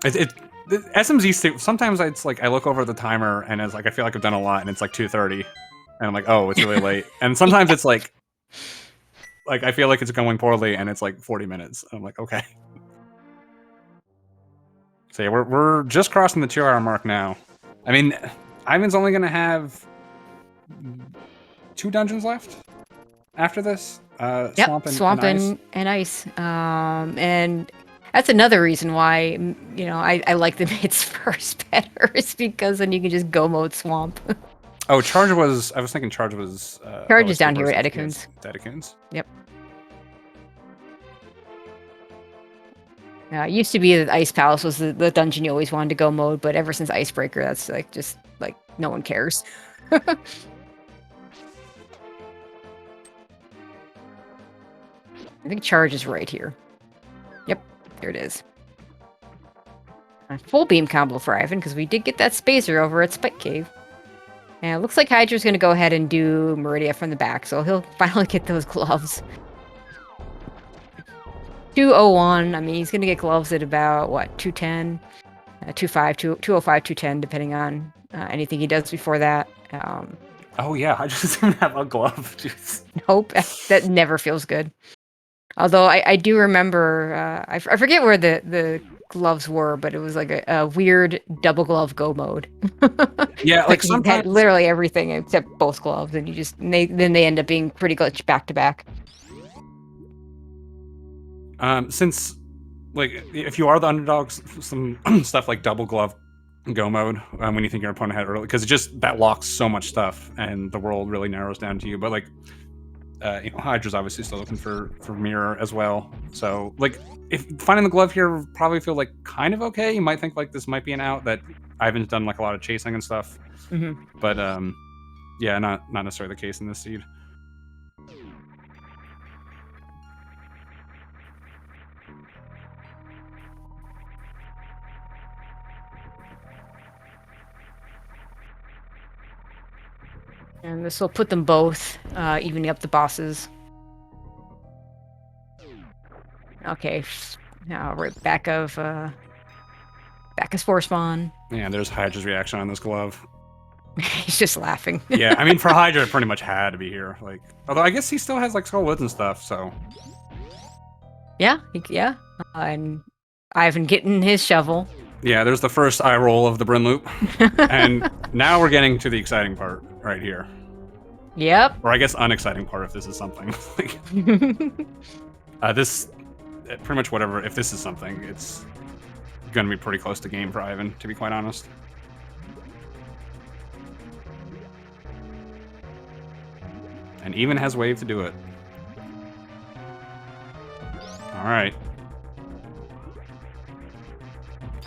the SMZ3. Sometimes it's like I look over the timer and it's like I feel like I've done a lot and it's like 2:30, and I'm like, oh, it's really late. And sometimes it's like I feel like it's going poorly and it's like 40 minutes. I'm like, okay. So yeah, we're just crossing the 2-hour mark now. I mean, Ivan's only gonna have 2 dungeons left after this. Swamp and Ice. And that's another reason why I like the mids first better, is because then you can just go mode Swamp. Oh, Charge was. I was thinking Charge was. Charge is down here at Edicoons. Yep. It used to be that Ice Palace was the dungeon you always wanted to go mode, but ever since Icebreaker, that's like just like no one cares. I think Charge is right here. Yep, there it is. A full beam combo for Ivan, because we did get that spacer over at Spike Cave. And it looks like Hydra's going to go ahead and do Meridia from the back, so he'll finally get those gloves. 201, I mean, he's going to get gloves at about, what, 210? 205, 210, depending on anything he does before that. Oh, yeah, I just didn't have a glove. Jeez. Nope, that never feels good. Although I do remember, I forget where the gloves were, but it was like a weird double glove go mode. Yeah, like you had literally everything except both gloves, and then they end up being pretty glitch back to back. Since like if you are the underdogs, some stuff like double glove go mode when you think your opponent had early, because that locks so much stuff and the world really narrows down to you. But like Hydra's obviously still looking for mirror as well. So like if finding the glove here would probably feel like kind of okay. You might think like this might be an out, that Ivan's done like a lot of chasing and stuff. But yeah, not necessarily the case in this seed. And this will put them both evening up the bosses. Okay, now right back of Spore Spawn. Yeah, there's Hydra's reaction on this glove. He's just laughing. Yeah, I mean for Hydra, it pretty much had to be here. Like, although I guess he still has like Skull Woods and stuff. So. Yeah, and Ivan getting his shovel. Yeah, there's the first eye roll of the Bryn Loop. And now we're getting to the exciting part right here. Yep. Or I guess unexciting part if this is something. This, pretty much whatever, if this is something, it's going to be pretty close to game for Ivan, to be quite honest. And even has wave to do it. All right.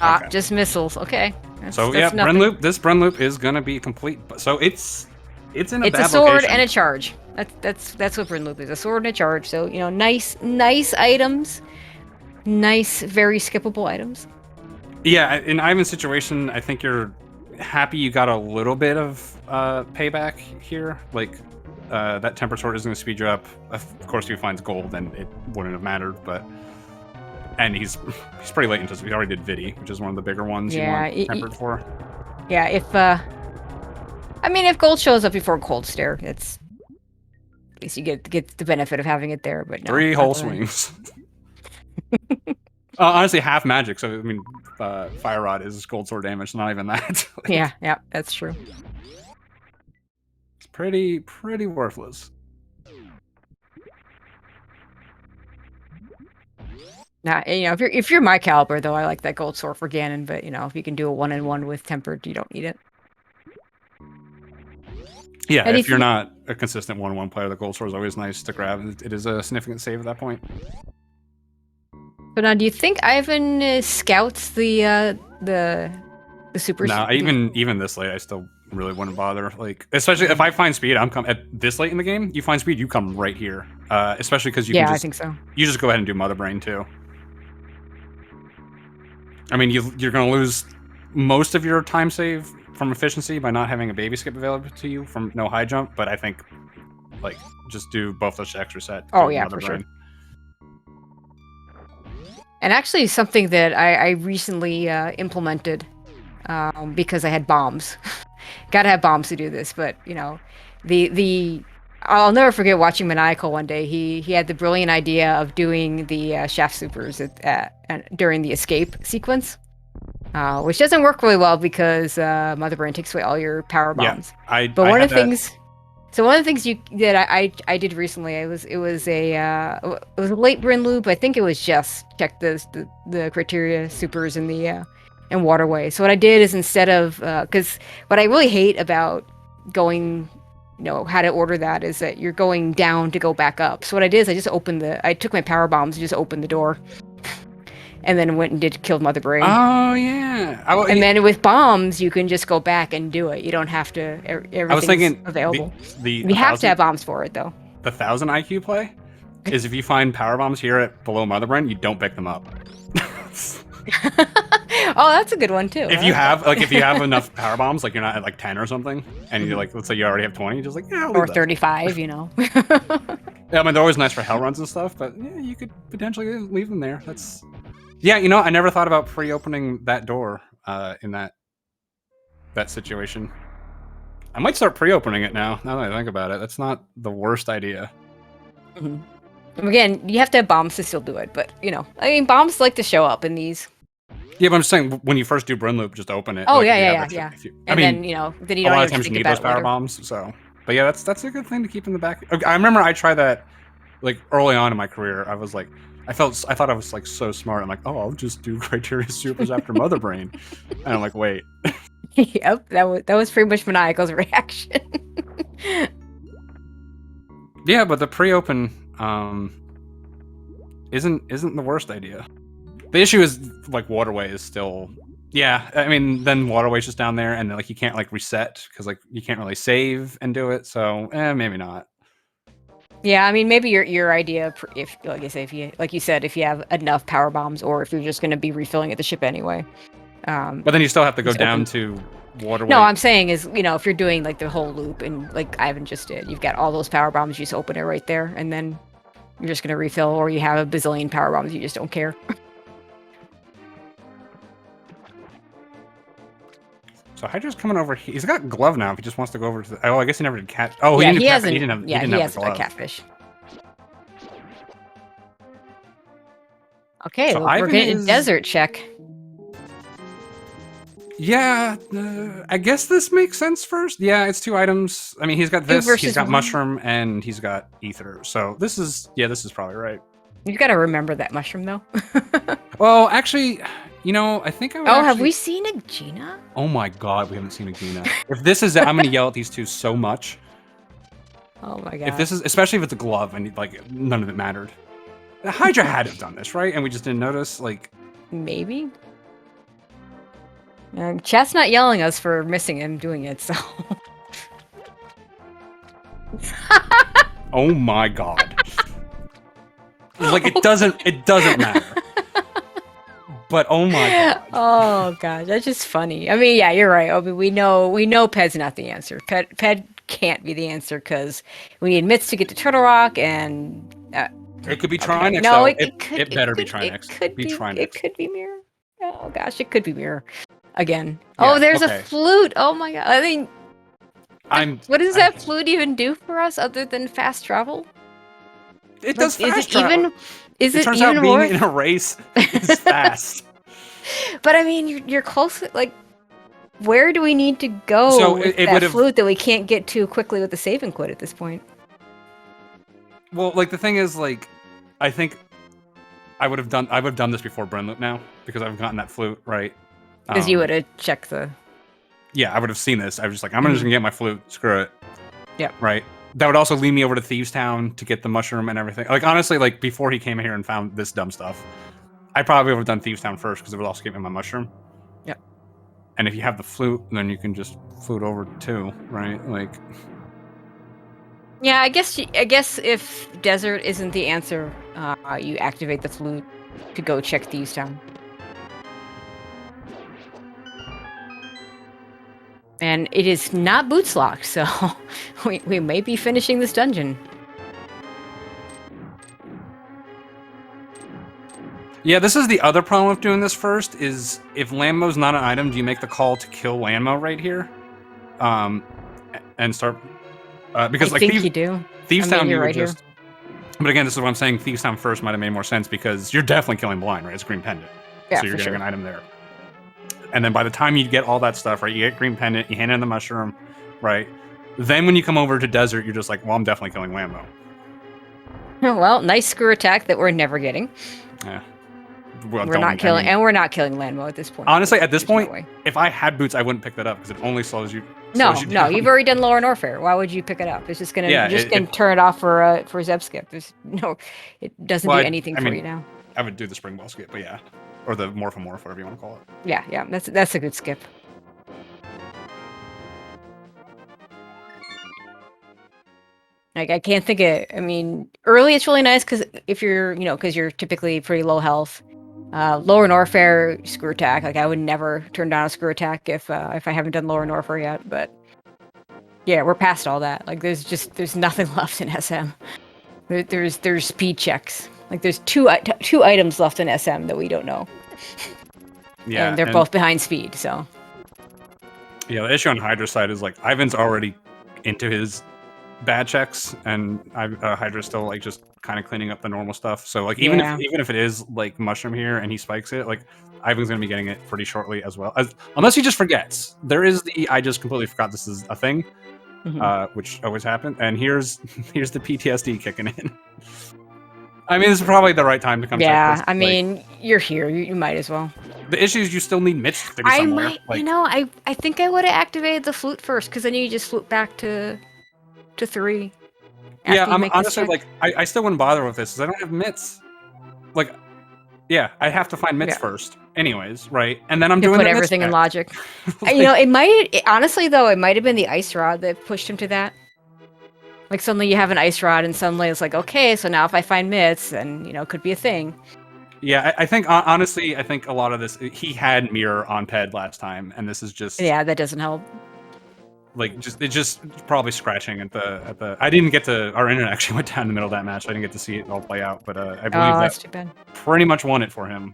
Okay. Just missiles. Okay. So yeah, nothing. Bren Loop. This Bren Loop is gonna be complete. So it's in a It's bad a sword location. and a charge. That's what Bren Loop is. A sword and a charge. So nice items. Nice, very skippable items. Yeah, in Ivan's situation, I think you're happy you got a little bit of payback here. Like that temper sword is gonna speed you up. Of course, if he finds gold, then it wouldn't have mattered. And he's pretty late into. He already did Vidi, which is one of the bigger ones you want tempered for. Yeah, if gold shows up before cold stare, at least you get the benefit of having it there. But no, 3 whole swings. Honestly, half magic. So I mean, Fire Rod is gold sword damage. Not even that. Like, yeah, that's true. It's pretty worthless. Now, if you're my caliber, though, I like that gold sword for Ganon. But if you can do a 1-in-1 with tempered, you don't need it. Yeah, if you're not a consistent 1-1 player, the gold sword is always nice to grab. It is a significant save at that point. But now, do you think Ivan scouts the super? No, even this late, I still really wouldn't bother. Like, especially if I find speed, I'm come at this late in the game. You find speed, you come right here. Especially because you can just, I think so. You just go ahead and do Mother Brain too. I mean, you're going to lose most of your time save from efficiency by not having a baby skip available to you from no high jump, but I think like just do both those extra set. Oh yeah, for sure. And actually, something that I recently implemented because I had bombs. Gotta have bombs to do this, but I'll never forget watching Maniacal one day. He had the brilliant idea of doing the shaft supers during the escape sequence, which doesn't work really well because Mother Brain takes away all your power bombs. Yeah, one of the things that I did recently, it was a late Brin loop. I think it was just check the criteria supers in the and waterway. So what I did is instead of because what I really hate about going how to order that is that you're going down to go back up. So what I did is I took my power bombs and just opened the door. And then went and killed Mother Brain. Oh yeah. Then with bombs, you can just go back and do it. You don't have to. Everything's I was thinking available. You have to have bombs for it, though. The 1000 IQ play is if you find power bombs here at below Mother Brain, you don't pick them up. Oh, that's a good one too. If you have enough power bombs, like you're not at like 10 or something, and you're like, let's say you already have 20, you're just like, yeah, or 35, Yeah, I mean they're always nice for hell runs and stuff, but yeah, you could potentially leave them there. That's. Yeah, I never thought about pre-opening that door in that situation. I might start pre-opening it now that I think about it. That's not the worst idea. Mm-hmm. Again, you have to have bombs to still do it, but bombs like to show up in these. Yeah, but I'm just saying when you first do Brin Loop, just open it. Oh like, yeah. then you don't a lot of times you need those power bombs. So, but yeah, that's a good thing to keep in the back. I remember I tried that like early on in my career. I was like. I thought I was like so smart. I'm like, oh, I'll just do criteria supers after Mother Brain, and I'm like, wait. Yep, that was pretty much Maniacal's reaction. Yeah, but the pre-open isn't the worst idea. The issue is like waterway is still. Yeah, I mean then waterway's just down there, and like you can't like reset because like you can't really save and do it. So maybe not. Yeah, I mean, maybe your idea, if you said, if you have enough power bombs, or if you're just going to be refilling at the ship anyway. But then you still have to go down to waterway. No, I'm saying is, if you're doing like the whole loop and like Ivan just did, you've got all those power bombs, you just open it right there, and then you're just going to refill, or you have a bazillion power bombs, you just don't care. So Hydra's coming over here. He's got glove now if he just wants to go over to the... Oh, I guess he never did cat... Oh, yeah, he he hasn't. He didn't He has a catfish. Okay, so we're getting a desert check. Yeah, I guess this makes sense first. Yeah, it's 2 items. I mean, he's got this, he's got mushroom, and he's got ether. So this is probably right. You've got to remember that mushroom, though. Well, actually... I think I would have we seen a Gina? Oh my god, we haven't seen a Gina. If this is it, I'm going to yell at these two so much. Oh my god. If this is, especially if it's a glove and like none of it mattered. Hydra had to have done this, right? And we just didn't notice, like... Maybe? Chat's not yelling us for missing him doing it, so. Oh my god. Like it doesn't matter. But oh my god. Oh gosh, that's just funny. I mean, yeah, you're right. I mean, we know Ped's not the answer. Ped can't be the answer because we need Mitts to get to Turtle Rock, and it could be okay. Trinex. No, though. it better be could, Trinex. Trinex. it could be Mirror. Oh gosh, it could be Mirror again. Yeah, oh, there's okay. a flute. Oh my god. I mean, what does that flute even do for us other than fast travel? It does fast travel. Is it turns even out being worth? in a race is fast. But I mean, you're close. Like, where do we need to go with that flute that we can't get to quickly with the save and quit at this point? Well, like the thing is, like, I think I would have done this before Burn Loop now because I've gotten that flute right. Because you would have checked the. Yeah, I would have seen this. I was just like, I'm just gonna get my flute. Screw it. Yeah. Right. That would also lead me over to Thieves Town to get the mushroom and everything. Like honestly, like before he came here and found this dumb stuff, I probably would have done Thieves Town first because it would also give me my mushroom. Yep. And if you have the flute, then you can just flute over too, right? Like. Yeah, I guess if desert isn't the answer, you activate the flute to go check Thieves Town. And it is not boots locked, so we may be finishing this dungeon. Yeah, this is the other problem with doing this first, is if Landmo's not an item, do you make the call to kill Landmo right here? And start... because I think you do. Thieves Town, you right just... But again, this is what I'm saying, Thieves Town first might have made more sense because you're definitely killing Blind, right? It's Green Pendant. Yeah, so you're getting an item there. And then by the time you get all that stuff, right, you get Green Pendant, you hand in the mushroom, right? Then when you come over to Desert, you're just like, well, I'm definitely killing Landmo. Well, nice screw attack that we're never getting. Yeah. Well, we're not killing Landmo at this point. Honestly, at this point, if I had boots, I wouldn't pick that up because it only slows you. No, you've already done Lower Norfair. Why would you pick it up? It's just gonna turn it off for Zeb skip. There's no, it doesn't do anything for you now. I would do the Spring Ball skip, but yeah, or the Morph, whatever you want to call it. Yeah, that's a good skip. Like I can't think of. I mean, early it's really nice because if you're, because you're typically pretty low health. Lower Norfair screw attack. Like I would never turn down a screw attack if I haven't done Lower Norfair yet. But yeah, we're past all that. Like there's nothing left in SM. There's speed checks. Like there's two items left in SM that we don't know. Yeah, and they're both behind speed. So yeah, the issue on Hydra's side is like Ivan's already into his bad checks, and Hydra's still like just kind of cleaning up the normal stuff. So like even if it is like mushroom here and he spikes it, like Ivan's gonna be getting it pretty shortly as well. Unless he just forgets. There is the I just completely forgot this is a thing, which always happens. And here's the PTSD kicking in. I mean, this is probably the right time to come. Yeah, check this. I mean, you're here. You might as well. The issue is you still need Mitch to be somewhere. I think I would have activated the flute first because then you just flute back to 3. Yeah, I'm honestly like I still wouldn't bother with this because I don't have mitts. Like, yeah, I have to find mitts first, anyways, right? And then I'm doing everything in logic. Like, honestly though, it might have been the ice rod that pushed him to that. Like suddenly you have an ice rod, and suddenly it's like, okay, so now if I find mitts, then it could be a thing. Yeah, I think honestly, I think a lot of this he had mirror on Ped last time, and this is just that doesn't help. Like it's just probably scratching at the. I didn't get to. Our internet actually went down in the middle of that match. So I didn't get to see it all play out, but I believe that's too bad. Pretty much won it for him.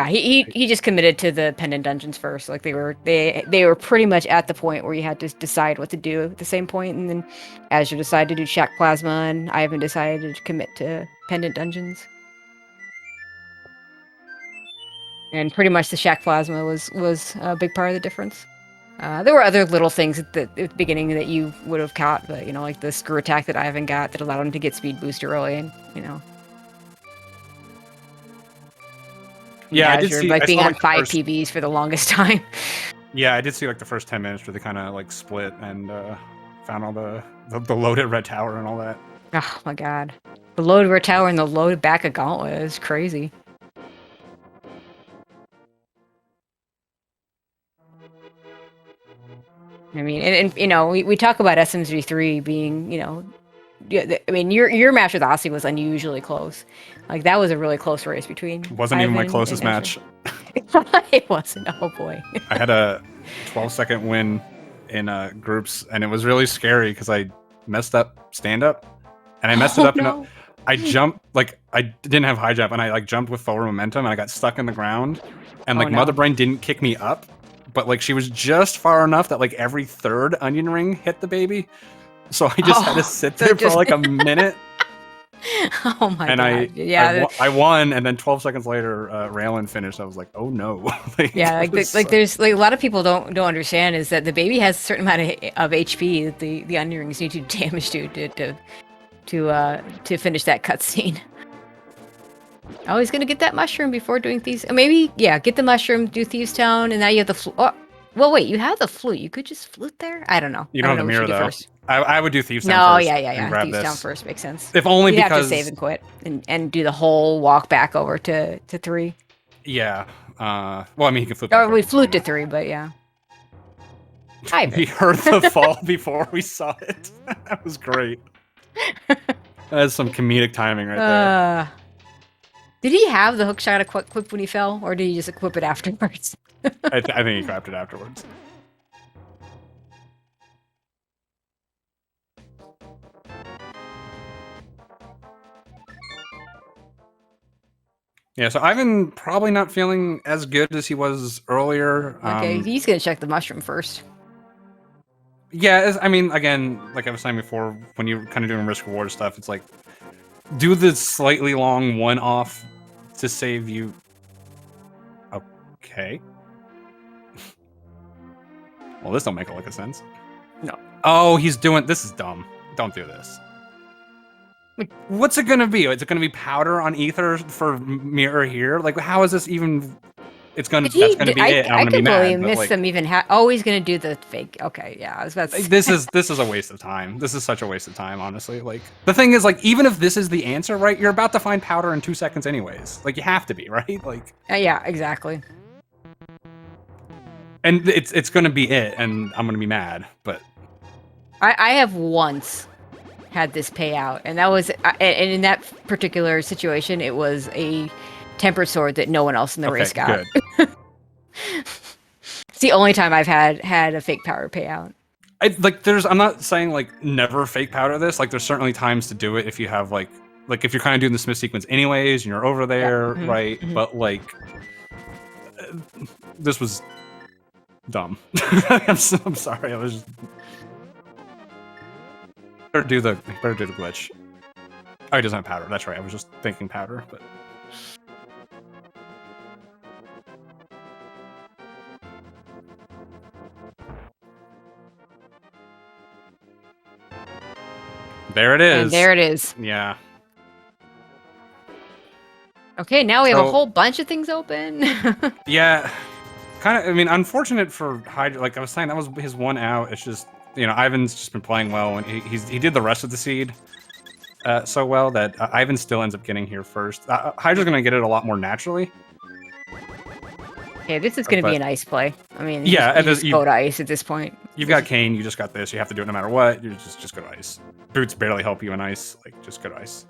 He just committed to the pendant dungeons first. Like they were pretty much at the point where you had to decide what to do at the same point, and then Azure decided to do Shack Plasma, and Ivan decided to commit to pendant dungeons. And pretty much the Shack Plasma was a big part of the difference. There were other little things at the beginning that you would have caught, but like the screw attack that Ivan got that allowed him to get speed boost early, and Yeah, Azure, I did see like being on 5 first... PBs for the longest time. Yeah, I did see like the first 10 minutes where they kind of like split and found all the loaded red tower and all that. Oh my god, the loaded red tower and the loaded back of Gauntlet is crazy. I mean, and you know, we talk about SMZ3 being, you know, yeah, I mean, your match with Aussie was unusually close. Like that was a really close race between. Wasn't even my Ivan closest and match. It wasn't. Oh boy. I had a 12-second win in groups, and it was really scary because I messed up stand up, and I messed it up. No. I jumped like I didn't have high jump, and I like jumped with forward momentum, and I got stuck in the ground, and like Mother Brain didn't kick me up, but like she was just far enough that like every third onion ring hit the baby, so I just had to sit there for like a minute. Oh my god! I won, and then 12 seconds later, Raylan finished. I was like, oh no! Like, yeah, there's like a lot of people don't understand is that the baby has a certain amount of HP that the onion rings need to do damage to finish that cutscene. Oh, he's gonna get that mushroom before doing thieves. Maybe get the mushroom, do Thieves Town, and now you have the flute. Oh, well, wait, you have the flute. You could just flute there. I don't know. You don't have the mirror though. First. I would do Thieves Town first. No, yeah. Thieves Town first makes sense. If only You'd because have to save and quit and do the whole walk back over to 3. Yeah. Well, I mean, you can flip. Or we flute to 3, but yeah. We heard the fall before we saw it. That was great. That's some comedic timing right there. Did he have the hook shot equipped when he fell, or did he just equip it afterwards? I think he equipped it afterwards. Yeah, so Ivan probably not feeling as good as he was earlier. Okay, he's gonna check the mushroom first. Yeah, I mean, again, like I was saying before, when you're kind of doing risk reward stuff, it's like do the slightly long one-off to save you. Okay. Well, this don't make a lick of sense. No. Oh, he's doing... This is dumb. Don't do this. What's it gonna be? Is it gonna be powder on ether for mirror here? Like, how is this even... It's gonna... That's gonna be it. I'm gonna be mad. I completely missed them even... Oh, he's gonna do the fake... Okay, yeah. I was about to say. This is a waste of time. This is such a waste of time, honestly. Like, the thing is, like, even if this is the answer, right? You're about to find powder in 2 seconds anyways. Like, you have to be, right? Like... yeah, exactly. And it's gonna be it, and I'm gonna be mad, but... I have once had this payout, and that was... And in that particular situation, it was a tempered sword that no one else in the race got. Good. It's the only time I've had a fake powder payout. I'm not saying, like, never fake powder this. Like, there's certainly times to do it if you have, like if you're kind of doing the Smith sequence anyways, and you're over there, right? But, like... This was... dumb. I'm sorry. I was just... Better do the glitch. Oh, he doesn't have powder. That's right. I was just thinking powder, but... There it is. And there it is. Yeah. Okay, now we have a whole bunch of things open. Yeah. Kind of, I mean, unfortunate for Hydra. Like I was saying, that was his one out. It's just, you know, Ivan's just been playing well, and he did the rest of the seed so well that Ivan still ends up getting here first. Hydra's going to get it a lot more naturally. Okay, this is going to be an ice play. I mean, yeah, you just go to ice at this point. You've got Kane, you just got this. You have to do it no matter what. You just go to ice. Boots barely help you in ice. Like, just go to ice.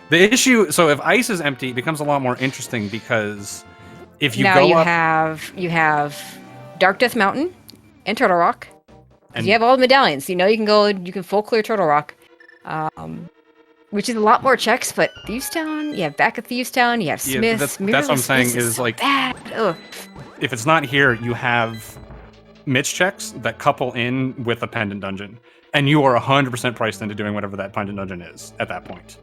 The issue, so if ice is empty, it becomes a lot more interesting because if you now go you have Dark Death Mountain and Turtle Rock. And you have all the medallions. You know you can full clear Turtle Rock. Which is a lot more checks, but Thieves Town, you have back at Thieves Town, you have Smith. That's what I'm saying is like, bad. Ugh. If it's not here, you have Mitch checks that couple in with a pendant dungeon, and you are 100% priced into doing whatever that pendant dungeon is at that point.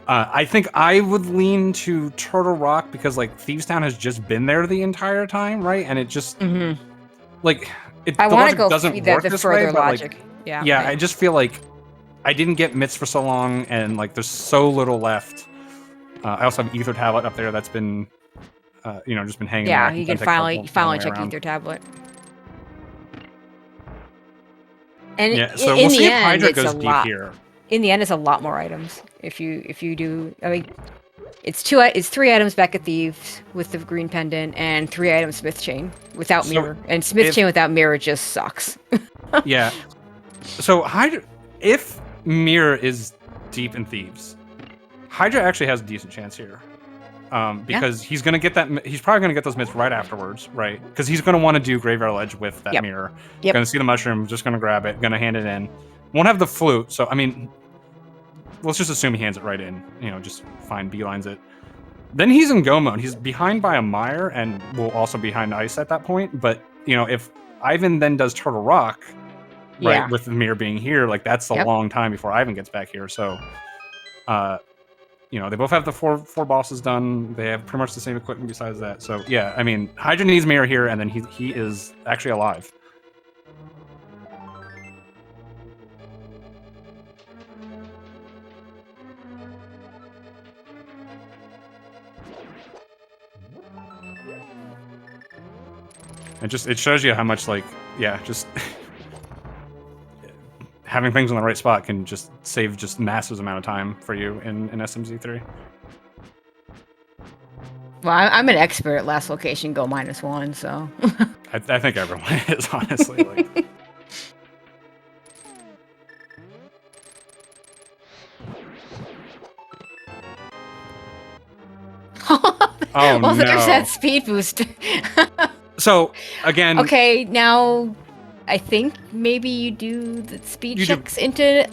I think I would lean to Turtle Rock because like Thieves Town has just been there the entire time, right? And it just like I want to go doesn't work this way, but logic. Like, yeah. I just feel like I didn't get mitts for so long, and like there's so little left. I also have Ether Tablet up there that's been, just been hanging. Yeah, there. you can finally check Ether Tablet. And yeah, so we'll see if Hydra goes deep here. In the end, it's a lot more items if you do. I mean, It's 3 items back at Thieves with the green pendant, and 3 items Smith chain without mirror. And Smith chain without mirror just sucks. Yeah. So Hydra, if mirror is deep in Thieves, Hydra actually has a decent chance here. Because he's gonna get that. He's probably gonna get those myths right afterwards, right? Because he's gonna want to do Graveyard Ledge with that mirror. Gonna see the mushroom, just gonna grab it, gonna hand it in. Won't have the flute, so I mean, let's just assume he hands it right in. You know, just fine beelines it. Then he's in go mode. He's behind by a mire, and will also behind ice at that point. But you know, if Ivan then does Turtle Rock, right, with the mirror being here, like that's a long time before Ivan gets back here. So, you know, they both have the four bosses done. They have pretty much the same equipment besides that. So yeah, I mean, Hydra needs mirror here, and then he is actually alive. It shows you how much, like, yeah, just having things in the right spot can just save just massive amount of time for you in SMZ3. Well, I'm an expert at last location go -1, so. I think everyone is, honestly. Like. Oh, well, no. There's that speed boost. So, again... Okay, now I think maybe you do the speed checks into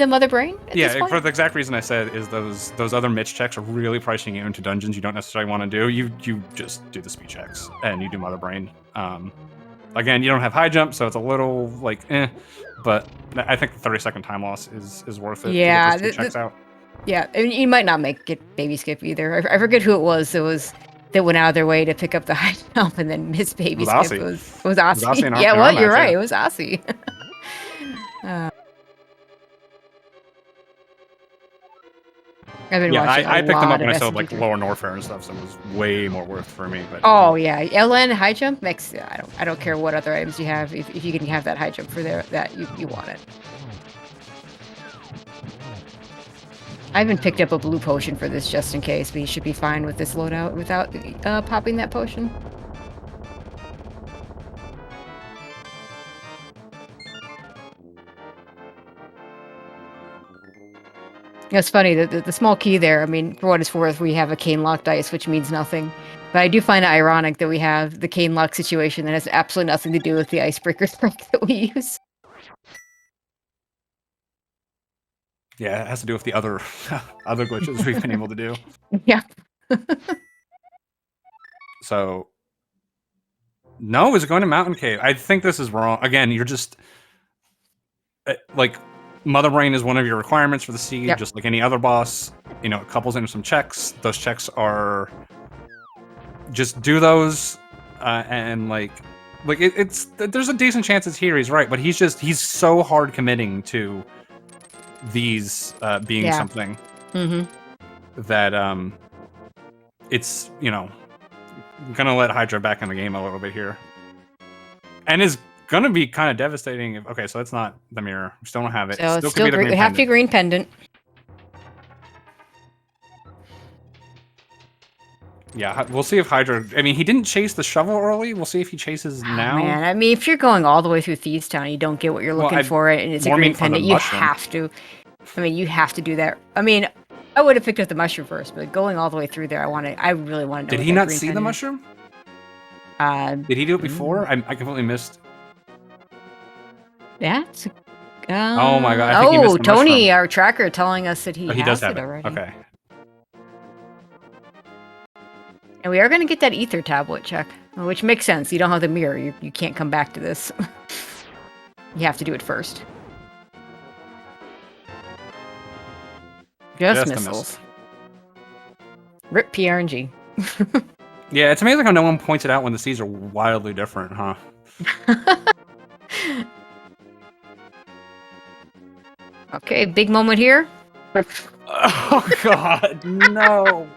Mother Brain at this point? For the exact reason I said is those other Mitch checks are really pricing you into dungeons you don't necessarily want to do. You just do the speed checks, and you do Mother Brain. Again, you don't have high jump, so it's a little, like, but I think the 30-second time loss is worth it to get the speed checks out. Yeah, I mean, you might not get baby skip either. I forget who it was that went out of their way to pick up the high jump and then miss baby skip. It was Aussie. Yeah, well, you're right. It was Aussie. I've been watching I picked them up when I saw like lower Norfair and stuff, so it was way more worth for me. But oh yeah, LN high jump makes I don't care what other items you have if you can have that high jump for that you want it. I even picked up a blue potion for this just in case, but you should be fine with this loadout without popping that potion. It's funny, the small key there, I mean, for what it's worth, we have a cane lock dice, which means nothing. But I do find it ironic that we have the cane lock situation that has absolutely nothing to do with the icebreaker strike that we use. Yeah, it has to do with the other glitches we've been able to do. Yeah. So, no, is it going to Mountain Cave? I think this is wrong. Again, you're just like Mother Brain is one of your requirements for the seed, just like any other boss. You know, it couples into some checks. Those checks are just do those, and like it's there's a decent chance it's here. He's right, but he's so hard committing to these being something that it's, you know, gonna let Hydra back in the game a little bit here, and is gonna be kind of devastating if, okay, so that's not the mirror, we still don't have it, so it's still green, we have to be green pendant. Yeah, we'll see if Hydra, I mean, he didn't chase the shovel early. We'll see if he chases now. Man, I mean, if you're going all the way through Thieves Town, you don't get what you're looking for, and it's a green pendant, you have to. I mean, you have to do that. I mean, I would have picked up the mushroom first, but going all the way through there, I really want to know. Did he not see the mushroom? Did he do it before? I completely missed. Yeah. Oh my god! I think he missed the Tony, mushroom. Our tracker, telling us that he does have it already. Okay. And we are going to get that ether tablet check, which makes sense. You don't have the mirror. You can't come back to this. You have to do it first. Just missiles. Rip PRNG. Yeah, it's amazing how no one points it out when the seeds are wildly different, huh? Okay, big moment here. Oh god, no.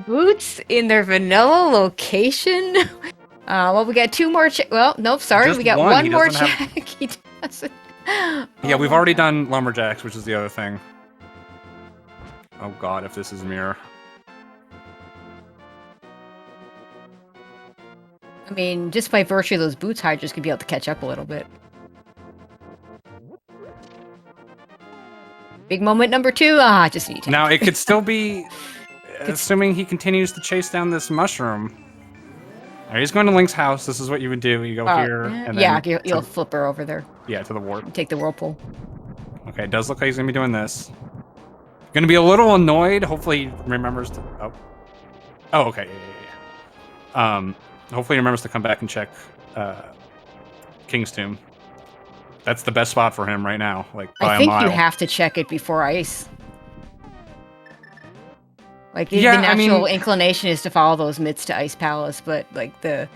Boots in their vanilla location. Well, we got 2 more. Well, nope, sorry, just we got one more check. He doesn't. Yeah, we've already done lumberjacks, which is the other thing. Oh god, if this is mirror. I mean, just by virtue of those boots, Hydra's could be able to catch up a little bit. Big moment number 2. Ah, just need to. Now, it could still be, assuming he continues to chase down this mushroom. Right, he's going to Link's house. This is what you would do. You go here, and then... Yeah, you'll flip her over there. Yeah, to the warp. Take the whirlpool. Okay, it does look like he's going to be doing this. Going to be a little annoyed. Hopefully he remembers to... Oh. Oh, okay. Yeah. Hopefully he remembers to come back and check King's Tomb. That's the best spot for him right now. Like, by I think a mile. you have to check it before ice. Like, Yeah, the natural inclination is to follow those mids to Ice Palace, but, like, that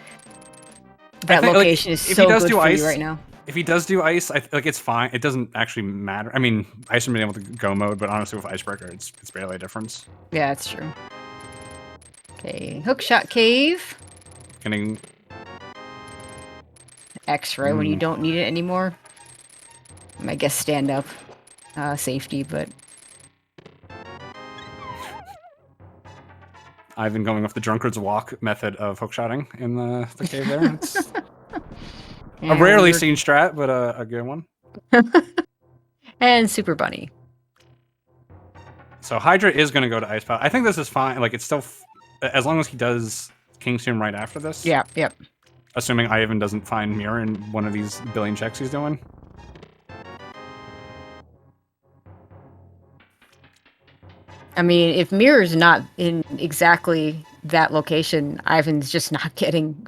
location is so good for you right now. If he does do ice, like, it's fine. It doesn't actually matter. I mean, ice has been able to go mode, but honestly, with Icebreaker, it's barely a difference. Yeah, that's true. Okay, Hookshot Cave. Getting... X-ray when you don't need it anymore. I guess stand up safety, but... I've been going with the drunkard's walk method of hookshotting in the cave there. It's a rarely seen strat, but a good one. And Super Bunny. So Hydra is going to go to Ice Palace. I think this is fine. Like, it's still... as long as he does King's Tomb right after this. Yeah, yep. Assuming Ivan doesn't find Mirror in one of these billion checks he's doing. I mean, if Mirror's not in exactly that location, Ivan's just not getting...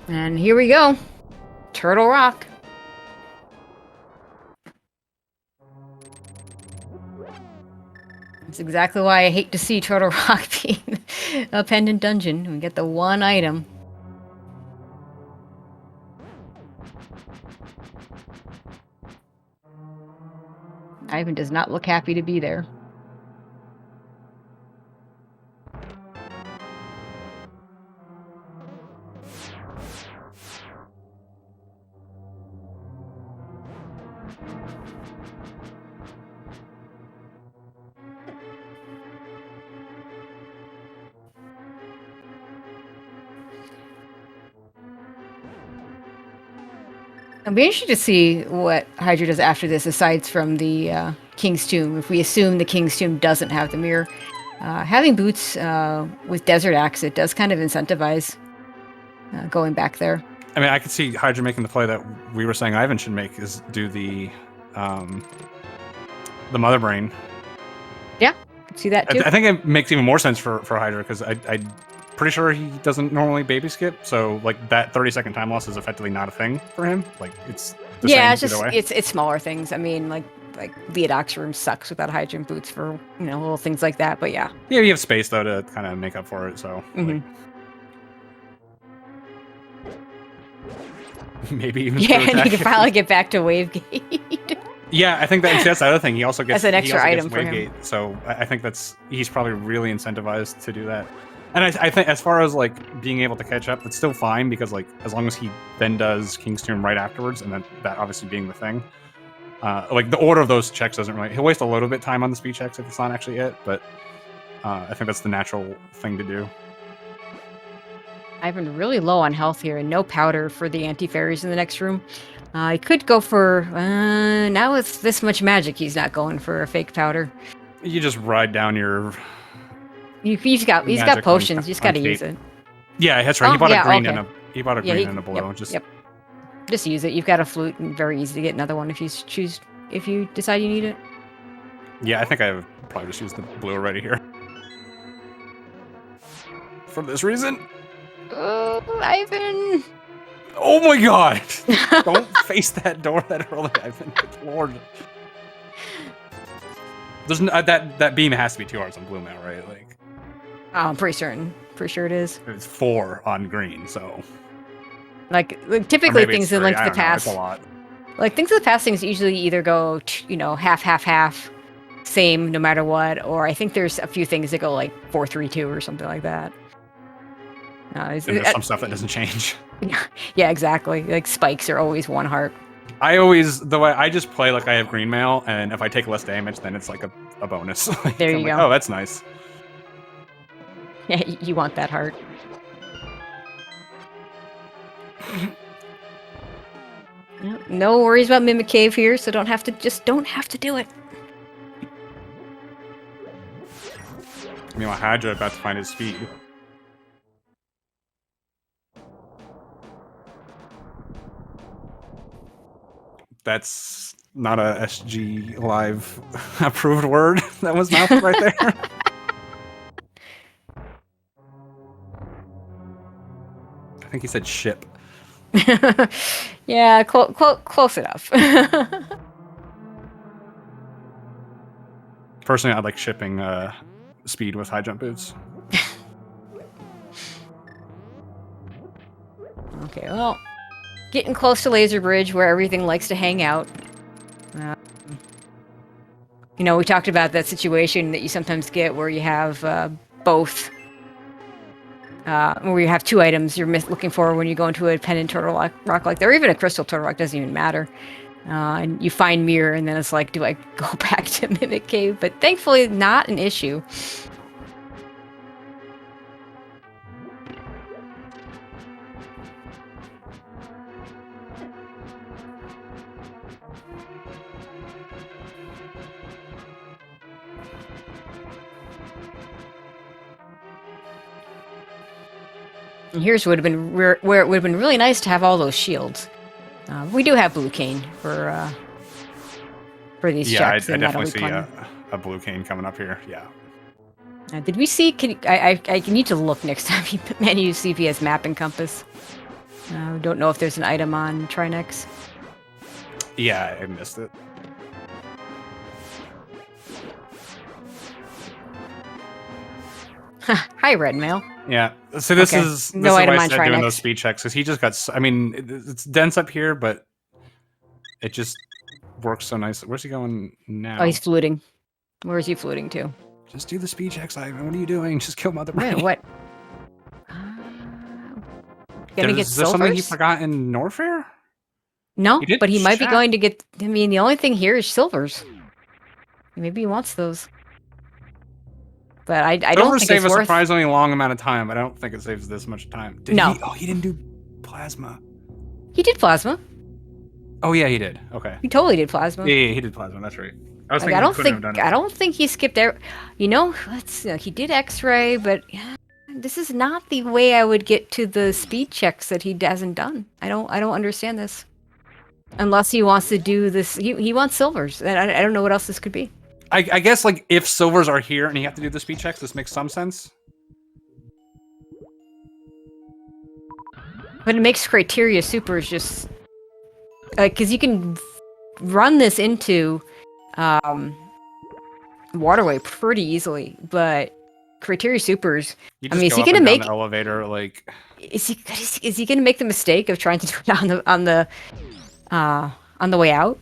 And here we go. Turtle Rock. That's exactly why I hate to see Turtle Rock being a pendant dungeon. We get the one item. Ivan does not look happy to be there. I'll be interested to see what Hydra does after this, aside from the King's Tomb. If we assume the King's Tomb doesn't have the mirror, having boots with Desert Axe, it does kind of incentivize going back there. I mean, I could see Hydra making the play that we were saying Ivan should make, is do the Mother Brain. Yeah, I could see that too. I think it makes even more sense for Hydra, because I'm pretty sure he doesn't normally baby skip, so like that 30-second time loss is effectively not a thing for him. Like, it's the same it's just either way. it's smaller things. I mean, like Leodox room sucks without Hydra boots for little things like that. But yeah, you have space though to kind of make up for it. So like, maybe even and you can finally get back to Wave Gate. Yeah, I think that's the other thing. He also gets as an extra item for him. Gate, so I think he's probably really incentivized to do that. And I think as far as like being able to catch up, that's still fine, because like as long as he then does King's Tomb right afterwards, and then that obviously being the thing, like the order of those checks doesn't really. He'll waste a little bit of time on the speed checks if it's not actually it, but I think that's the natural thing to do. I've been really low on health here, and no powder for the anti-fairies in the next room. I could go for now with this much magic, he's not going for a fake powder. You just ride down your. He's got potions. You just got to use it. Yeah, that's right. He bought a green and a green and a blue. Just use it. You've got a flute, and very easy to get another one if you decide you need it. Yeah, I think I would probably just use the blue already here. For this reason. Ivan. Oh my god! Don't face that door that early, Ivan. Good lord. There's that beam has to be 2 hours on blue now, right? Like. I'm pretty certain. Pretty sure it is. It's 4 on green, so. Like typically things in Link to the Past. It's a lot. Like things of the past things usually either go half, same no matter what, or I think there's a few things that go like 4-3-2 or something like that. And there's some stuff that doesn't change. Yeah, exactly. Like spikes are always 1 heart. The way I just play like I have green mail, and if I take less damage, then it's like a bonus. Like, There you I'm go. like, oh, that's nice. Yeah, you want that heart. No worries about Mimic Cave here, so don't have to do it. Meanwhile, Hydra about to find his speed. That's not a SGLIVE approved word that was mouthed right there. I think he said ship. Yeah, close enough. Personally, I like shipping speed with high jump boots. Okay, well, getting close to Laser Bridge where everything likes to hang out. You know, we talked about that situation that you sometimes get where you have both. Where you have 2 items you're looking for when you go into a pendant turtle rock like there, or even a crystal turtle rock, doesn't even matter. And you find mirror, and then it's like, do I go back to Mimic Cave? But thankfully, not an issue. And here's would have been where it would have been really nice to have all those shields. We do have blue cane for these checks. Yeah, I definitely see a blue cane coming up here. Yeah. Did we see? I need to look next time you menu see if he has map and compass. Don't know if there's an item on Trinex. Yeah, I missed it. Hi, Red Mail. Yeah, so this is no item why I on said doing Trinex. those speed checks, because he just got. I mean, it's dense up here, but it just works so nice. Where's he going now? Oh, he's fluting. Where is he fluting to? Just do the speed checks, Ivan. What are you doing? Just kill Mother Brain. Wait, what? Gonna get Is there something he silvers? forgot in Norfair? No, but he might be chat. going to get. I mean, the only thing here is silvers. Maybe he wants those. But I don't think save it's a worth. surprisingly long amount of time. I don't think it saves this much time. No. He didn't do plasma. He did plasma. Oh yeah, he did. Okay. He totally did plasma. Yeah, he did plasma. That's right. I was Like, thinking I don't think he skipped there. You know, he did X-ray, but yeah, this is not the way I would get to the speed checks that he hasn't done. I don't understand this. Unless he wants to do this, he wants silvers. I don't know what else this could be. I guess like if silvers are here and you have to do the speed checks, this makes some sense. But it makes criteria supers just because you can run this into waterway pretty easily, but criteria supers. You I just mean, go is he up gonna and down make the elevator like? Is he gonna make the mistake of trying to do it on the way out?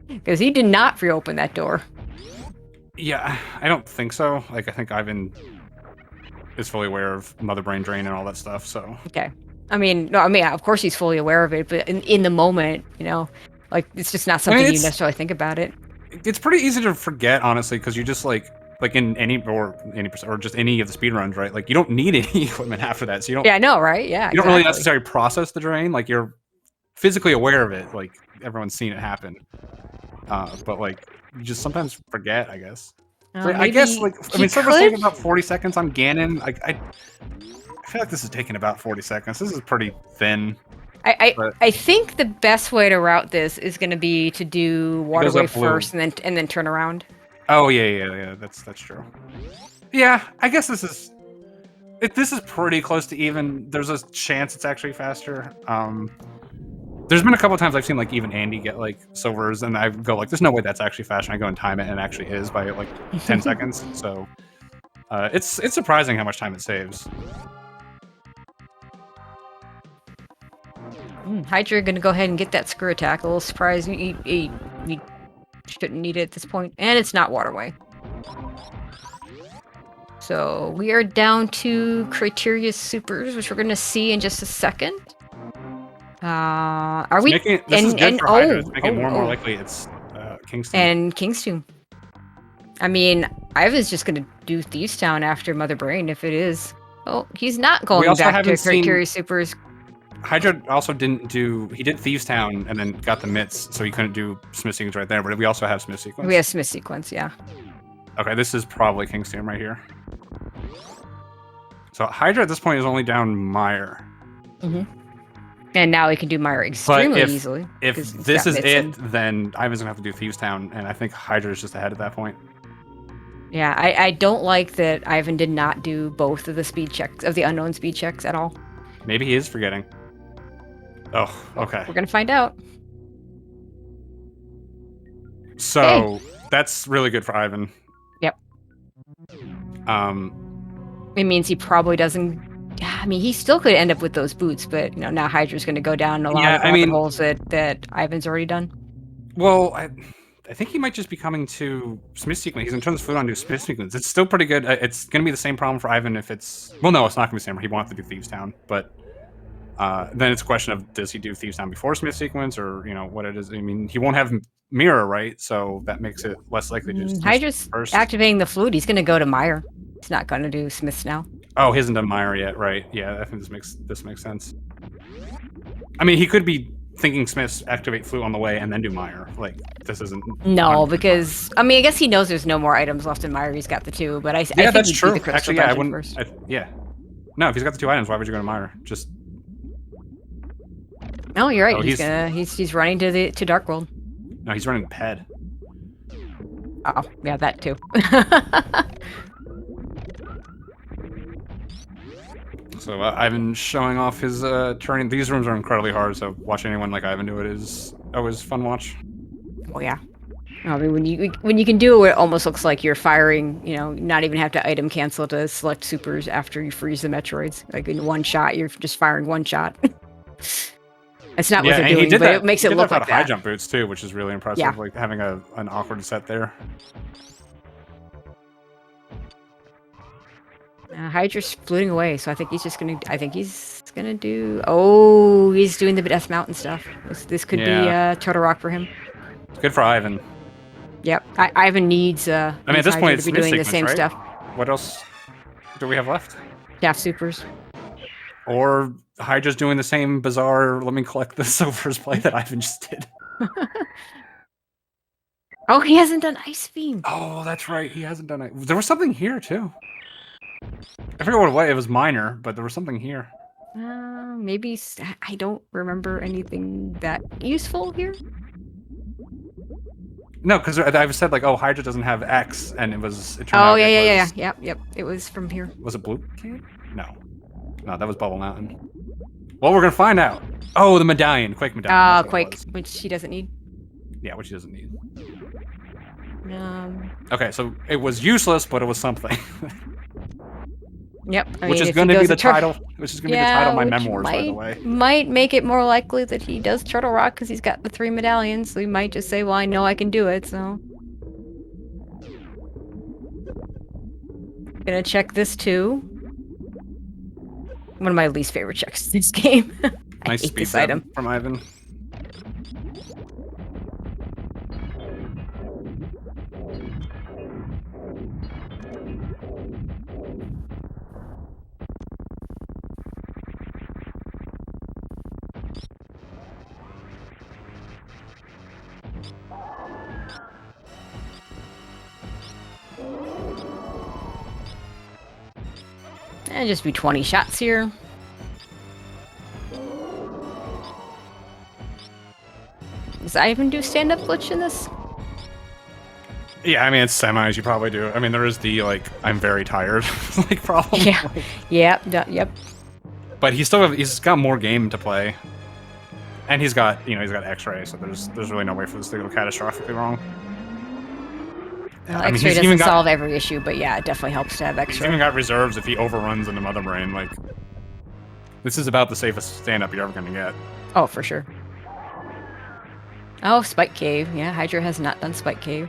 Because he did not reopen that door. Yeah, I don't think so. Like, I think Ivan is fully aware of Mother Brain Drain and all that stuff, so... Okay. I mean, of course he's fully aware of it, but in the moment, you know, like, it's just not something you necessarily think about it. It's pretty easy to forget, honestly, because you just, like in any or just any of the speedruns, right? Like, you don't need any equipment after that, so you don't... Yeah, I know, right? Yeah, you don't really necessarily process the drain. Like, you're physically aware of it. Like, everyone's seen it happen. But, like... You just sometimes forget, I guess. I guess, like, I mean, server's taking about 40 seconds on Ganon. Like, I feel like this is taking about 40 seconds. This is pretty thin. I think the best way to route this is going to be to do waterway first and then turn around. Oh yeah. That's true. Yeah, I guess this is pretty close to even. There's a chance it's actually faster. There's been a couple of times I've seen like even Andy get like silvers, and I go like, "There's no way that's actually fast." And I go and time it, and it actually is by like 10 seconds. So it's surprising how much time it saves. Hydra gonna go ahead and get that screw attack. A little surprise. You shouldn't need it at this point, and it's not waterway. So we are down to criteria supers, which we're going to see in just a second. Are we? This is good for Hydra. It's making it more and more likely it's Kingston. And Kingston. I mean, Ivan's just going to do Thieves Town after Mother Brain if it is. Oh, he's not going back to criteria supers. Hydra also didn't do. He did Thieves Town and then got the mitts, so he couldn't do Smith Sequence right there. But we also have Smith Sequence. We have Smith Sequence, yeah. Okay, this is probably Kingston right here. So Hydra at this point is only down Meyer. And now he can do Meyer extremely easily. If this is it, then Ivan's gonna have to do Thieves Town, and I think Hydra is just ahead at that point. Yeah, I don't like that Ivan did not do both of the speed checks, of the unknown speed checks at all. Maybe he is forgetting. Oh, okay. We're gonna find out. So that's really good for Ivan. Yep. It means he probably doesn't. I mean, he still could end up with those boots, but now Hydra's going to go down a lot of rabbit holes that Ivan's already done. Well, I think he might just be coming to Smith Sequence. He's going to turn this foot on to Smith Sequence. It's still pretty good. It's going to be the same problem for Ivan if it's... Well, no, it's not going to be the same. He won't have to do Thieves Town, but then it's a question of does he do Thieves Town before Smith Sequence or, what it is. I mean, he won't have Mirror, right? So that makes it less likely to just... Hydra's activating the flute. He's going to go to Meyer. He's not going to do Smiths now. Oh, he hasn't done Meyer yet, right? Yeah, I think this makes sense. I mean, he could be thinking Smiths activate flute on the way and then do Meyer. Like, this isn't... No, because... I mean, I guess he knows there's no more items left in Meyer. He's got the 2, but I think that's he'd true. do the Actually, yeah, I wouldn't... first. No, if he's got the 2 items, why would you go to Meyer? Just... No, you're right. He's running to Dark World. No, he's running Ped. Oh, yeah, that too. So Ivan showing off his turning. These rooms are incredibly hard, so watching anyone like Ivan do it is always fun to watch. Oh yeah. I mean, when you can do it, it almost looks like you're firing. Not even have to item cancel to select supers after you freeze the Metroids. Like in one shot, you're just firing one shot. That's not what they're doing, but it makes it look like that. High jump boots too, which is really impressive. Yeah. Like having an awkward set there. Hydra's fluting away, so I think he's just gonna. I think he's gonna do. Oh, he's doing the Death Mountain stuff. This could be Turtle Rock for him. It's good for Ivan. Yep, Ivan needs. I mean, at this point, to be doing the same stuff. What else do we have left? Daft Supers. Or Hydra's doing the same bizarre. Let me collect the silvers play that Ivan just did. Oh, he hasn't done Ice Beam. Oh, that's right. He hasn't done it. There was something here too. I forget what it was. It was minor, but there was something here. Maybe I don't remember anything that useful here. No, because I've said like, oh, Hydra doesn't have X, and it turned out yep. It was from here. Was it Blue Cave? No, that was Bubble Mountain. Well, we're gonna find out. Oh, the medallion, Quake medallion. Quake, which she doesn't need. Yeah, which she doesn't need. Okay, so it was useless, but it was something. Yep. Which is going to be the title. Which is going to be the title of my memoirs, by the way. Might make it more likely that he does Turtle Rock because he's got the 3 medallions. So he might just say, "Well, I know I can do it." So, gonna check this too. One of my least favorite checks in this game. Nice speed item from Ivan. And just be 20 shots here. Does Ivan do stand-up glitch in this? Yeah, I mean, it's semis, you probably do. I mean, there is the, like, I'm very tired, like, problem. Yeah, yep. But he's got more game to play. And he's got X-ray, so there's really no way for this to go catastrophically wrong. Well, X-ray doesn't solve every issue, but yeah, it definitely helps to have X-ray. He's even got reserves if he overruns into Mother Brain. Like, this is about the safest stand-up you're ever going to get. Oh, for sure. Oh, Spike Cave. Yeah, Hydra has not done Spike Cave.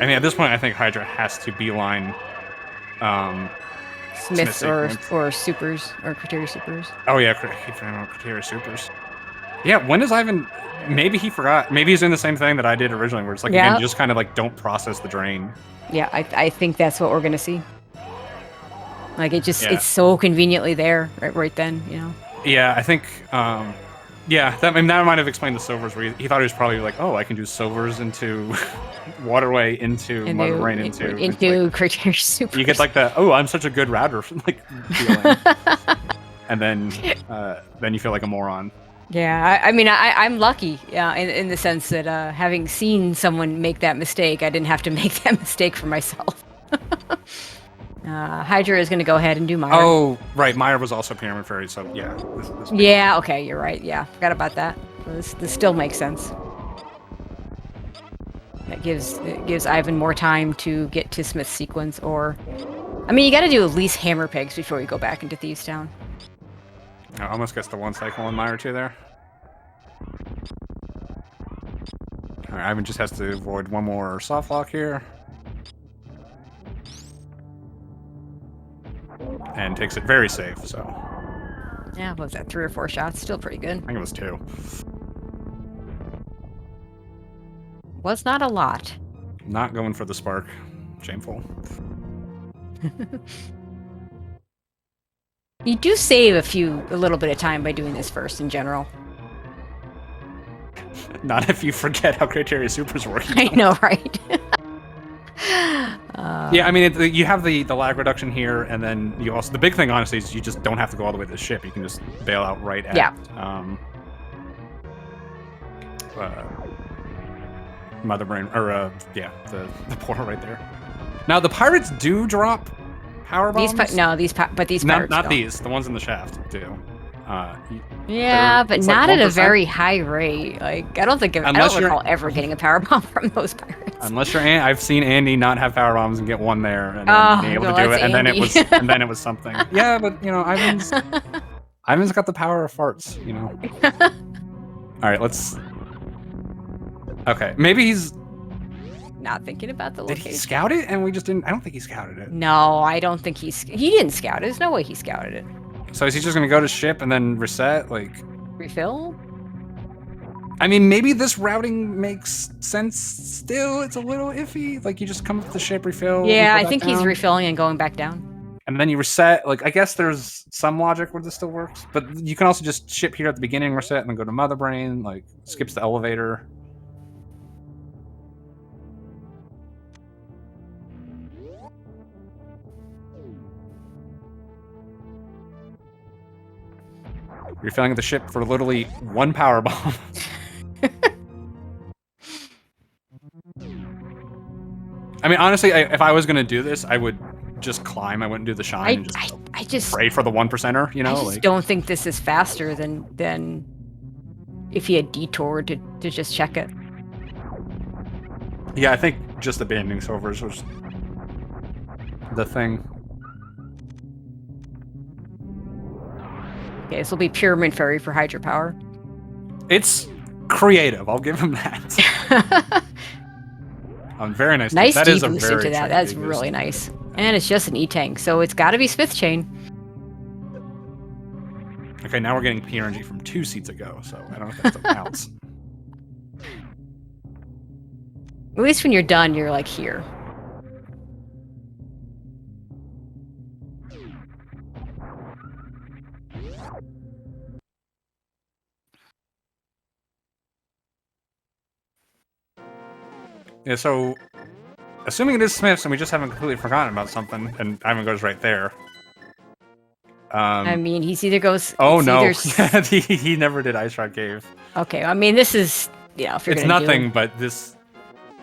I mean, at this point, I think Hydra has to beeline Smiths or supers or criteria supers. Oh yeah, criteria supers. Yeah, when does Ivan? Maybe he forgot. Maybe he's doing the same thing that I did originally, where it's like again, you just kind of like don't process the drain. Yeah, I think that's what we're gonna see. Like it's so conveniently there right then, you know. Yeah, I think. Yeah, that might have explained the silvers where he thought he was probably like, oh, I can do silvers into waterway into Mother Rain into like, criteria supers. You get like the I'm such a good router like feeling, and then you feel like a moron. Yeah, I mean, I'm lucky in the sense that having seen someone make that mistake, I didn't have to make that mistake for myself. Hydra is going to go ahead and do Meyer. Oh, right. Meyer was also Pyramid Fairy, so yeah. Yeah, okay, you're right. Yeah, forgot about that. This still makes sense. That gives Ivan more time to get to Smith's sequence, or... I mean, you got to do at least Hammer Pegs before you go back into Thieves Town. Almost gets the one cycle on Meyer 2 there. Alright, Ivan just has to avoid one more soft lock here. And takes it very safe, so... Yeah, what was that, 3 or 4 shots? Still pretty good. I think it was 2. Was not a lot. Not going for the spark. Shameful. You do save a little bit of time by doing this first in general. Not if you forget how criteria supers work. I know, right? Yeah, I mean, you have the lag reduction here, and then you also... The big thing, honestly, is you just don't have to go all the way to the ship. You can just bail out right at... Mother Brain... Or, yeah, the portal right there. Now, the pirates do drop power bombs. These pirates not don't. These. The ones in the shaft do. Yeah, but not like at a very high rate. Like, I don't recall ever getting a power bomb from those pirates. Unless you're I've seen Andy not have power bombs and get one there, and then being able to do it, and then it was something. Yeah, but you know, Ivan's got the power of farts. You know. All right, let's. Okay, maybe he's not thinking about the location. Did he scout it and we just didn't? I don't think he scouted it. No, I don't think he didn't scout it. There's no way he scouted it. So is he just gonna go to ship and then reset, like... Refill? I mean, maybe this routing makes sense still. It's a little iffy. Like, you just come up to the ship, refill... Yeah, I think he's refilling and going back down. And then you reset. Like, I guess there's some logic where this still works. But you can also just ship here at the beginning, reset, and then go to Mother Brain. Like, skips the elevator. You're filling the ship for literally 1 power bomb. I mean, honestly, if I was gonna do this, I would just climb. I wouldn't do the shine. I just pray for the 1%er. You know, I just don't think this is faster than if he had detoured to just check it. Yeah, I think just abandoning silvers was the thing. Okay, this will be Pyramid Fairy for hydropower. It's creative. I'll give him that. Very nice. Nice that is a boost into that. That's really nice. And it's just an E-tank, so it's got to be Smith Chain. Okay, now we're getting PRNG from 2 seats ago, so I don't know if that counts. At least when you're done, you're like here. Yeah, so assuming it is Smith's and we just haven't completely forgotten about something, and Ivan goes right there. I mean, he either goes. Oh no, he never did Ice Rock Cave. Okay, I mean, this is if you're it's nothing, but this.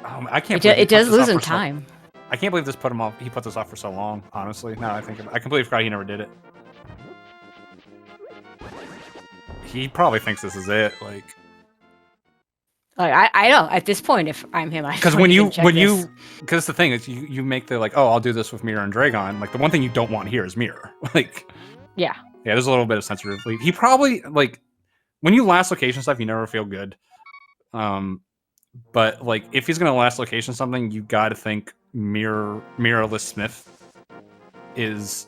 I can't. It does lose him time. I can't believe this put him off. He put this off for so long. Honestly, now I think I completely forgot he never did it. He probably thinks this is it. Like I don't. At this point, if I'm him, because because the thing is, you make the like, oh, I'll do this with Mirror and Dragon. Like the one thing you don't want here is Mirror. Like, yeah, there's a little bit of sensitivity. He probably like when you last location stuff, you never feel good. But like, if he's gonna last location something, you got to think mirrorless Smith is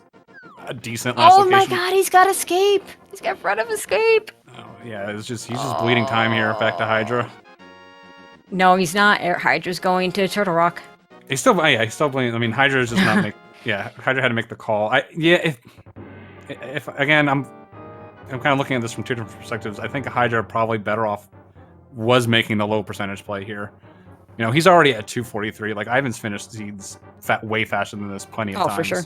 a decent last Oh location. my god, he's got escape. He's got front of escape. Oh, yeah, he's just bleeding time here back to Hydra. No, he's not. Hydra's going to Turtle Rock. He's still bleeding. I mean, Hydra's just not make. Yeah, Hydra had to make the call. If again, I'm kind of looking at this from two different perspectives. I think Hydra probably better off was making the low percentage play here. You know, he's already at 243. Like, Ivan's finished seeds way faster than this plenty of times. Oh, for sure.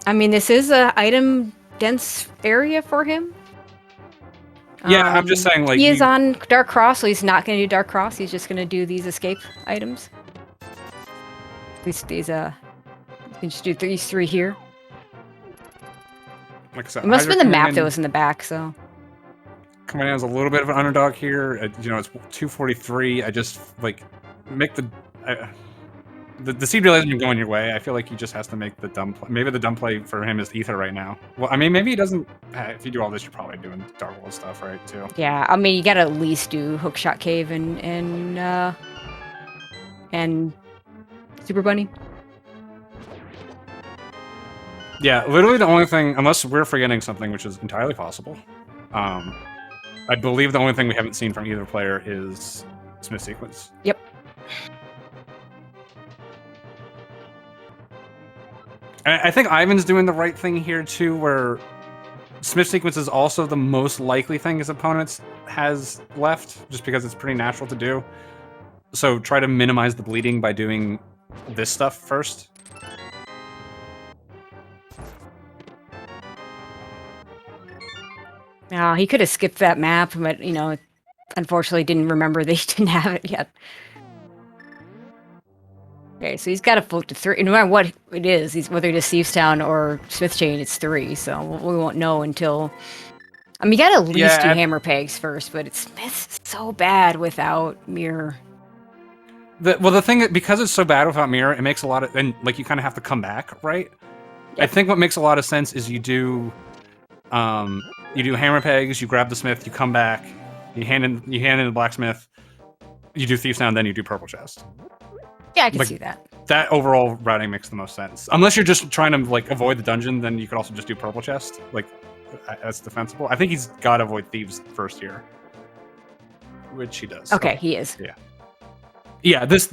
I mean, this is a item dense area for him. Yeah, I'm just saying, like, he is on Dark Cross, so he's not going to do Dark Cross. He's just going to do these escape items. These you can just do these three here. Like I said, it must have been the map that was in the back, so. Coming in as a little bit of an underdog here. You know, it's 243. I just, like, make the seed really hasn't been going your way. I feel like he just has to make the dumb play. Maybe the dumb play for him is Ether right now. Well, I mean, maybe he doesn't. If you do all this, you're probably doing Dark World stuff, right? Too. Yeah, I mean, you gotta at least do Hookshot Cave and Super Bunny. Yeah, literally the only thing, unless we're forgetting something, which is entirely possible. I believe the only thing we haven't seen from either player is Smith sequence. Yep. And I think Ivan's doing the right thing here too, where Smith sequence is also the most likely thing his opponents has left, just because it's pretty natural to do. So try to minimize the bleeding by doing this stuff first. He could have skipped that map, but, you know, unfortunately didn't remember they didn't have it yet. Okay, so he's got to float to 3. No matter what it is, whether it is Thieves Town or Smith Chain, it's 3, so we won't know until... I mean, you gotta at least do Hammer Pegs first, but it's so bad without Mirror. The thing, because it's so bad without Mirror, it makes a lot of... And, like, you kind of have to come back, right? Yep. I think what makes a lot of sense is you do Hammer Pegs, you grab the Smith, you come back, you hand in the Blacksmith, you do Thieves Town, then you do Purple Chest. Yeah, I can see that. That overall routing makes the most sense. Unless you're just trying to, like, avoid the dungeon, then you could also just do Purple Chest. Like, that's defensible. I think he's got to avoid Thieves first here. Which he does. Okay, he is. Yeah. Yeah, this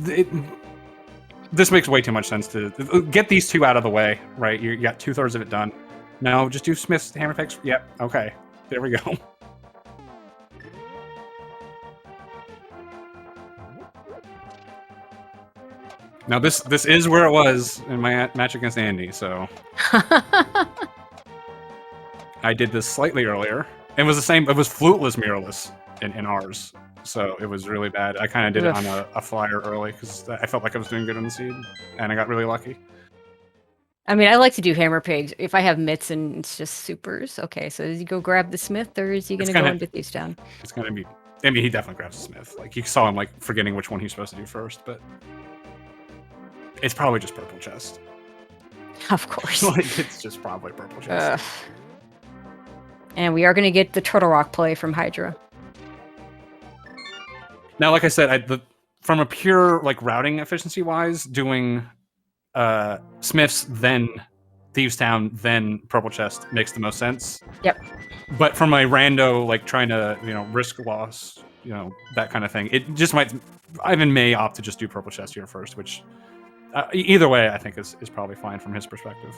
makes way too much sense to get these two out of the way, right? You got 2/3 of it done. No, just do Smith's Hammer Pegs. Yep, okay. There we go. Now this is where it was in my match against Andy, so I did this slightly earlier. It was the same. It was fluteless mirrorless in ours, so it was really bad. I kind of did it on a flyer early because I felt like I was doing good on the seed, and I got really lucky. I mean, I like to do Hammer Pigs if I have mitts and it's just supers. Okay, so is you go grab the Smith, or is he gonna go into Thieves Town? It's gonna be. I mean, he definitely grabs the Smith. Like, you saw him like forgetting which one he's supposed to do first, but it's probably just Purple Chest. Of course. Like, it's just probably Purple Chest. And we are going to get the Turtle Rock play from Hydra. Now, like I said, from a pure like routing efficiency wise, doing Smiths, then Thieves Town, then Purple Chest makes the most sense. Yep. But from a rando, like trying to, risk loss, that kind of thing, it just might. Ivan may opt to just do Purple Chest here first, which either way, I think is probably fine from his perspective.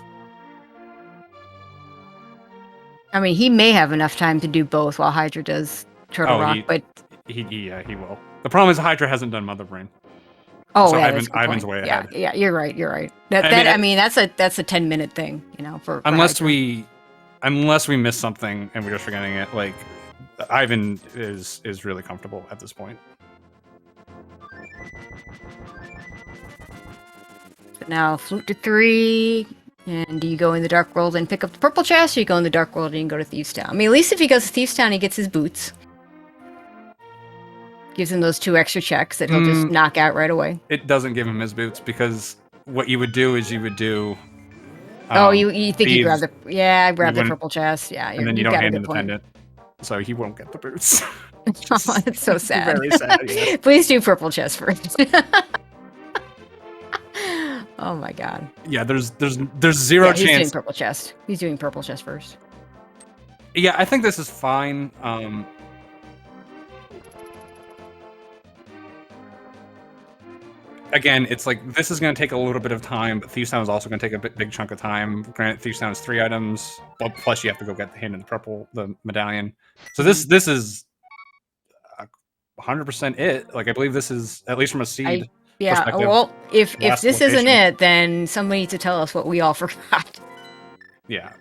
I mean, he may have enough time to do both while Hydra does Turtle Rock, but he will. The problem is Hydra hasn't done Mother Brain. Oh, so yeah, Ivan's way ahead. Yeah, you're right. I mean, that's a 10-minute thing, for unless we miss something and we're just forgetting it. Like, Ivan is really comfortable at this point. But now flute to 3. And do you go in the Dark World and pick up the Purple Chest, or you go in the Dark World and go to Thieves Town? I mean, at least if he goes to Thieves Town, he gets his boots. Gives him those 2 extra checks that he'll just knock out right away. It doesn't give him his boots, because what you would do is you would do... you think you grab the... Yeah, I grab the Purple Chest. Yeah, and then you don't hand in the pendant, so he won't get the boots. Oh, it's so sad. Very sad. Yes. Please do purple chest first. Oh my god. Yeah, there's zero Yeah, he's doing chance. purple chest. He's doing purple chest first. Yeah, I think this is fine. Again, it's like this is going to take a little bit of time, but Thieves Town is also going to take a big chunk of time. Granted, Thieves Town is 3 items, but plus you have to go get the hint in the medallion. So this is 100% it. Like I believe this is at least from a seed. Yeah. perspective, Well, if last this isn't location. it, then somebody needs to tell us what we all forgot. Yeah.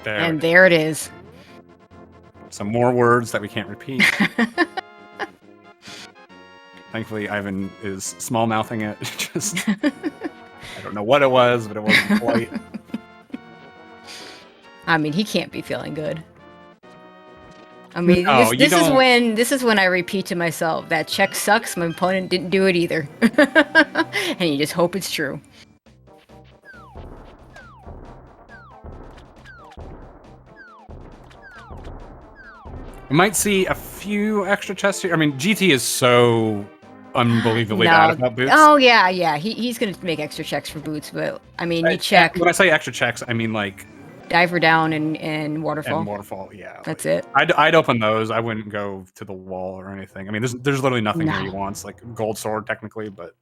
And there it is. Some more words that we can't repeat. Thankfully, Ivan is small mouthing it. Just I don't know what it was, but it wasn't quite. I mean, he can't be feeling good. I mean, No, this is when I repeat to myself that check sucks. My opponent didn't do it either, and you just hope it's true. We might see a few extra chests here. I mean, GT is so unbelievably bad about boots. Oh yeah. He's gonna make extra checks for boots, but I mean, you check. When I say extra checks, I mean like diver down and waterfall. And waterfall, yeah. That's it. I'd open those. I wouldn't go to the wall or anything. I mean, there's literally nothing here he wants. Like gold sword, technically, but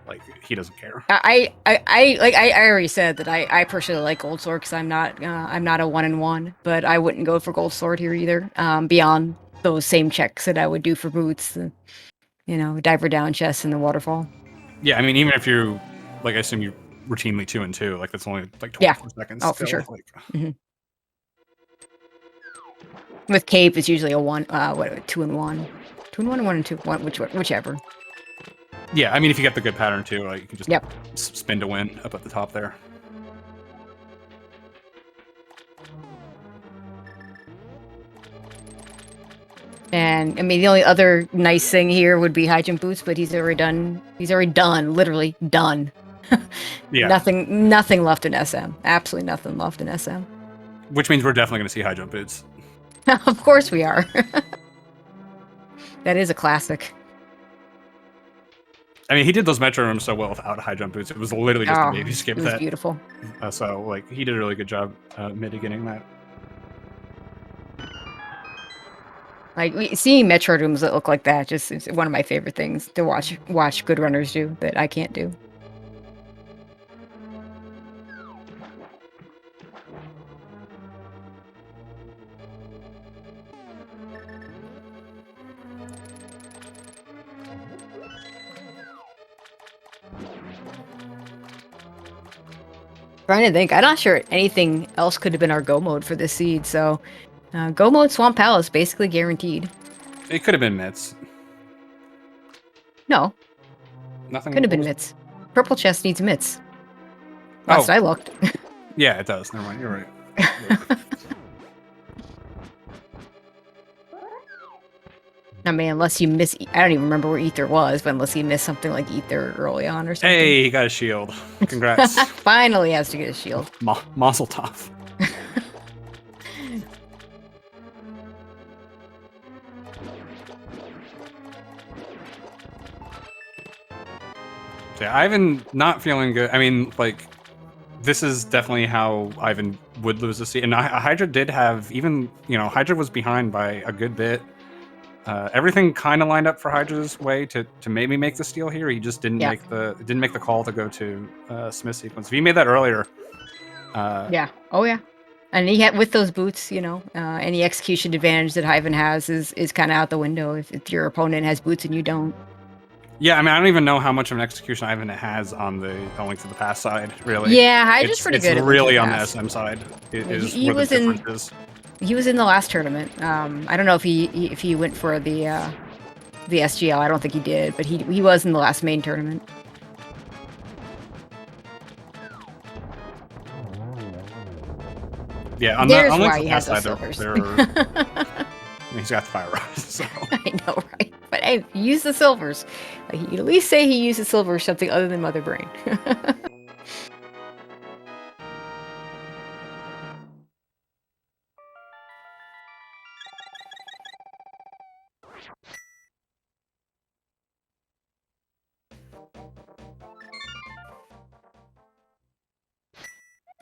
like he doesn't care. I already said that I personally like gold sword because I'm not a 1-in-1, but I wouldn't go for gold sword here either. Beyond those same checks that I would do for boots, diver down chest and the waterfall. Yeah, I mean, even if you like, I assume you routinely 2-and-2, like that's only like 24 seconds. Oh, for sure. Like... With cape, it's usually a 2-in-1, 2-in-1, 1-in-2, whichever. Yeah, I mean, if you get the good pattern too, like you can just spin to win up at the top there. And I mean, the only other nice thing here would be high jump boots, but he's already done. He's already done, literally done. Yeah. Nothing left in SM. Absolutely nothing left in SM. Which means we're definitely going to see high jump boots. Of course we are. That is a classic. I mean, he did those metro rooms so well without high jump boots. It was literally just a baby skip. It was beautiful. So, like, he did a really good job mitigating that. Like, seeing metro rooms that look like that just is one of my favorite things to watch good runners do that I can't do. Trying to think. I'm not sure anything else could have been our go mode for this seed, so go mode Swamp Palace basically guaranteed. It could have been Mitts. No. Nothing. Could have been Mitts. Purple chest needs Mitts. Last I looked. Yeah, it does. Never mind. You're right. I mean, unless you miss... I don't even remember where Ether was, but unless you missed something like Ether early on or something. Hey, he got a shield. Congrats. Finally has to get a shield. Mazel tov. Yeah, Ivan not feeling good. I mean, like, this is definitely how Ivan would lose the seed. And Hydra did have, even, Hydra was behind by a good bit. Everything kind of lined up for Hydra's way to maybe make the steal here. He just didn't make the call to go to Smith sequence. If he made that earlier, and he had with those boots, any execution advantage that Ivan has is kind of out the window if your opponent has boots and you don't. Yeah, I mean, I don't even know how much of an execution Ivan has on the Link to the Past side, really. Yeah, Hydra's pretty good. It's really on the SM side. He was in the last tournament. I don't know if he went for the SGL. I don't think he did, but he was in the last main tournament. Yeah, on There's the why he past has side, those silvers. he's got the fire rod. So. I know, right? But Hey, use the silvers. Like, you at least say he uses silver or something other than Mother Brain.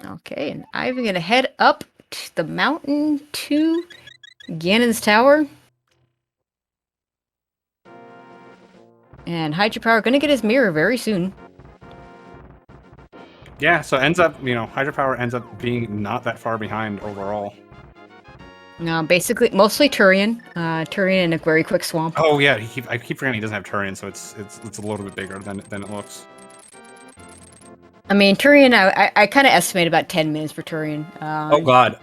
Okay, and I'm gonna head up to the mountain to Ganon's Tower. And Hydrapower gonna get his mirror very soon. Yeah, so ends up, Hydrapower ends up being not that far behind overall. Basically, mostly Turian. Turian in a very quick swamp. Oh yeah, I keep forgetting he doesn't have Turian, so it's a little bit bigger than it looks. I mean, Turian, I kind of estimate about 10 minutes for Turian. Oh god.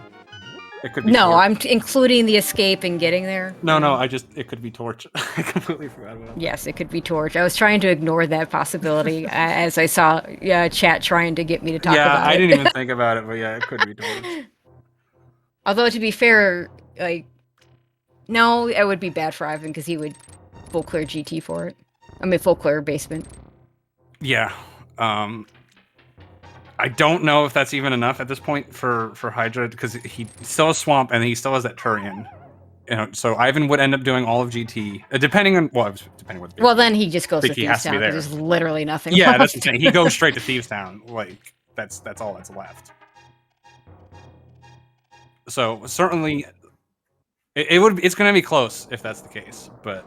It could be No, Torch. I'm including the escape and getting there. No, it could be Torch. I completely forgot about it. Yes, it could be Torch. I was trying to ignore that possibility as I saw chat trying to get me to talk about it. Yeah, I didn't even think about it, but yeah, it could be Torch. Although, to be fair, like, no, it would be bad for Ivan because he would full clear GT for it. I mean, full clear basement. Yeah. I don't know if that's even enough at this point for Hydra because he still has Swamp and he still has that Turian. So Ivan would end up doing all of GT, depending on depending what. Well, then he just goes to he Thieves has to be Town there. because there's literally nothing. Yeah, left. that's what I'm saying. He goes straight to Thieves Town. Like that's all that's left. So certainly, it's going to be close if that's the case. But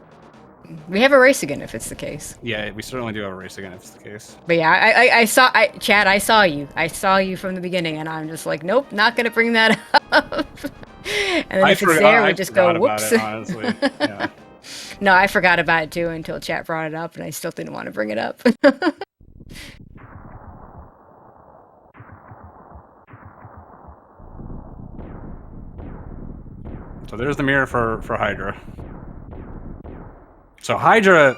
we have a race again if it's the case. Yeah, we certainly do have a race again if it's the case. But yeah, Chad, I saw you. I saw you from the beginning, and I'm just like, nope, not gonna bring that up. And then if it's there, we just go, whoops. It, honestly. Yeah. No, I forgot about it too until chat brought it up, and I still didn't want to bring it up. So there's the mirror for Hydra. So Hydra,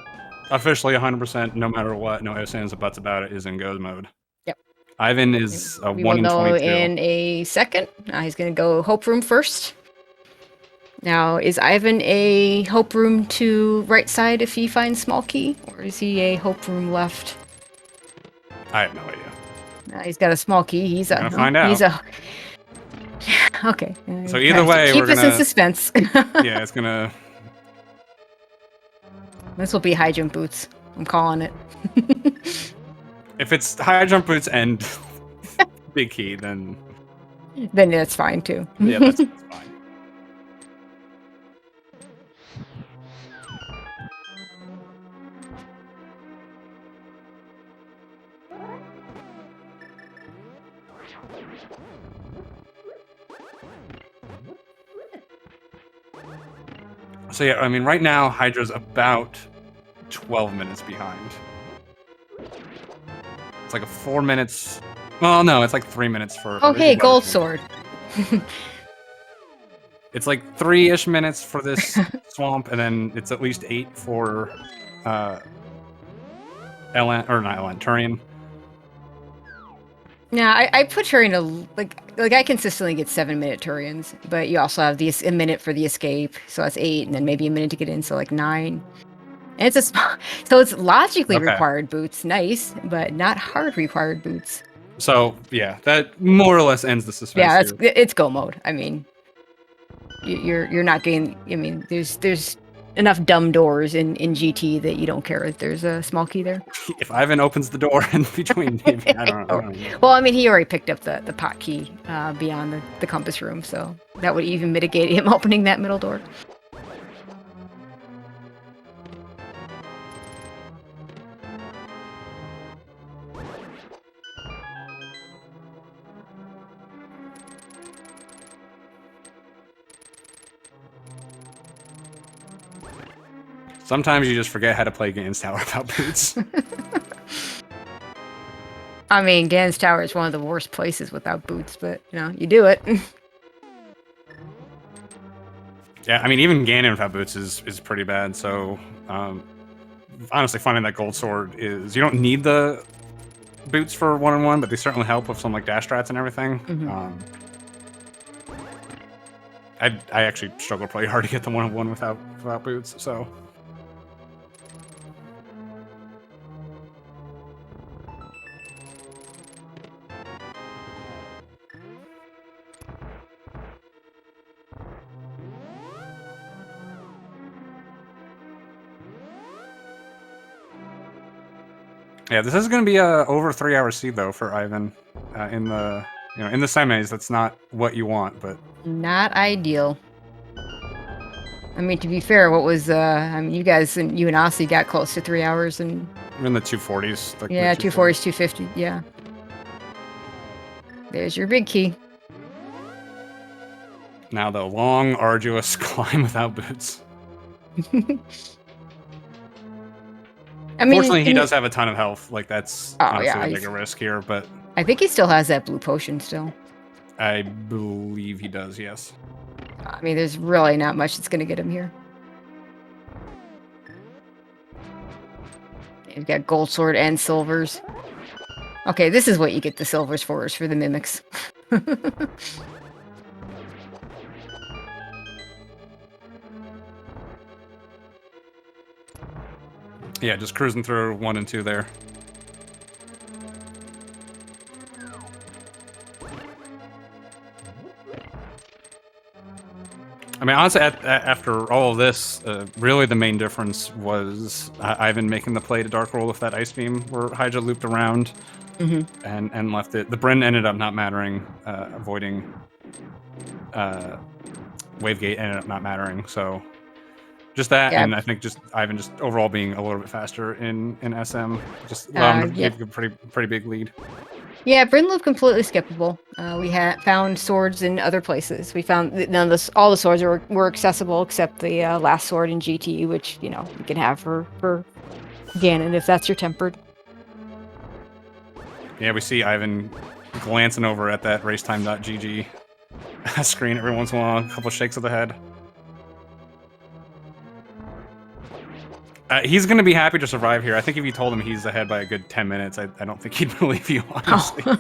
officially 100%, no matter what, no ifs, ands, or buts about it, is in goes mode. Yep. Ivan is a we 1 in will know 22. in a second. He's going to go Hope Room first. Now, is Ivan a Hope Room to right side if he finds small key? Or is he a Hope Room left? I have no idea. He's got a small key. He's gonna find out. He's a... Okay. So either way, keep we're us gonna... in suspense. Yeah, it's gonna... This will be high jump boots. I'm calling it. If it's high jump boots and big key, then that's fine too. Yeah, that's fine. So yeah, I mean, right now Hydra's about 12 minutes behind. It's like a 4 minutes. Well, no, it's like 3 minutes for. Oh, hey, gold sword. It's like 3-ish minutes for this swamp, and then it's at least 8 for Turian. Yeah, I put Turian like I consistently get 7-minute Turians, but you also have a minute for the escape, so that's 8, and then maybe a minute to get in, so like 9. And it's a small, so it's logically required boots, nice, but not hard required boots. So yeah, that more or less ends the suspense. Yeah, it's go mode. I mean, you're not getting. I mean, there's enough dumb doors in GT that you don't care if there's a small key there. If Ivan opens the door in between, maybe, I don't know. Well, I mean, he already picked up the pot key beyond the compass room, so that would even mitigate him opening that middle door. Sometimes you just forget how to play games tower without boots. I mean, Ganon's Tower is one of the worst places without boots, but, you do it. Yeah, I mean, even Ganon without boots is pretty bad, so... honestly, finding that gold sword is... You don't need the boots for 1-on-1, but they certainly help with some, like, dash strats and everything. Mm-hmm. I actually struggle pretty hard to get the 1-on-1 without boots, so... Yeah, this is going to be a over 3-hour seed though for Ivan in the in the semis. That's not what you want, but not ideal. I mean, to be fair, what was I mean, you guys and you and Aussie got close to 3 hours, and in the 240s. Like yeah, the 240s, 250. Yeah. There's your big key. Now the long, arduous climb without boots. I mean, fortunately, he does have a ton of health. Like that's honestly yeah, a bigger risk here, but I think he still has that blue potion still. I believe he does. Yes. I mean, there's really not much that's gonna get him here. You've got gold sword and silvers. Okay, this is what you get the silvers for, is for the mimics. Yeah, just cruising through 1 and 2 there. I mean, honestly, after all of this, really the main difference was Ivan making the play to Dark Roll with that Ice Beam, where Hydra looped around and left it. The Bryn ended up not mattering, avoiding Wavegate ended up not mattering, so just that, and I think just Ivan just overall being a little bit faster in SM, just allowed him to give a pretty big lead. Yeah, Bryn loop completely skippable. We had found swords in other places. We found that all the swords were accessible except the last sword in GT, which you can have for Ganon if that's your tempered. Yeah, we see Ivan glancing over at that racetime.gg screen every once in a while, a couple shakes of the head. He's going to be happy to survive here. I think if you told him he's ahead by a good 10 minutes, I don't think he'd believe you, honestly. Oh.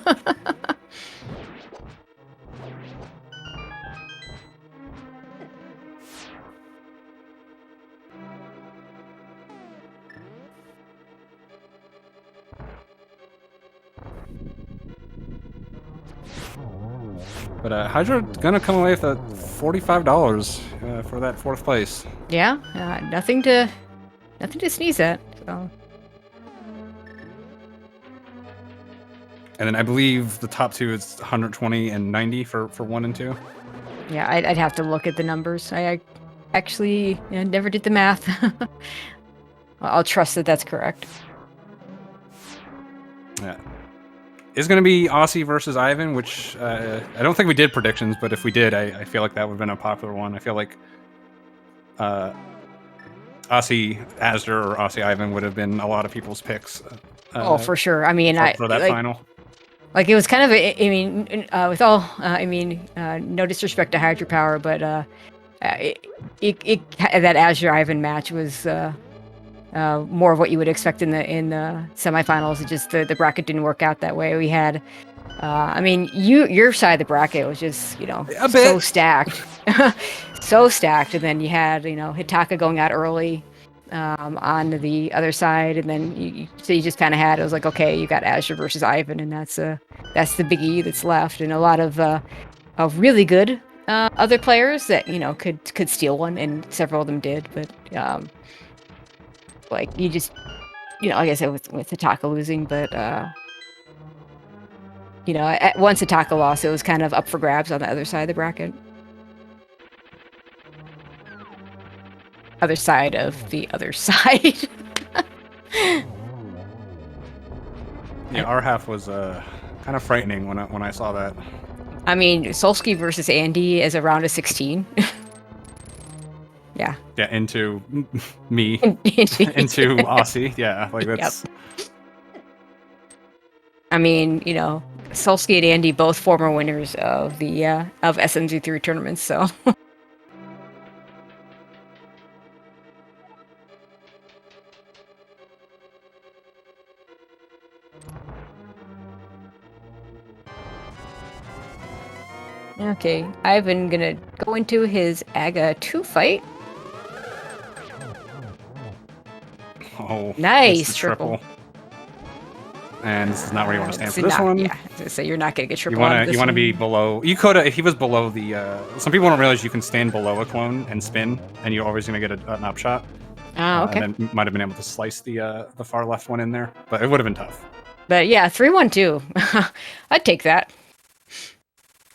But Hydra going to come away with $45 for that 4th place. Yeah, nothing to sneeze at. So. And then I believe the top 2 is 120 and 90 for 1 and 2. Yeah, I'd have to look at the numbers. I actually never did the math. I'll trust that that's correct. Yeah. It's going to be Aussie versus Ivan, which I don't think we did predictions, but if we did, I feel like that would have been a popular one. I feel like Aussie Asder or Aussie Ivan would have been a lot of people's picks. Oh, for sure. I mean, for that final. Like it was kind of, with all, no disrespect to hydrapower, but that Azure Ivan match was more of what you would expect in the semifinals. It just the bracket didn't work out that way. We had, your side of the bracket was just so stacked, so stacked, and then you had Hitaka going out early. On the other side, and then you just kind of had, it was like, okay, you got Azure versus Ivan, and that's the big E that's left, and a lot of really good other players that could steal one, and several of them did, but like you just like I said with Hitaka losing, but once Hitaka lost, it was kind of up for grabs on the other side of the bracket. Other side of the other side. Yeah, our half was kind of frightening when I saw that. I mean, Solsky versus Andy is a round of 16. Yeah. Yeah, into me, into Aussie. Yeah, like that's. Yep. I mean, Solsky and Andy both former winners of the of SMZ3 tournaments, so. Okay, Ivan gonna go into his Aga 2 fight. Oh, nice triple. And this is not where you want to stand for this one. Yeah, so you're not gonna get triple. You want to be below. You could if he was below the. Some people don't realize you can stand below a clone and spin, and you're always gonna get an upshot. Oh, okay. And then might have been able to slice the far left one in there, but it would have been tough. But yeah, 3-1-2. I'd take that.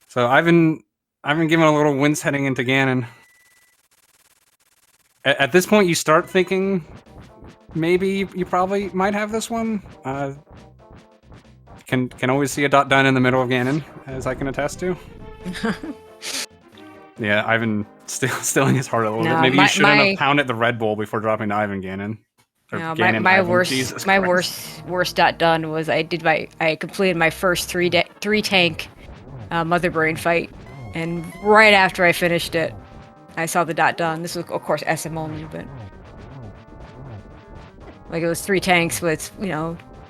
So I've been given a little wins heading into Ganon. At this point, you start thinking maybe you probably might have this one. Can always see a dot done in the middle of Ganon, as I can attest to. Yeah, Ivan stealing his heart a little bit. Maybe you shouldn't have pounded the Red Bull before dropping to Ivan Ganon. No, Ganon my Ivan. worst dot done was I completed my first three tank Mother Brain fight, and right after I finished it, I saw the dot done. This was of course SM only, but like it was 3 tanks with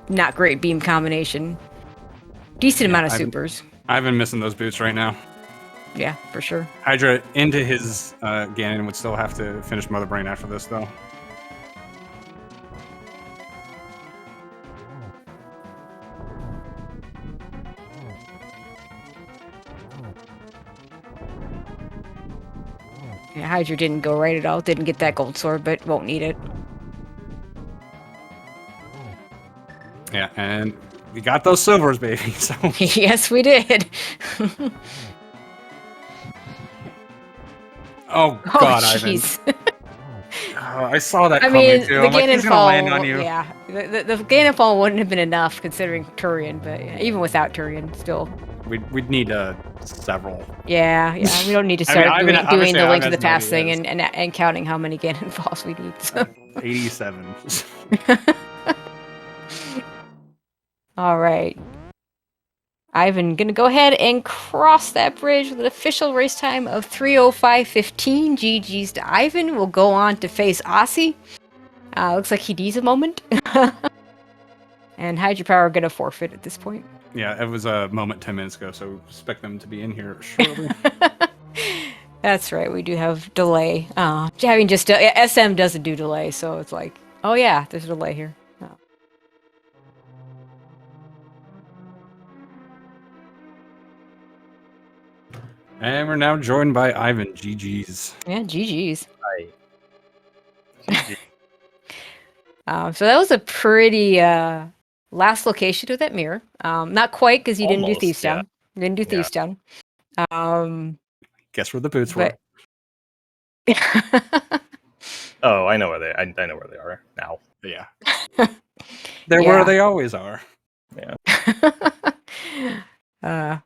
not great beam combination, decent amount of supers. I've been missing those boots right now. Yeah, for sure. Hydra into his Ganon would still have to finish Mother Brain after this, though. Yeah, Hydra didn't go right at all. Didn't get that gold sword, but won't need it. Yeah, and we got those silvers, baby. So yes, we did. Oh God, Ivan! I saw that. I mean, too. the Ganon fall. Land on you. Yeah, the Ganon fall wouldn't have been enough considering Turian, but yeah, even without Turian, still. We'd need several. Yeah, we don't need to start doing the Link to the Past thing and counting how many Ganon falls we need. So. 87. All right. Ivan gonna go ahead and cross that bridge with an official race time of 3:05:15. GG's to Ivan. Will go on to face Aussie. Looks like he needs a moment. And Hydrapower gonna forfeit at this point. Yeah, it was a moment 10 minutes ago, so expect them to be in here shortly. That's right, we do have delay. Having just SM doesn't do delay, so it's like, oh yeah, there's a delay here. Oh. And we're now joined by Ivan. GG's. Yeah, GG's. Hi. So that was a pretty last location to that mirror. Not quite because you didn't do Thieves Town. You didn't do Thieves Town. Guess where the boots were. Oh, I know where I know where they are now. Yeah. They're where they always are. Yeah.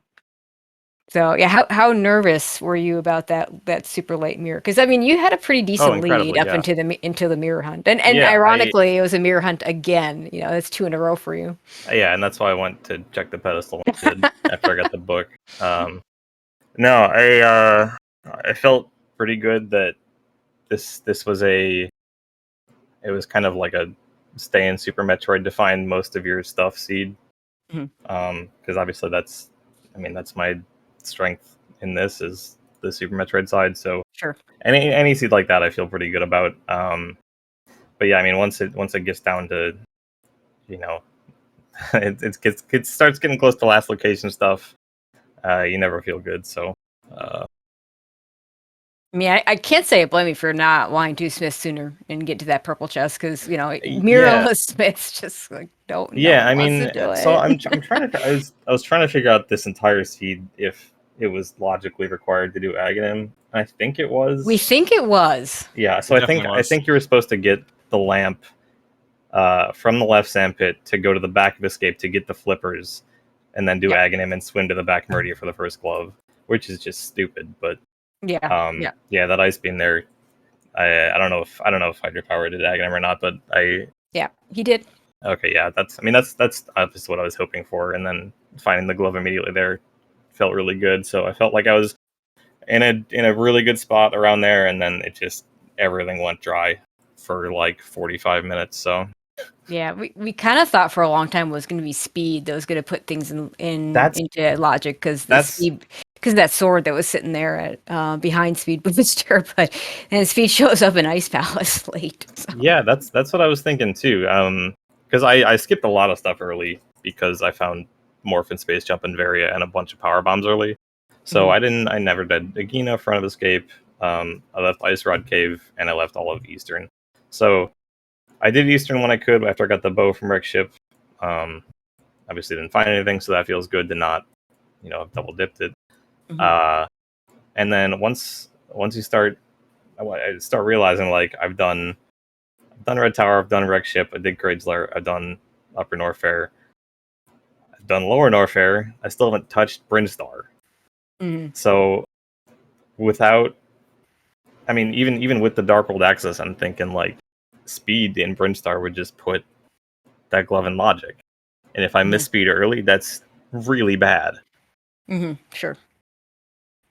So yeah, how nervous were you about that super late mirror? Because I mean, you had a pretty decent lead up into the mirror hunt, and ironically, it was a mirror hunt again. That's 2 in a row for you. Yeah, and that's why I went to check the pedestal after I got the book. No, I felt pretty good that this was it was kind of like a stay in Super Metroid to find most of your stuff seed. Because obviously that's my strength in this is the Super Metroid side, so sure, any seed like that I feel pretty good about. But yeah, I mean once it gets down to it starts getting close to last location stuff, you never feel good. So I mean, I can't say I blame you for not wanting to Smith sooner and get to that purple chest because mirrorless Smiths just like don't. Yeah, I mean, so I'm trying to. I was trying to figure out this entire seed if it was logically required to do Aghanim. I think it was. We think it was. Yeah, so I think you were supposed to get the lamp from the left sandpit to go to the back of Escape to get the flippers, and then do Aghanim and swim to the back Meridia for the first glove, which is just stupid, but. Yeah, that ice beam there. I don't know if Hydrapower did Aghanim or not, but he did. Okay, yeah, that's obviously what I was hoping for, and then finding the glove immediately there felt really good. So I felt like I was in a really good spot around there, and then everything went dry for like 45 minutes. So yeah, we kind of thought for a long time it was going to be Speed that was going to put things into logic because that sword that was sitting there at behind Speed Booster, and Speed shows up in Ice Palace late. So. Yeah, that's what I was thinking too. Because I skipped a lot of stuff early because I found Morph and Space Jump and Varia and a bunch of power bombs early. So I never did Agina, Front of Escape. I left Ice Rod Cave and I left all of Eastern. So I did Eastern when I could after I got the bow from Wreck Ship. Obviously didn't find anything, so that feels good to not, have double dipped it. Mhm. And then once you start, I start realizing like I've done Red Tower, I've done Wreck Ship, I did Cradeslar, I've done Upper Norfair, I've done Lower Norfair. I still haven't touched Brinstar. Mhm. So without, I mean, even with the Dark World access, I'm thinking like speed in Brinstar would just put that glove in logic. And if I miss speed early, that's really bad. Sure.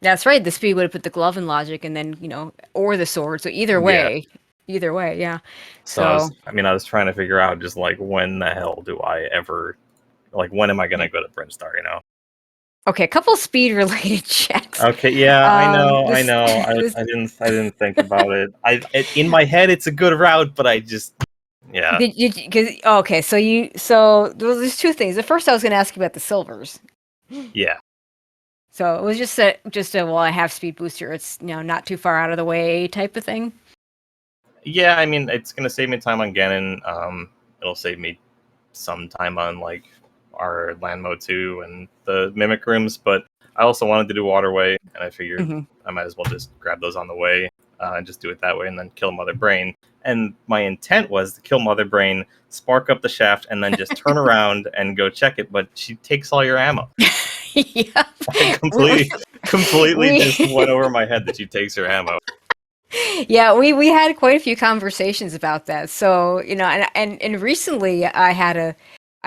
That's right. The speed would have put the glove in logic, and then or the sword. So either way, yeah. So I was trying to figure out just like when the hell do I ever, like when am I gonna go to Brinstar? Okay, a couple speed related checks. Okay, yeah, I know. This, I didn't think about it. In my head, it's a good route, but I just, yeah. okay, so there's two things. The first, I was going to ask you about the silvers. Yeah. So it was just a well, I have speed booster. It's not too far out of the way type of thing. Yeah, I mean, it's gonna save me time on Ganon. It'll save me some time on like our land mode 2 and the mimic rooms, but I also wanted to do waterway, and I figured I might as well just grab those on the way and just do it that way, and then kill Mother Brain. And my intent was to kill Mother Brain, spark up the shaft, and then just turn around and go check it. But she takes all your ammo. Yeah, I completely just went over my head that she takes your ammo. Yeah, we had quite a few conversations about that. So and recently I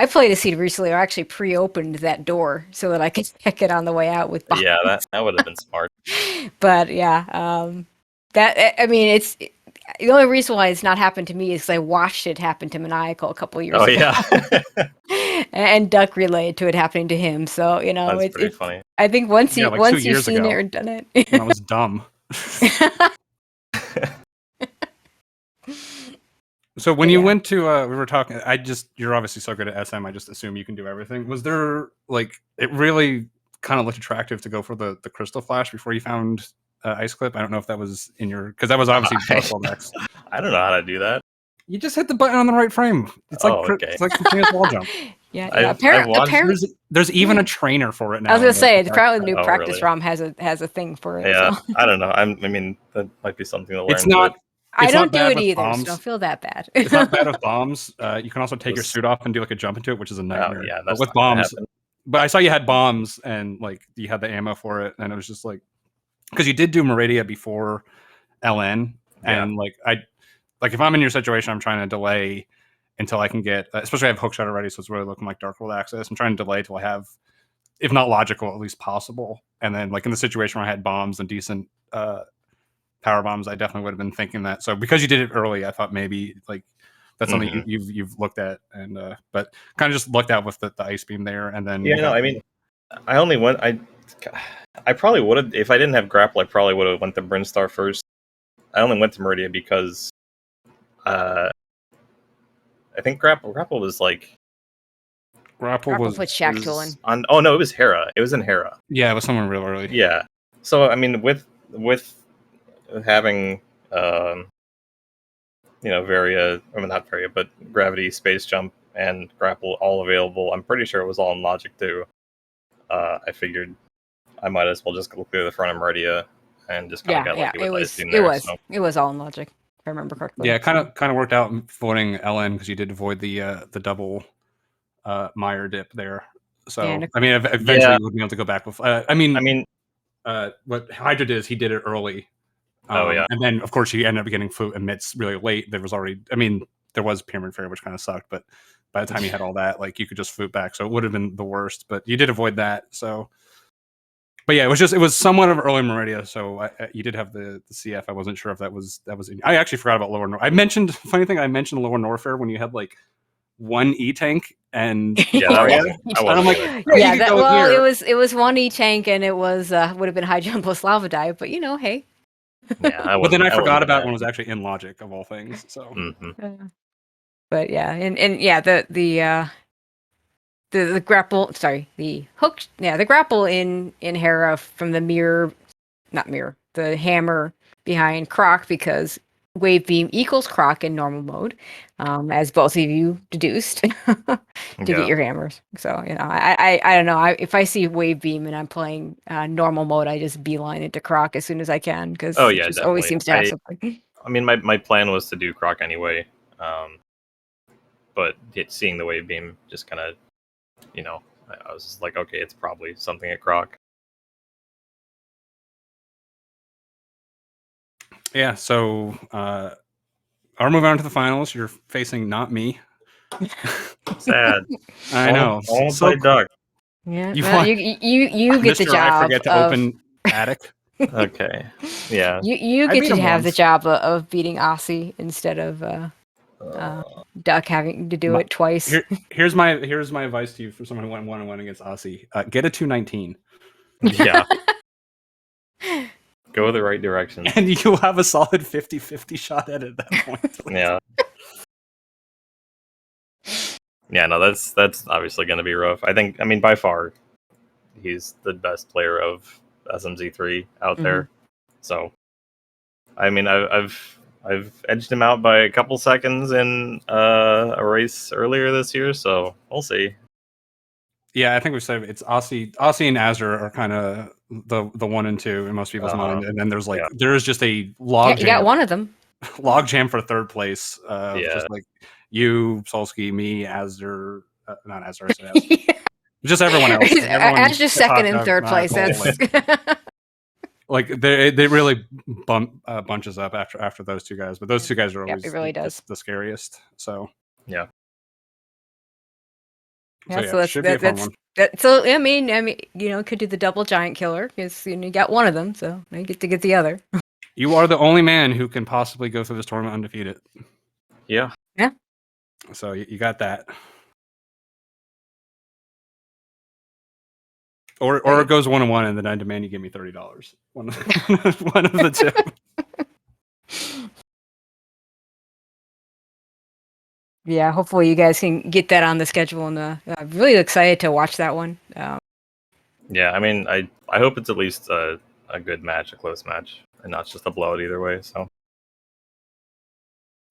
played a seed recently, or actually pre-opened that door so that I could check it on the way out with bombs. Yeah, that would have been smart. But yeah, that I mean, it's the only reason why it's not happened to me is because I watched it happen to Maniacal a couple years ago. Yeah. And Duck relayed to it happening to him. So That's pretty funny. I think once like 2 you've years seen ago, it or done it, when I was dumb. So when you went to, we were talking, you're obviously so good at SM, I just assume you can do everything. Was there, like, it really kind of looked attractive to go for the Crystal Flash before you found Ice Clip? I don't know if that was in your, because that was obviously Dark World X. I don't know how to do that. You just hit the button on the right frame. It's like, okay. It's like continuous wall jump. Yeah. Apparently, there's even a trainer for it now. I was gonna say, apparently the new practice really? ROM has a thing for it. Yeah, so. I don't know. I mean, that might be something to learn. It's not. I don't do it with either, bombs. so don't feel that bad. It's not bad with bombs. You can also take your suit off and do like a jump into it, which is a nightmare. Oh, yeah, but with bombs. But I saw you had bombs and like you had the ammo for it, and it was just like because you did do Meridia before LN, and like if I'm in your situation, I'm trying to delay until I can get, especially I have hookshot already, so it's really looking like Dark World access. I'm trying to delay till I have, if not logical, at least possible. And then like in the situation where I had bombs and decent power bombs, I definitely would have been thinking that. So because you did it early, I thought maybe like that's something you've looked at, and but kind of just looked at with the ice beam there, and then I mean, I only went. I probably would have if I didn't have grapple. I probably would have went to Brinstar first. I only went to Meridia because I think grapple was like grapple was put Shacktool in. On. Oh no, it was Hera. It was in Hera. Yeah, it was someone real early. Yeah. So I mean, with having Varia, I mean not Varia, but gravity, space jump, and grapple all available. I'm pretty sure it was all in logic too. I figured I might as well just go clear the front of Meridia and just kind of get lucky with ice beam there. It was all in logic, if I remember correctly. Yeah, kind of worked out voiding LN because you did avoid the double Meyer dip there. So I mean, eventually you would be able to go back with. What Hydra did is he did it early. And then of course you ended up getting food emits really late. There was already, there was Pyramid Fair, which kind of sucked, but by the time you had all that, like you could just flute back, so it would have been the worst. But you did avoid that. So, but yeah, it was somewhat of early Meridia. So you did have the CF. I wasn't sure if that was. I actually forgot about Lower North. I mentioned Lower Norfair when you had like one E tank and it was one E tank and it was would have been high jump plus lava dive, but hey. Yeah, but then I forgot about when it was actually in logic of all things. So, but yeah, and yeah, the grapple. Sorry, the hook. Yeah, the grapple in Hera from the the hammer behind Croc, because wave beam equals Croc in normal mode, as both of you deduced to get your hammers. So I don't know. If I see wave beam and I'm playing normal mode, I just beeline it to Croc as soon as I can because it just always seems to have something. I mean, my plan was to do Croc anyway, but seeing the wave beam just kind of, I was just like, okay, it's probably something at Croc. Yeah, so I'll move on to the finals. You're facing not me. Sad. I know. I'll play Duck. Yeah, you get the job. I forget to open attic. Okay. Yeah. You get to have the job of beating Aussie instead of Duck having to do it twice. Here's my advice to you for someone who went 1-1 against Aussie. Get a 219. Yeah. Go the right direction. And you'll have a solid 50-50 shot at it at that point. Yeah. Yeah, no, that's obviously going to be rough. I mean, by far, he's the best player of SMZ3 out there. So, I mean, I've edged him out by a couple seconds in a race earlier this year, so we'll see. Yeah, I think we said it's Aussie and Azure are kind of the 1 and 2 in most people's mind, and then there's there is just a log jam. You got one of them. Log jam for third place. Just like you, Solsky, me, Azure, not Azure, just everyone else. Azure's second and third place. That's like they really bunches up after those two guys, but those two guys are always it really does. the scariest. So yeah. So so I mean, could do the double giant killer because you got one of them, so you get to get the other. You are the only man who can possibly go through this tournament undefeated. Yeah. Yeah. So you got that. Or it goes 1-1, and then I demand you give me $30. One of the two. Yeah, hopefully you guys can get that on the schedule, and I'm really excited to watch that one. Yeah, I mean, I hope it's at least a good match, a close match, and not just a blowout either way. So.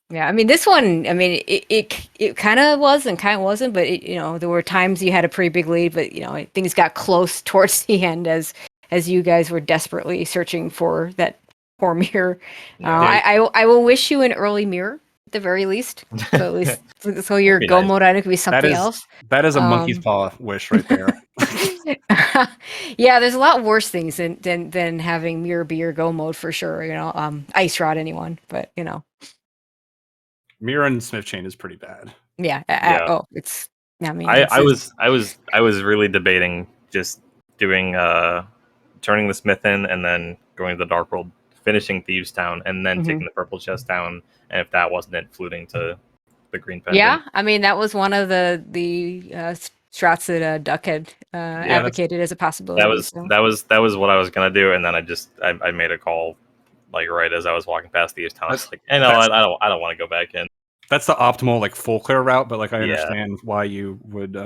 Yeah, I mean, this one, I mean, it kind of was and kind of wasn't, but there were times you had a pretty big lead, but things got close towards the end as you guys were desperately searching for that poor mirror. I will wish you an early mirror at the very least, so at least so your go mode item could be something else. That is a monkey's paw wish right there. Yeah, there's a lot worse things than having mirror be your go mode for sure. Ice rod anyone, but Mirror and Smith chain is pretty bad. Yeah. It's. I mean, I was really debating just doing turning the Smith in and then going to the Dark World, finishing Thieves Town, and then taking the purple chest down. And if that wasn't it, fluting to the green pendant. Yeah, I mean that was one of the strats that Duck had advocated as a possibility. That was what I was gonna do, and then I made a call like right as I was walking past Thieves Town. I was like, I don't want to go back in. That's the optimal like full clear route, but like I understand why you would.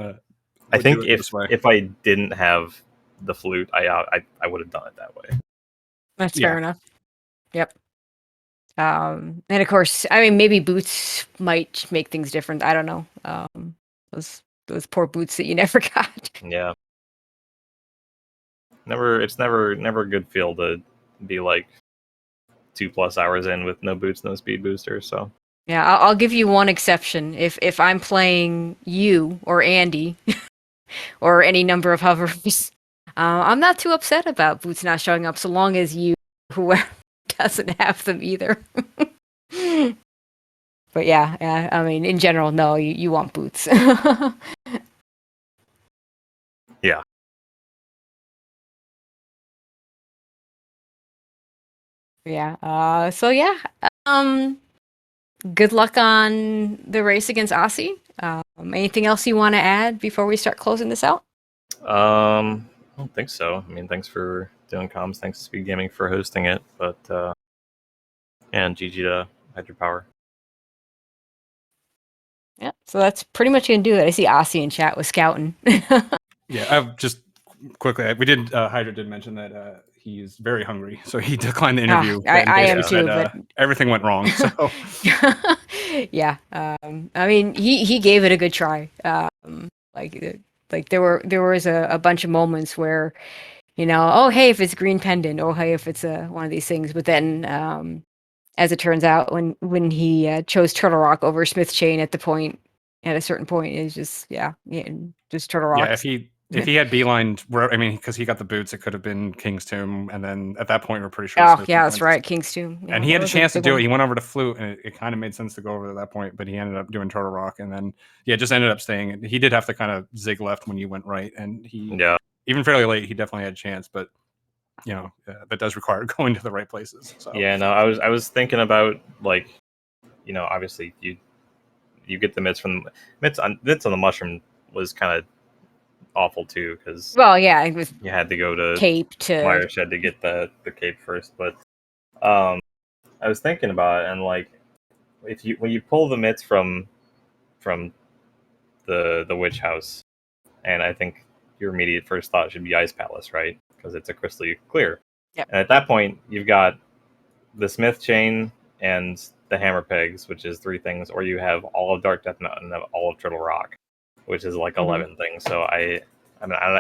I think if I didn't have the flute, I would have done it that way. That's fair enough. Yep. And of course, I mean, maybe boots might make things different. I don't know. Those poor boots that you never got. Yeah. It's never a good feel to be like 2+ hours in with no boots, no speed booster. So. Yeah, I'll give you one exception. If I'm playing you or Andy or any number of hovers, I'm not too upset about boots not showing up so long as whoever doesn't have them either. But yeah, I mean, in general, no, you want boots. Yeah. Yeah. So yeah. Good luck on the race against Aussie. Anything else you want to add before we start closing this out? I don't think so. I mean, thanks for doing comms. Thanks to SpeedGaming for hosting it. But and GG to hydrapower. Yeah, so that's pretty much gonna do it. I see Aussie in chat with scouting. Yeah, I've just quickly. We did. Hydra did mention that he's very hungry, so he declined the interview. I am too. But everything went wrong. So Yeah. I mean, he gave it a good try. Like there was a bunch of moments where, oh hey, if it's green pendant, oh hey, if it's one of these things. But then, as it turns out, when he chose Turtle Rock over Smith Chain at a certain point, it's just just Turtle Rock. yeah, if he had beelined where, I mean, because he got the boots, it could have been King's Tomb, and then at that point we're pretty sure. Oh yeah, that's right, King's Tomb. And he had a chance to do it. He went over to Flute, and it kind of made sense to go over at that point, but he ended up doing Turtle Rock, and then just ended up staying. He did have to kind of zig left when you went right, and even fairly late, he definitely had a chance, but that does require going to the right places. So. Yeah, no, I was thinking about, like, obviously you get the mitts from mitts on the mushroom was kind of awful too, because it was you had to go to cape to Wireshed to get the cape first. But I was thinking about it, and like when you pull the mitts from the witch house, and I think your immediate first thought should be Ice Palace, right? Because it's a crystal clear. Yep. And at that point, you've got the Smith Chain and the Hammer Pegs, which is 3 things, or you have all of Dark Death Mountain and all of Turtle Rock, which is like 11 things. So I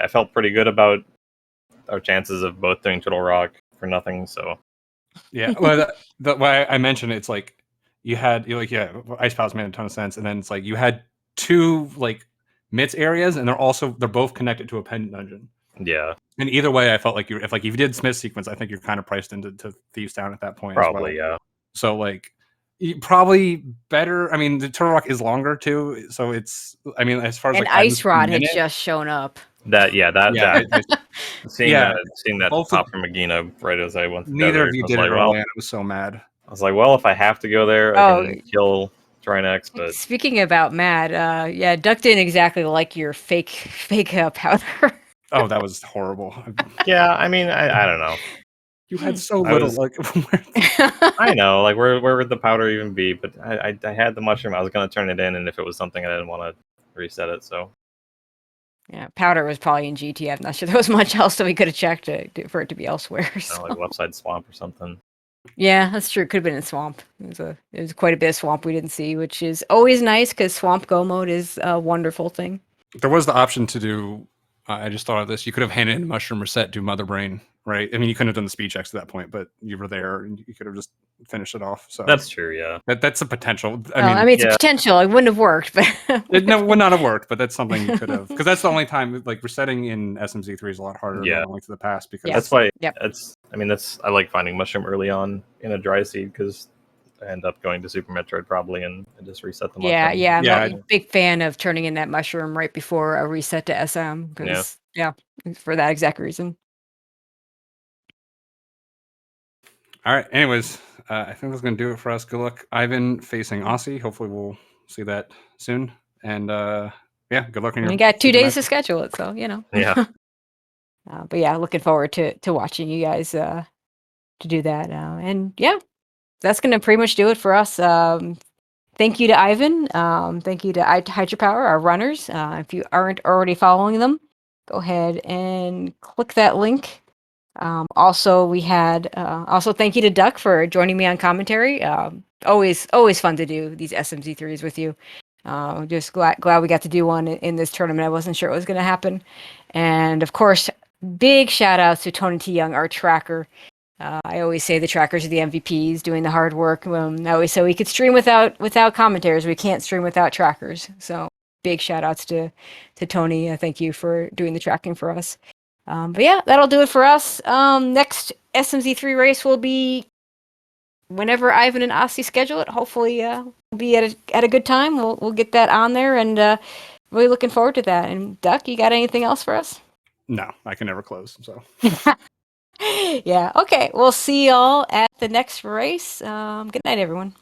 felt pretty good about our chances of both doing Turtle Rock for nothing. So yeah, well, the why I mentioned it's like you had Ice Palace made a ton of sense, and then it's like you had 2 like mitts areas, and they're both connected to a pendant dungeon. Yeah. And either way, I felt like if you did Smith sequence, I think you're kind of priced into Thieves Town at that point. Probably, as well. yeah. So like, probably better. I mean, the Turtle Rock is longer too, so it's. I mean, as far as and Ice Rod had just shown up. Seeing that Both pop from Magina right as I went. Neither of you did it early, and I was so mad. I was like, well, if I have to go there, I can kill Trinex. But speaking about mad, Duck didn't exactly like your fake powder. Oh, that was horrible. Yeah, I mean, I don't know. You had so little. I know, like where would the powder even be? But I had the mushroom. I was gonna turn it in, and if it was something I didn't want to reset it, so. Yeah, powder was probably in GT. I'm not sure there was much else that we could have checked for it to be elsewhere. So. Like Leftside Swamp or something. Yeah, that's true. It could have been in Swamp. It was quite a bit of Swamp we didn't see, which is always nice because Swamp Go mode is a wonderful thing. There was the option to do. I just thought of this. You could have handed in Mushroom Reset, do Mother Brain, right? I mean, you couldn't have done the speed checks at that point, but you were there and you could have just finished it off. So that's true, yeah. That's a potential. I mean, it's a potential. It wouldn't have worked, but it would not have worked. But that's something you could have, because that's the only time. Like resetting in SMZ3 is a lot harder than Link to the Past, because that's why. I like finding Mushroom early on in a dry seed, because I end up going to Super Metroid probably and just reset the mushroom. I'm a big fan of turning in that mushroom right before a reset to SM, because for that exact reason. All right. Anyways, I think that's going to do it for us. Good luck, Ivan, facing Aussie. Hopefully, we'll see that soon. And good luck. You got 2 days to schedule it, so Yeah. But looking forward to watching you guys to do that. That's going to pretty much do it for us. Thank you to Ivan. Thank you to Hydrapower, our runners. If you aren't already following them, go ahead and click that link. Also thank you to Duck for joining me on commentary. Always fun to do these SMZ3s with you. Just glad we got to do one in this tournament. I wasn't sure it was going to happen. And of course, big shout outs to Tony T. Young, our tracker. I always say the trackers are the MVPs, doing the hard work. I always say we could stream without commentators. We can't stream without trackers. So big shout outs to Tony. Thank you for doing the tracking for us. That'll do it for us. Next SMZ3 race will be whenever Ivan and Aussie schedule it. Hopefully, we'll be at a good time. We'll get that on there, and really looking forward to that. And Duck, you got anything else for us? No, I can never close. So. Yeah. Okay. We'll see y'all at the next race. Good night, everyone.